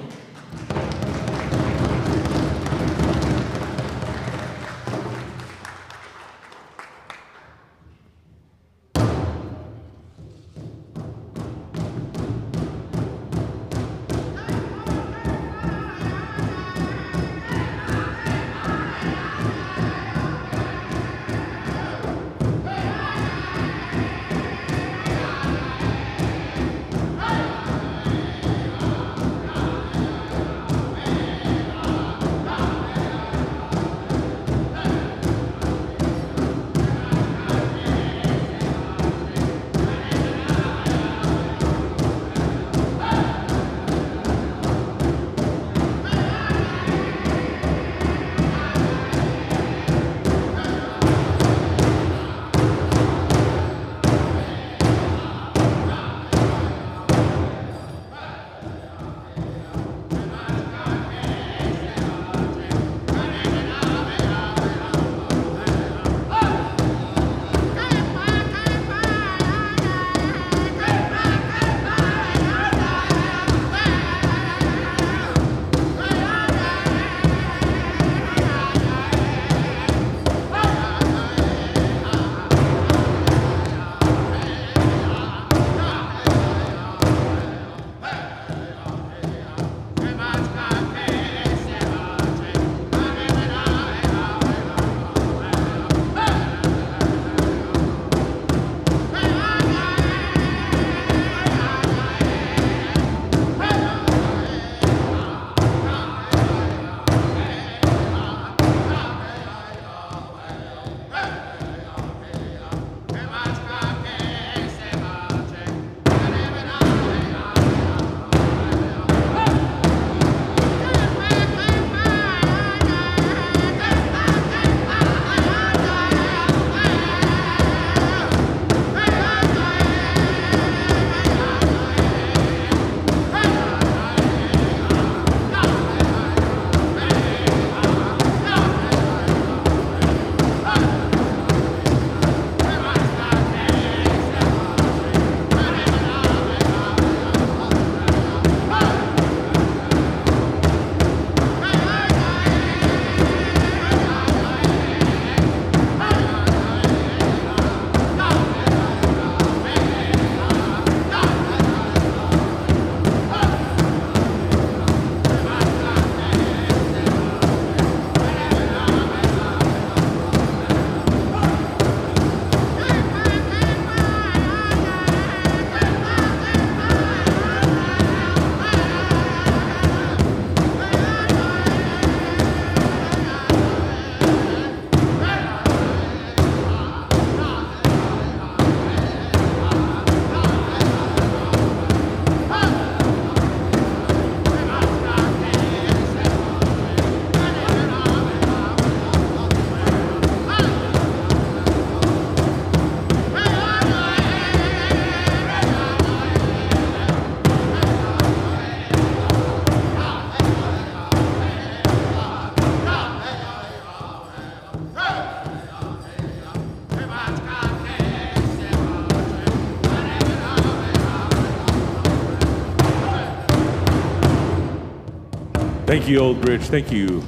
S1: Thank you, Old Bridge. Thank you.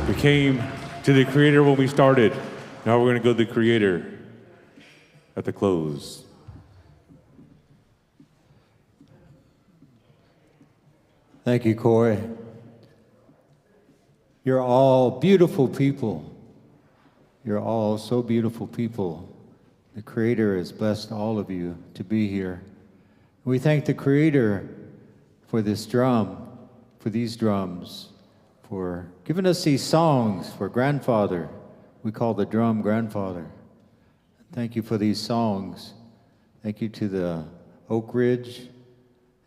S1: We came to the Creator when we started. Now we're going to go to the Creator at the close.
S7: Thank you, Corey. You're all beautiful people. You're all so beautiful people. The Creator has blessed all of you to be here. We thank the Creator for this drum, for these drums, for giving us these songs for grandfather. We call the drum grandfather. Thank you for these songs. Thank you to the Oak Ridge.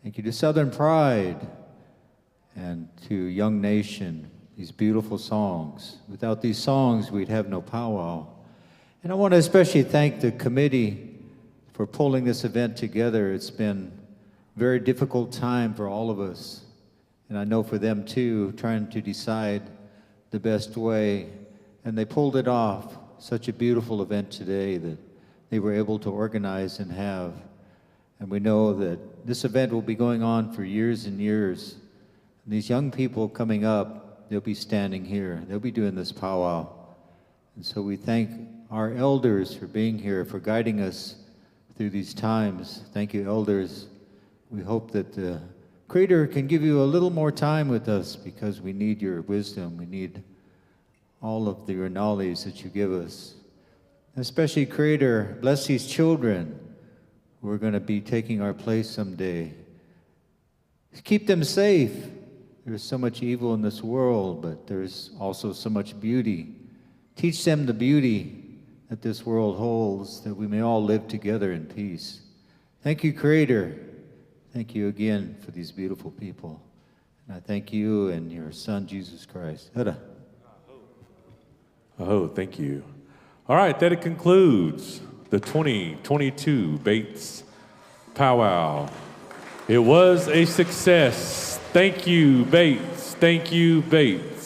S7: Thank you to Southern Pride and to Young Nation, these beautiful songs. Without these songs, we'd have no powwow. And I want to especially thank the committee for pulling this event together. It's been a very difficult time for all of us. And I know for them too, trying to decide the best way. And they pulled it off. Such a beautiful event today that they were able to organize and have. And we know that this event will be going on for years and years. And these young people coming up, they'll be standing here. They'll be doing this powwow. And so we thank our elders for being here, for guiding us through these times. Thank you, elders. We hope that the Creator can give you a little more time with us because we need your wisdom. We need all of your knowledge that you give us. Especially, Creator, bless these children who are going to be taking our place someday. Keep them safe. There's so much evil in this world, but there's also so much beauty. Teach them the beauty that this world holds, that we may all live together in peace. Thank you, Creator. Thank you again for these beautiful people. And I thank you and your Son, Jesus Christ.
S1: Oh, thank you. All right, that concludes the 2022 BAAITS Powwow. It was a success. Thank you, BAAITS. Thank you, BAAITS.